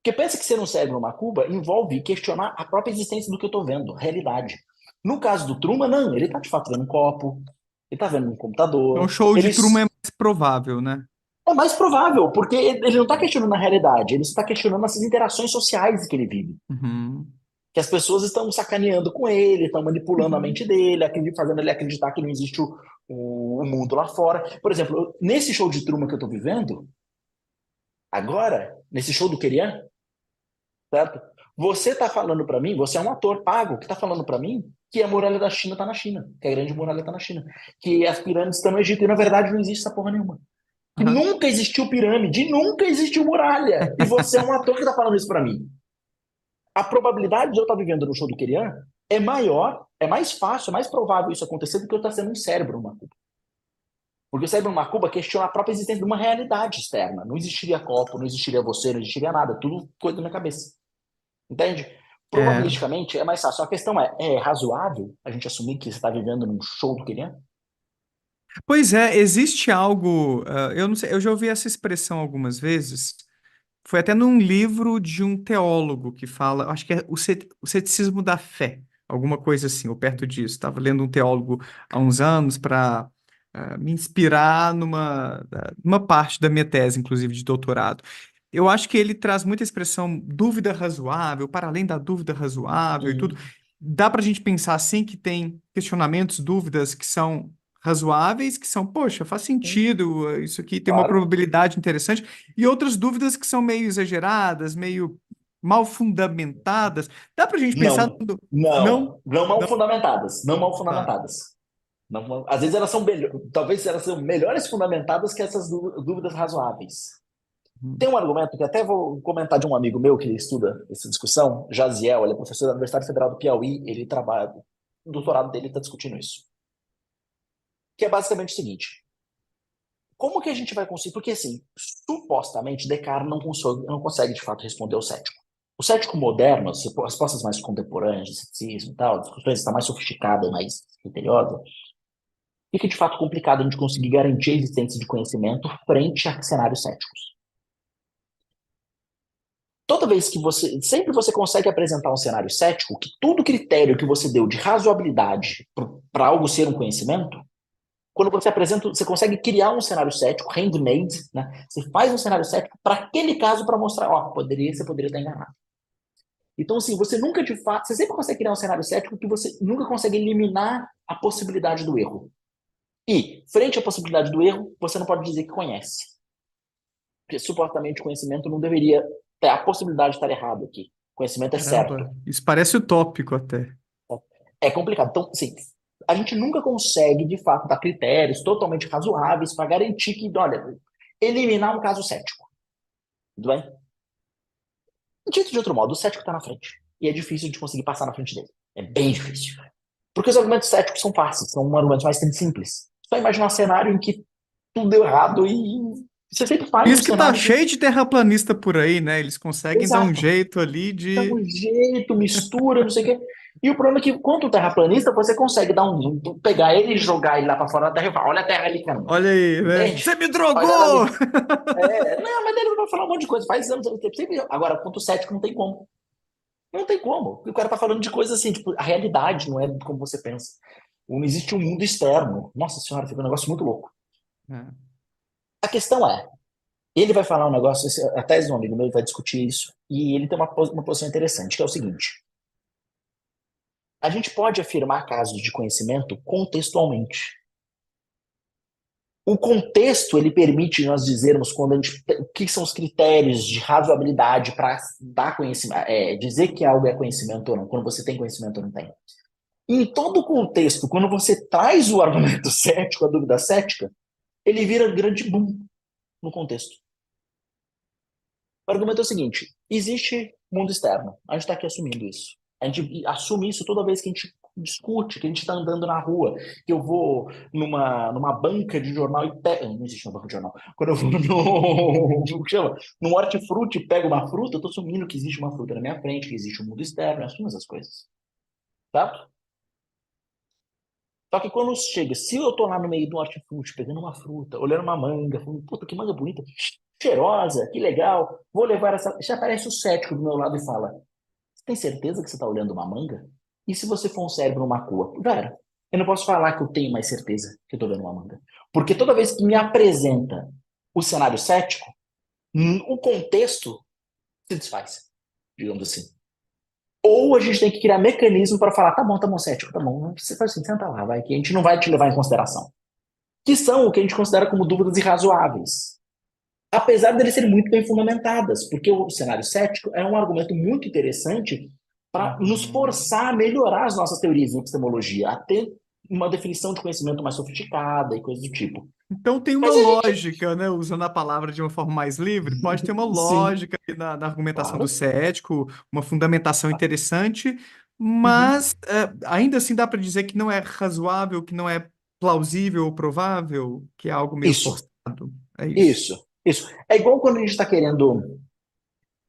Porque pensa que ser um cérebro numa Cuba envolve questionar a própria existência do que eu estou vendo, realidade. No caso do Truman, não, ele está de fato vendo um copo, ele está vendo um Então, o computador, show de ele Truman é mais provável, né? é mais provável, porque ele não está questionando a realidade, ele está questionando essas interações sociais que ele vive. Uhum. Que as pessoas estão sacaneando com ele, estão manipulando a Uhum. mente dele, fazendo ele acreditar que não existe o mundo lá fora. Por exemplo, nesse show de Truman que eu estou vivendo, agora, nesse show do Kerian, certo? Você está falando para mim, você é um ator pago que está falando para mim que a muralha da China está na China, que a grande muralha está na China, que as pirâmides estão no Egito, e na verdade não existe essa porra nenhuma. Que Aham. nunca existiu pirâmide, nunca existiu muralha. E você é um ator que está falando isso para mim. A probabilidade de eu estar vivendo no show do Kerian é maior, é mais fácil, é mais provável isso acontecer do que eu estar sendo um cérebro numa Cuba. Porque o cérebro numa Cuba questiona a própria existência de uma realidade externa. Não existiria copo, não existiria você, não existiria nada. Tudo coisa da minha cabeça. Entende? É. Probabilisticamente é mais fácil. A questão é razoável a gente assumir que você está vivendo num show do Kerian? Pois é, existe algo. Eu não sei, eu já ouvi essa expressão algumas vezes. Foi até num livro de um teólogo que fala, acho que é o ceticismo da fé, alguma coisa assim, ou perto disso. Estava lendo um teólogo há uns anos para me inspirar numa parte da minha tese, inclusive de doutorado. Eu acho que ele traz muita expressão dúvida razoável, para além da dúvida razoável e tudo. Uhum. Dá para a gente pensar assim que tem questionamentos, dúvidas que são razoáveis, que são, poxa, faz Sim, sentido, isso aqui tem uma claro. probabilidade interessante, e outras dúvidas que são meio exageradas, meio mal fundamentadas. Dá para a gente pensar Não, não, não mal não, fundamentadas, não mal tá. fundamentadas. Não, às vezes elas são talvez elas são melhores fundamentadas que essas dúvidas razoáveis. Tem Hum. um argumento que até vou comentar de um amigo meu que estuda essa discussão, Jaziel, ele é professor da Universidade Federal do Piauí, ele trabalha, o doutorado dele está discutindo isso. Que é basicamente o seguinte: como que a gente vai conseguir? Porque assim, supostamente Descartes não consegue de fato responder ao cético. O cético moderno, as respostas mais contemporâneas de ceticismo e tal, a discussão está mais sofisticada, mais criteriosa, fica de fato complicado a gente conseguir garantir a existência de conhecimento frente a cenários céticos. Toda vez que sempre você consegue apresentar um cenário cético, que todo critério que você deu de razoabilidade para algo ser um conhecimento, quando você apresenta, você consegue criar um cenário cético, handmade, né? Você faz um cenário cético para aquele caso para mostrar, ó, você poderia estar enganado. Então, assim, você nunca de fato, você sempre consegue criar um cenário cético que você nunca consegue eliminar a possibilidade do erro. E, frente à possibilidade do erro, você não pode dizer que conhece. Porque supostamente o conhecimento não deveria ter a possibilidade de estar errado aqui. O conhecimento é certo. Caramba, isso parece utópico até. É complicado. Então, assim, a gente nunca consegue, de fato, dar critérios totalmente razoáveis para garantir que, olha, eliminar um caso cético. Tudo bem? Dito de outro modo, o cético está na frente. E é difícil de conseguir passar na frente dele. É bem difícil. Porque os argumentos céticos são fáceis, são argumentos mais simples. Só imaginar um cenário em que tudo deu errado e Você sempre Por faz um isso que tá cenário cheio de terraplanista por aí, né? Eles conseguem dar um exato. jeito ali Dá de. um jeito, mistura, não sei o quê. E o problema é que, quanto o terraplanista, você consegue dar pegar ele e jogar ele lá para fora da Terra e falar, olha a Terra ali, cara. Olha aí, né? Entende? Você me Olha ela drogou! ali. Não, mas ele vai falar um monte de coisa. Faz anos, sempre. Agora, ponto cético não tem como. Não tem como. Porque o cara tá falando de coisas assim, tipo, a realidade não é como você pensa. Não existe um mundo externo. Nossa senhora, fica um negócio muito louco. É. A questão é, ele vai falar um negócio, a tese de um amigo meu vai discutir isso, e ele tem uma posição interessante, que é o seguinte: a gente pode afirmar casos de conhecimento contextualmente. O contexto, ele permite nós dizermos quando a gente, o que são os critérios de razoabilidade para dar conhecimento, dizer que algo é conhecimento ou não, quando você tem conhecimento ou não tem. Em todo contexto, quando você traz o argumento cético, a dúvida cética, ele vira grande boom no contexto. O argumento é o seguinte: existe mundo externo. A gente está aqui assumindo isso. A gente assume isso toda vez que a gente discute, que a gente está andando na rua, que eu vou numa banca de jornal e pego. Não existe uma banca de jornal. Quando eu vou no. Como que chama? No hortifruti e pego uma fruta, eu estou assumindo que existe uma fruta na minha frente, que existe um mundo externo, eu assumo essas coisas. Certo? Só que quando chega, se eu tô lá no meio do hortifruti, pegando uma fruta, olhando uma manga, falando, puta, que manga bonita, cheirosa, que legal, vou levar essa. Já aparece o cético do meu lado e fala: você tem certeza que você tá olhando uma manga? E se você for um cérebro numa cua? Velho, eu não posso falar que eu tenho mais certeza que eu tô vendo uma manga. Porque toda vez que me apresenta o cenário cético, o contexto se desfaz, digamos assim. Ou a gente tem que criar mecanismo para falar, tá bom, cético, tá bom. Você faz assim, senta lá, vai, que a gente não vai te levar em consideração. Que são o que a gente considera como dúvidas irrazoáveis. Apesar de eles serem muito bem fundamentadas, porque o cenário cético é um argumento muito interessante para nos Uhum. forçar a melhorar as nossas teorias de epistemologia, a ter uma definição de conhecimento mais sofisticada e coisas do tipo. Então tem uma Mas a gente, lógica, né? Usando a palavra de uma forma mais livre, pode ter uma sim, lógica aí na argumentação do claro. cético, uma fundamentação interessante, Uhum. mas ainda assim dá para dizer que não é razoável, que não é plausível ou provável, que é algo meio Isso, forçado. É isso. isso. É igual quando a gente está querendo.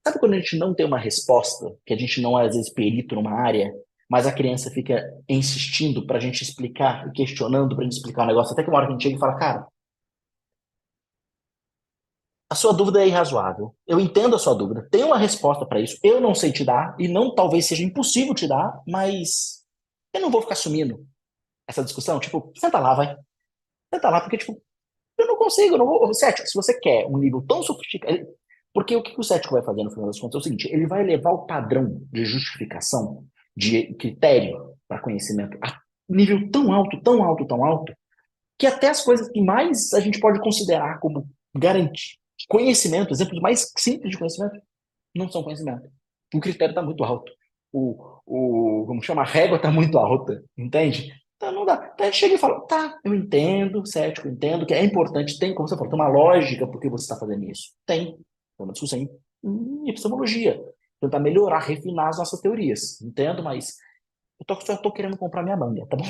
Sabe quando a gente não tem uma resposta, que a gente não é, às vezes, perito numa área, mas a criança fica insistindo para a gente explicar e questionando para a gente explicar o negócio, até que uma hora que a gente chega e fala, cara, a sua dúvida é irrazoável. Eu entendo a sua dúvida, tem uma resposta para isso. Eu não sei te dar, e não talvez seja impossível te dar, mas eu não vou ficar assumindo essa discussão. Tipo, senta lá, vai. Senta lá, porque, tipo, eu não consigo, eu não vou. Cético, se você quer um nível tão sofisticado. Porque o que o cético vai fazer no final das contas é o seguinte: ele vai levar o padrão de justificação, de critério para conhecimento a nível tão alto, tão alto, tão alto, que até as coisas que mais a gente pode considerar como garantir conhecimento, exemplos mais simples de conhecimento, não são conhecimento. O critério está muito alto. Como chama, a régua está muito alta, entende? Então não dá. Então a gente chega e fala, tá, eu entendo, cético, entendo que é importante, tem, como você falou, tem uma lógica por que você está fazendo isso. Tem. Tem uma discussão em epistemologia. Tentar melhorar, refinar as nossas teorias. Entendo, mas só tô querendo comprar minha manga, tá bom?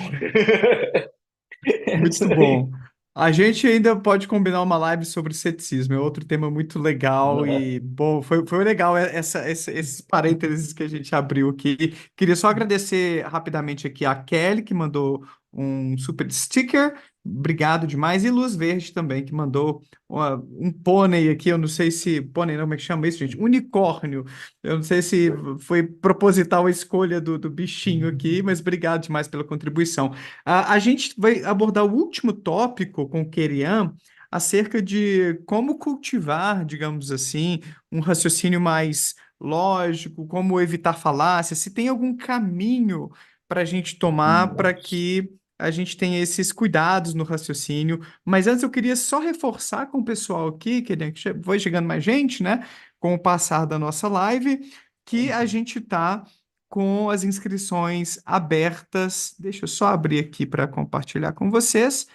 É isso Muito aí. bom. A gente ainda pode combinar uma live sobre ceticismo, é outro tema muito legal Uhum. e, bom, foi legal esses parênteses que a gente abriu aqui. Queria só agradecer rapidamente aqui a Kelly, que mandou um super sticker, obrigado demais, e Luz Verde também, que mandou um pônei aqui, eu não sei se, pônei não, como é que chama isso, gente? Unicórnio. Eu não sei se foi proposital a escolha do bichinho aqui, mas obrigado demais pela contribuição. A gente vai abordar o último tópico com o Kerian acerca de como cultivar, digamos assim, um raciocínio mais lógico, como evitar falácias, se tem algum caminho para a gente tomar para Nossa. que a gente tenha esses cuidados no raciocínio. Mas antes eu queria só reforçar com o pessoal aqui, Kerian, que foi chegando mais gente, né, com o passar da nossa live, que a gente está com as inscrições abertas. Deixa eu só abrir aqui para compartilhar com vocês.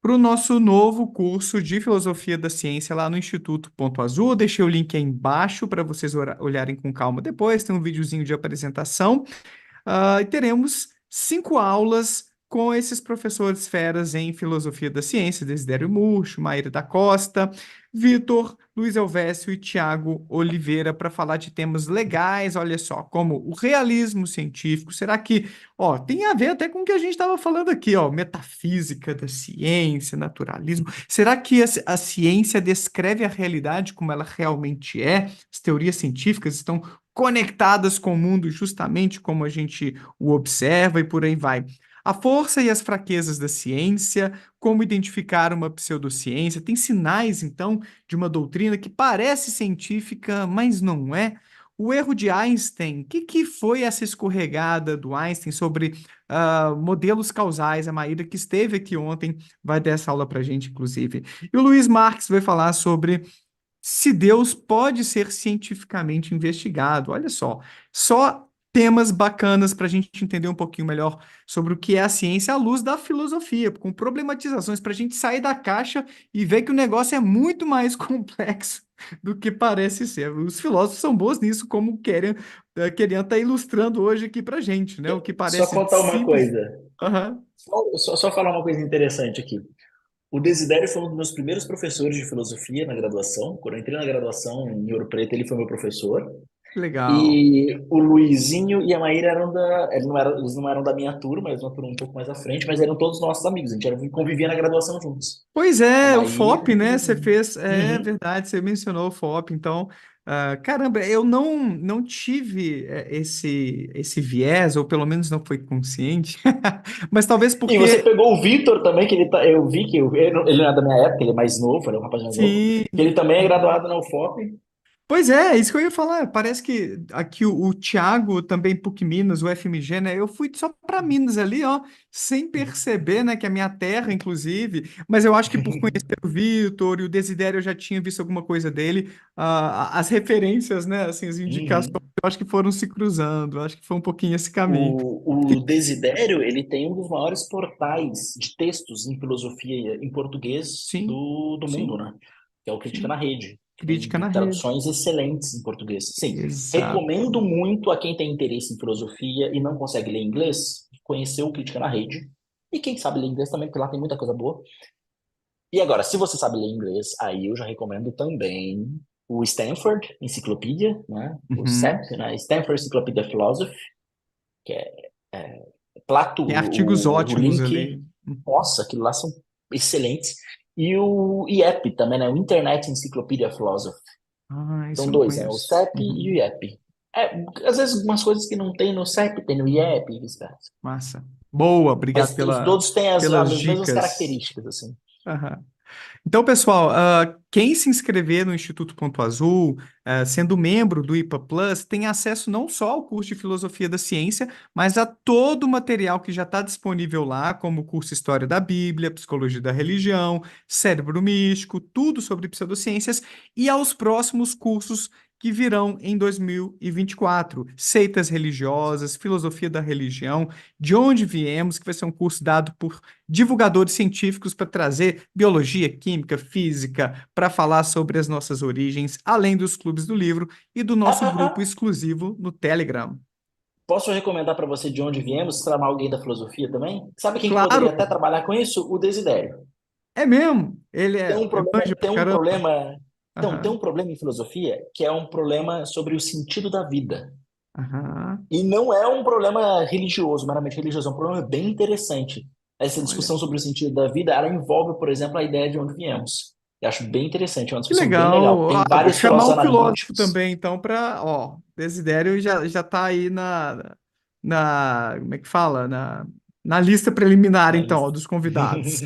Para o nosso novo curso de Filosofia da Ciência lá no Instituto Ponto Azul. Eu deixei o link aí embaixo para vocês olharem com calma depois. Tem um videozinho de apresentação. E teremos 5 aulas com esses professores feras em filosofia da ciência, Desidério Murcho, Maíra da Costa, Vitor, Luiz Elvésio e Tiago Oliveira, para falar de temas legais, olha só, como o realismo científico. Será que, ó, tem a ver até com o que a gente estava falando aqui, ó, metafísica da ciência, naturalismo. Será que a ciência descreve a realidade como ela realmente é? As teorias científicas estão conectadas com o mundo justamente como a gente o observa e por aí vai. A força e as fraquezas da ciência, como identificar uma pseudociência, tem sinais, então, de uma doutrina que parece científica, mas não é. O erro de Einstein, o que foi essa escorregada do Einstein sobre modelos causais? A Maíra, que esteve aqui ontem, vai dar essa aula para a gente, inclusive. E o Luiz Marques vai falar sobre se Deus pode ser cientificamente investigado. Olha só temas bacanas para a gente entender um pouquinho melhor sobre o que é a ciência à luz da filosofia, com problematizações para a gente sair da caixa e ver que o negócio é muito mais complexo do que parece ser. Os filósofos são bons nisso, como querendo estar ilustrando hoje aqui para a gente, né? O que Só parece contar uma simples. coisa. Aham, Só falar uma coisa interessante aqui. O Desidério foi um dos meus primeiros professores de filosofia na graduação. Quando eu entrei na graduação em Ouro Preto, ele foi meu professor. legal. E o Luizinho e a Maíra eram da. Eles não eram da minha turma, eles eram uma turma um pouco mais à frente, mas eram todos nossos amigos. A gente convivia na graduação juntos. Pois A é, o Maíra FOP, e o né? Você Luizinho. fez, é Uhum. verdade, você mencionou o FOP, então, caramba, eu não tive esse viés, ou pelo menos não foi consciente, mas talvez E você porque, pegou o Vitor também, que eu vi que ele não é da minha época, ele é mais novo, ele é um rapaz mais novo, sim. que ele também é graduado na UFOP. Pois é, isso que eu ia falar. Parece que aqui o Thiago, também PUC Minas, o FMG, né? Eu fui só para Minas ali, ó, sem perceber, né? Que é a minha terra, inclusive. Mas eu acho que por conhecer o Vitor e o Desidério, eu já tinha visto alguma coisa dele. As referências, né? Assim, as indicações, Uhum. eu acho que foram se cruzando. Eu acho que foi um pouquinho esse caminho. O Desidério, ele tem um dos maiores portais de textos em filosofia em português Sim, do mundo, sim, né? Que é o Crítica na sim. Rede. Tem Crítica na rede. traduções excelentes em português. Sim, Exato. recomendo muito a quem tem interesse em filosofia e não consegue ler inglês, conhecer o Crítica na Rede. E quem sabe ler inglês também, porque lá tem muita coisa boa. E agora, se você sabe ler inglês, aí eu já recomendo também o Stanford Encyclopedia, né? O Uhum. SEP, né? Stanford Encyclopedia of Philosophy, que é Plato, Tem artigos o ótimos link, ali. nossa, aquilo lá são excelentes. E o IEP também, né? O Internet Encyclopedia of Philosophy. Ah, São isso eu não dois, né? O conheço. CEP e o Uhum. IEP. É, às vezes, umas coisas que não tem no CEP, tem no IEP e vice-versa. Massa. Boa, obrigado Mas todos têm pelas as mesmas dicas. características, assim. Aham. Então, pessoal, quem se inscrever no Instituto Ponto Azul, sendo membro do IPA Plus, tem acesso não só ao curso de Filosofia da Ciência, mas a todo o material que já está disponível lá, como o curso História da Bíblia, Psicologia da Religião, Cérebro Místico, tudo sobre pseudociências, e aos próximos cursos que virão em 2024, Seitas Religiosas, Filosofia da Religião, De Onde Viemos, que vai ser um curso dado por divulgadores científicos para trazer biologia, química, física, para falar sobre as nossas origens, além dos clubes do livro e do Ah, nosso ah, grupo ah. exclusivo no Telegram. Posso recomendar para você de onde viemos, tramar alguém da filosofia também? Sabe quem que Claro, poderia até trabalhar com isso? O Desidério. é mesmo. Ele Tem um é problema, manja pra caramba. então, tem Aham, um problema em filosofia que é um problema sobre o sentido da vida. aham. E não é um problema religioso, meramente religioso, é um problema bem interessante. Essa Olha, discussão sobre o sentido da vida, ela envolve, por exemplo, a ideia de onde viemos. Eu acho bem interessante, é uma que discussão bem legal. legal. Tem Vou vários chamar um filósofo analíticos. também, então, para, ó, Desidério já tá aí como é que fala? Na lista preliminar, Na então, ó, lista. dos convidados.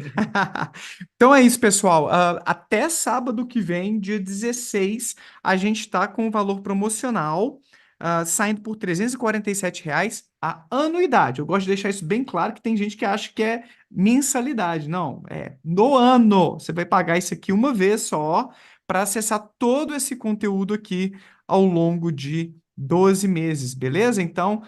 Então é isso, pessoal. Até sábado que vem, dia 16, a gente está com o valor promocional, saindo por R$ 347 a anuidade. Eu gosto de deixar isso bem claro, que tem gente que acha que é mensalidade. Não, é no ano. Você vai pagar isso aqui uma vez só para acessar todo esse conteúdo aqui ao longo de 12 meses, beleza? Então,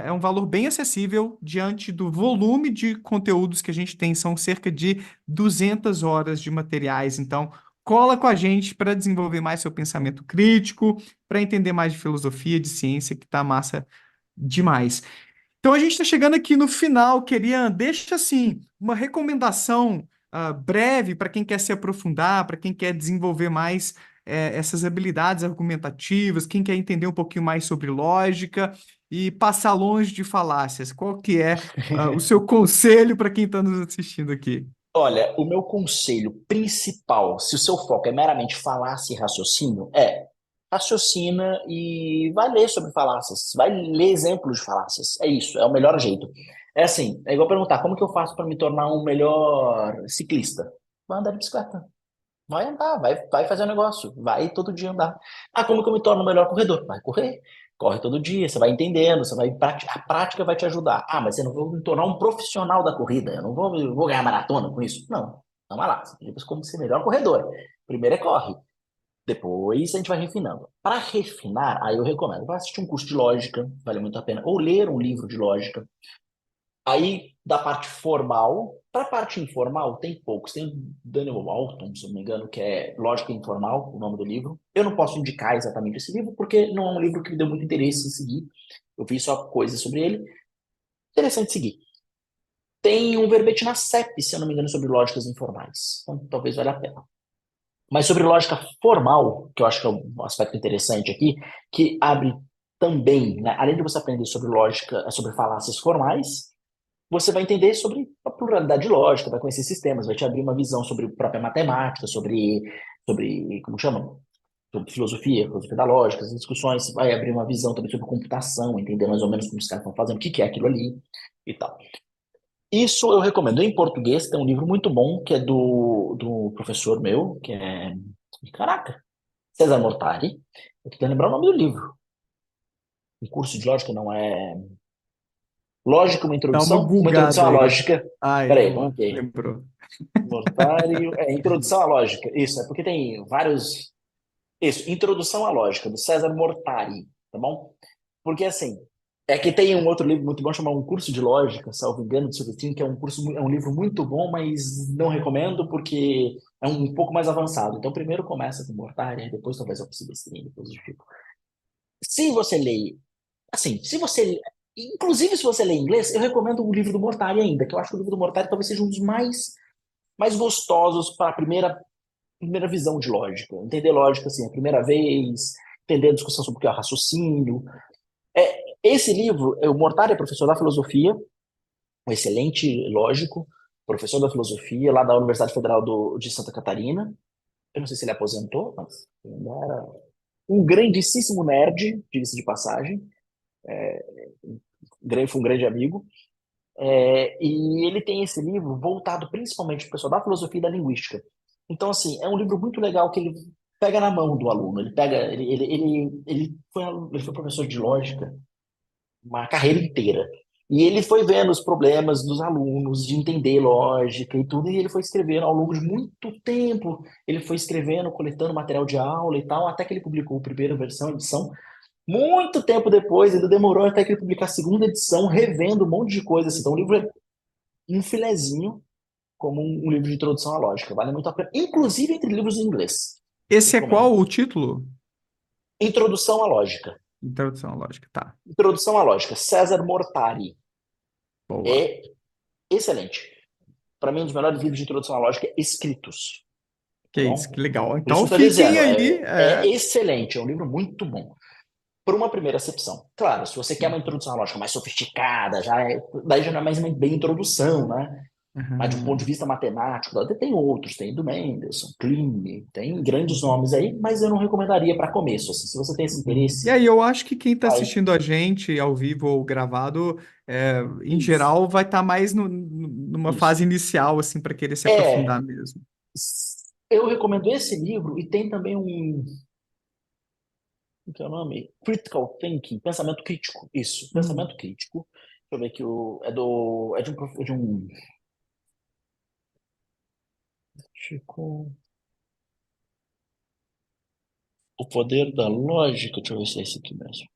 é um valor bem acessível diante do volume de conteúdos que a gente tem. São cerca de 200 horas de materiais. Então, cola com a gente para desenvolver mais seu pensamento crítico, para entender mais de filosofia, de ciência, que tá massa demais. Então a gente está chegando aqui no final, queria deixa assim uma recomendação breve para quem quer se aprofundar, para quem quer desenvolver mais essas habilidades argumentativas, quem quer entender um pouquinho mais sobre lógica e passar longe de falácias. Qual que é o seu conselho para quem está nos assistindo aqui? Olha, o meu conselho principal, se o seu foco é meramente falácia e raciocínio, raciocina e vai ler sobre falácias, vai ler exemplos de falácias. É isso, é o melhor jeito. É assim, é igual perguntar como que eu faço para me tornar um melhor ciclista? Vai andar de bicicleta. Vai andar, vai fazer um negócio, vai todo dia andar. Ah, como que eu me torno um melhor corredor? Vai correr, corre todo dia, você vai entendendo, você vai a prática vai te ajudar. Ah, mas eu não vou me tornar um profissional da corrida, eu não vou ganhar maratona com isso. Não, não vai lá, você tem como ser melhor corredor. Primeiro é corre, depois a gente vai refinando. Para refinar, aí eu recomendo, vai assistir um curso de lógica, vale muito a pena, ou ler um livro de lógica. Aí, da parte formal, para a parte informal, tem poucos. Tem o Daniel Walton, se eu não me engano, que é Lógica Informal, o nome do livro. Eu não posso indicar exatamente esse livro, porque não é um livro que me deu muito interesse em seguir. Eu vi só coisas sobre ele. Interessante seguir. Tem um verbete na CEP, se eu não me engano, sobre lógicas informais. Então, talvez valha a pena. Mas sobre lógica formal, que eu acho que é um aspecto interessante aqui, que abre também, né, além de você aprender sobre lógica, sobre falácias formais, você vai entender sobre a pluralidade lógica, vai conhecer sistemas, vai te abrir uma visão sobre a própria matemática, sobre como chama? Sobre filosofia da lógica, as discussões, vai abrir uma visão também sobre computação, entender mais ou menos como os caras estão fazendo, o que que é aquilo ali e tal. Isso eu recomendo. Em português tem um livro muito bom, que é do professor meu, que é, caraca, César Mortari. Eu tô tentando lembrar o nome do livro. Um curso de lógica não é... Lógica, uma Dá uma introdução? Uma introdução bugada à aí. lógica. Ai, Peraí, boa, vamos ver. lembrou. Mortário. Introdução à lógica. Isso, é porque tem vários. Isso, Introdução à Lógica, do César Mortari, tá bom? Porque assim, é que tem um outro livro muito bom chamado Um Curso de Lógica, salvo engano, de Sujetinho, que é um curso, é um livro muito bom, mas não recomendo porque é um pouco mais avançado. Então, primeiro começa com Mortari, aí depois talvez eu consiga estudar, depois eu fico. Se você lê, assim, se você, inclusive se você lê inglês, eu recomendo o livro do Mortari ainda, que eu acho que o livro do Mortari talvez seja um dos mais gostosos para a primeira visão de lógica. Entender lógica, assim, a primeira vez, entender a discussão sobre o que é o raciocínio. Esse livro, o Mortari é professor da filosofia, um excelente lógico, professor da filosofia lá da Universidade Federal de Santa Catarina. Eu não sei se ele aposentou, mas ele era um grandíssimo nerd, diga-se de passagem. Foi um grande amigo. E ele tem esse livro voltado principalmente para o pessoal da filosofia e da linguística. Então, assim, é um livro muito legal que ele pega na mão do aluno. Ele pega, ele foi professor de lógica uma carreira inteira. E ele foi vendo os problemas dos alunos, de entender lógica e tudo, e ele foi escrevendo ao longo de muito tempo. Ele foi escrevendo, coletando material de aula e tal, até que ele publicou a primeira versão, edição. Muito tempo depois, ainda demorou até que ele publicar a segunda edição, revendo um monte de coisa. Assim. Então, o livro é um filezinho como um livro de introdução à lógica. Vale muito a pena, inclusive entre livros em inglês. Esse é Recomendo. qual o título? Introdução à lógica. Introdução à lógica, tá. Introdução à lógica. César Mortari. Boa. É excelente. Para mim, um dos melhores livros de introdução à lógica escritos. Que Tá isso, que bom? legal. Por isso que Então eu estou fiquem dizendo, aí. é excelente, é um livro muito bom. Por uma primeira acepção. Claro, se você quer uma introdução à lógica mais sofisticada, daí já não é mais bem introdução, né? Mas de um ponto de Aham. vista matemático, tem outros, tem do Mendelssohn, Kleene, tem grandes nomes aí, mas eu não recomendaria para começo. Assim, se você tem esse Uhum. E interesse, aí, eu acho que quem está vai. assistindo a gente ao vivo ou gravado, em Isso, geral, vai estar mais numa isso. fase inicial, assim, para querer se É, aprofundar mesmo. eu recomendo esse livro e tem também um, que é o nome? Critical Thinking, pensamento crítico. Isso, Hum. pensamento crítico. Deixa eu ver aqui, é de um, de um Chico, O Poder da Lógica. Deixa eu ver se é esse aqui mesmo.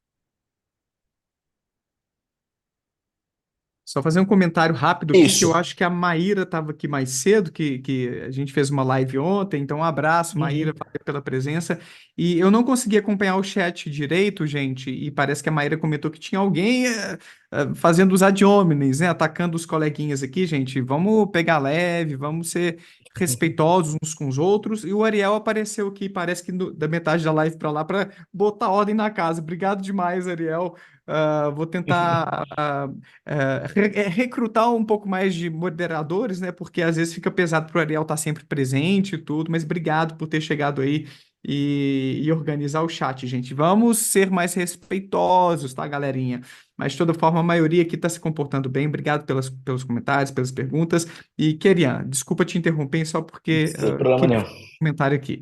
Só fazer um comentário rápido aqui, que Isso. eu acho que a Maíra estava aqui mais cedo, que a gente fez uma live ontem, então um abraço, Maíra, Uhum. valeu pela presença. E eu não consegui acompanhar o chat direito, gente, e parece que a Maíra comentou que tinha alguém fazendo os ad hominems, né, atacando os coleguinhas aqui, gente. Vamos pegar leve, vamos ser respeitosos uns com os outros. E o Ariel apareceu aqui, parece que da metade da live para lá, para botar ordem na casa. Obrigado demais, Ariel. Vou tentar recrutar um pouco mais de moderadores, né? Porque às vezes fica pesado para o Ariel estar sempre presente e tudo, mas obrigado por ter chegado aí e organizar o chat, gente. Vamos ser mais respeitosos, tá, galerinha? Mas de toda forma, a maioria aqui está se comportando bem. Obrigado pelos comentários, pelas perguntas. E, Kerian, desculpa te interromper só porque Sem problema queria nenhum. fazer um comentário aqui.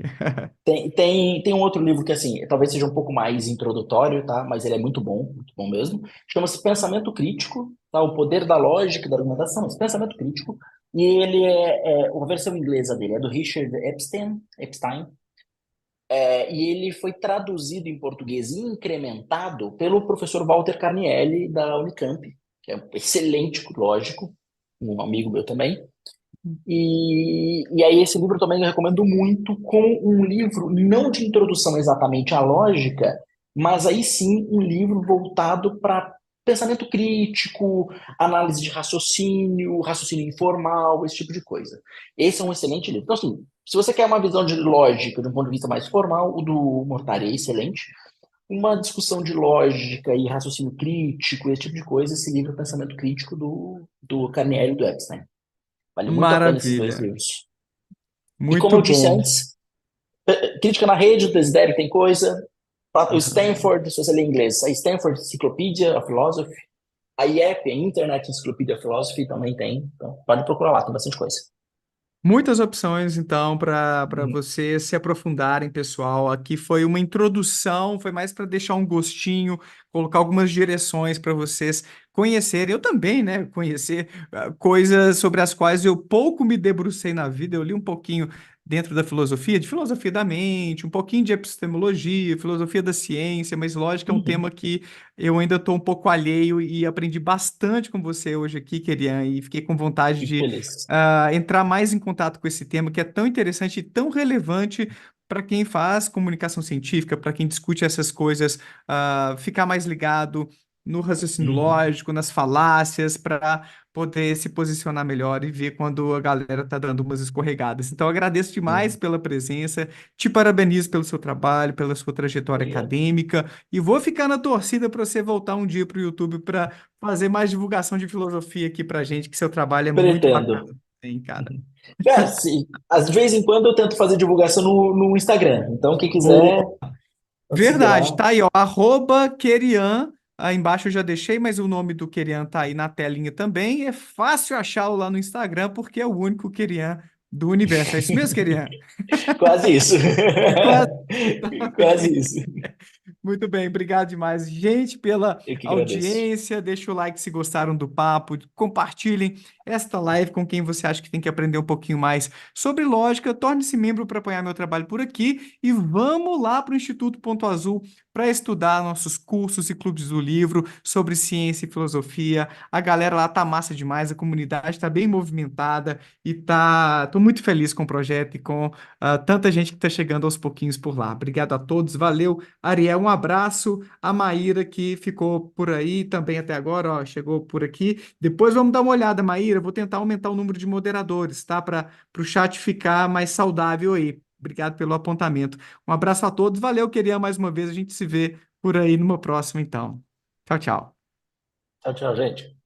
Tem um outro livro que, assim, talvez seja um pouco mais introdutório, tá? Mas ele é muito bom mesmo. Chama-se Pensamento Crítico, tá? O Poder da Lógica e da Argumentação. Esse Pensamento Crítico. E ele a versão inglesa dele é do Richard Epstein, e ele foi traduzido em português e incrementado pelo professor Walter Carnielli, da Unicamp, que é um excelente lógico, um amigo meu também. E aí esse livro também eu recomendo muito, com um livro não de introdução exatamente à lógica, mas aí sim um livro voltado para pensamento crítico, análise de raciocínio, raciocínio informal, esse tipo de coisa. Esse é um excelente livro. Então, assim, se você quer uma visão de lógica de um ponto de vista mais formal, o do Mortari é excelente. Uma discussão de lógica e raciocínio crítico, esse tipo de coisa, esse livro Pensamento Crítico do Carnegie e do Epstein. Vale muito a pena esses dois Maravilha. livros. E como Muito eu disse bom. antes, crítica na rede, do Desidério tem coisa. O Stanford, se você lê em inglês, a Stanford Encyclopedia of Philosophy, a IEP, a Internet Encyclopedia of Philosophy, também tem. Então, pode procurar lá, tem bastante coisa. Muitas opções, então, para Uhum. vocês se aprofundarem, pessoal. Aqui foi uma introdução, foi mais para deixar um gostinho, colocar algumas direções para vocês conhecerem. Eu também, né? Conhecer coisas sobre as quais eu pouco me debrucei na vida. Eu li um pouquinho dentro da filosofia, de filosofia da mente, um pouquinho de epistemologia, filosofia da ciência, mas lógico, é um Uhum. tema que eu ainda estou um pouco alheio e aprendi bastante com você hoje aqui, Kerian, e fiquei com vontade Fico de feliz. entrar mais em contato com esse tema que é tão interessante e tão relevante para quem faz comunicação científica, para quem discute essas coisas, ficar mais ligado no raciocínio Uhum. lógico, nas falácias, para poder se posicionar melhor e ver quando a galera está dando umas escorregadas. Então, eu agradeço demais Uhum. pela presença, te parabenizo pelo seu trabalho, pela sua trajetória Obrigado. acadêmica, e vou ficar na torcida para você voltar um dia para o YouTube para fazer mais divulgação de filosofia aqui para gente, que seu trabalho é muito bacana. Pretendo. Sim, cara. Cara, de vez em quando eu tento fazer divulgação no Instagram. Então, quem Boa. quiser, pode seguir Verdade, lá. tá aí, ó. Querian. Aí embaixo eu já deixei, mas o nome do Querian tá aí na telinha também. É fácil achá-lo lá no Instagram, porque é o único Querian do universo. É isso mesmo, Querian? Quase isso. Quase. Quase isso. Muito bem, obrigado demais, gente, pela Eu que agradeço. audiência. Deixa o like se gostaram do papo, compartilhem esta live com quem você acha que tem que aprender um pouquinho mais sobre lógica. Torne-se membro para apoiar meu trabalho por aqui e vamos lá para o Instituto Ponto Azul para estudar nossos cursos e clubes do livro sobre ciência e filosofia. A galera lá tá massa demais, a comunidade está bem movimentada e tô muito feliz com o projeto e com tanta gente que está chegando aos pouquinhos por lá. Obrigado a todos, valeu. Ariel, um abraço. A Maíra, que ficou por aí também até agora, ó, chegou por aqui. Depois vamos dar uma olhada, Maíra. Vou tentar aumentar o número de moderadores, tá? Para o chat ficar mais saudável aí. Obrigado pelo apontamento. Um abraço a todos. Valeu, queria mais uma vez. A gente se vê por aí numa próxima, então. Tchau, tchau. Tchau, tchau, gente.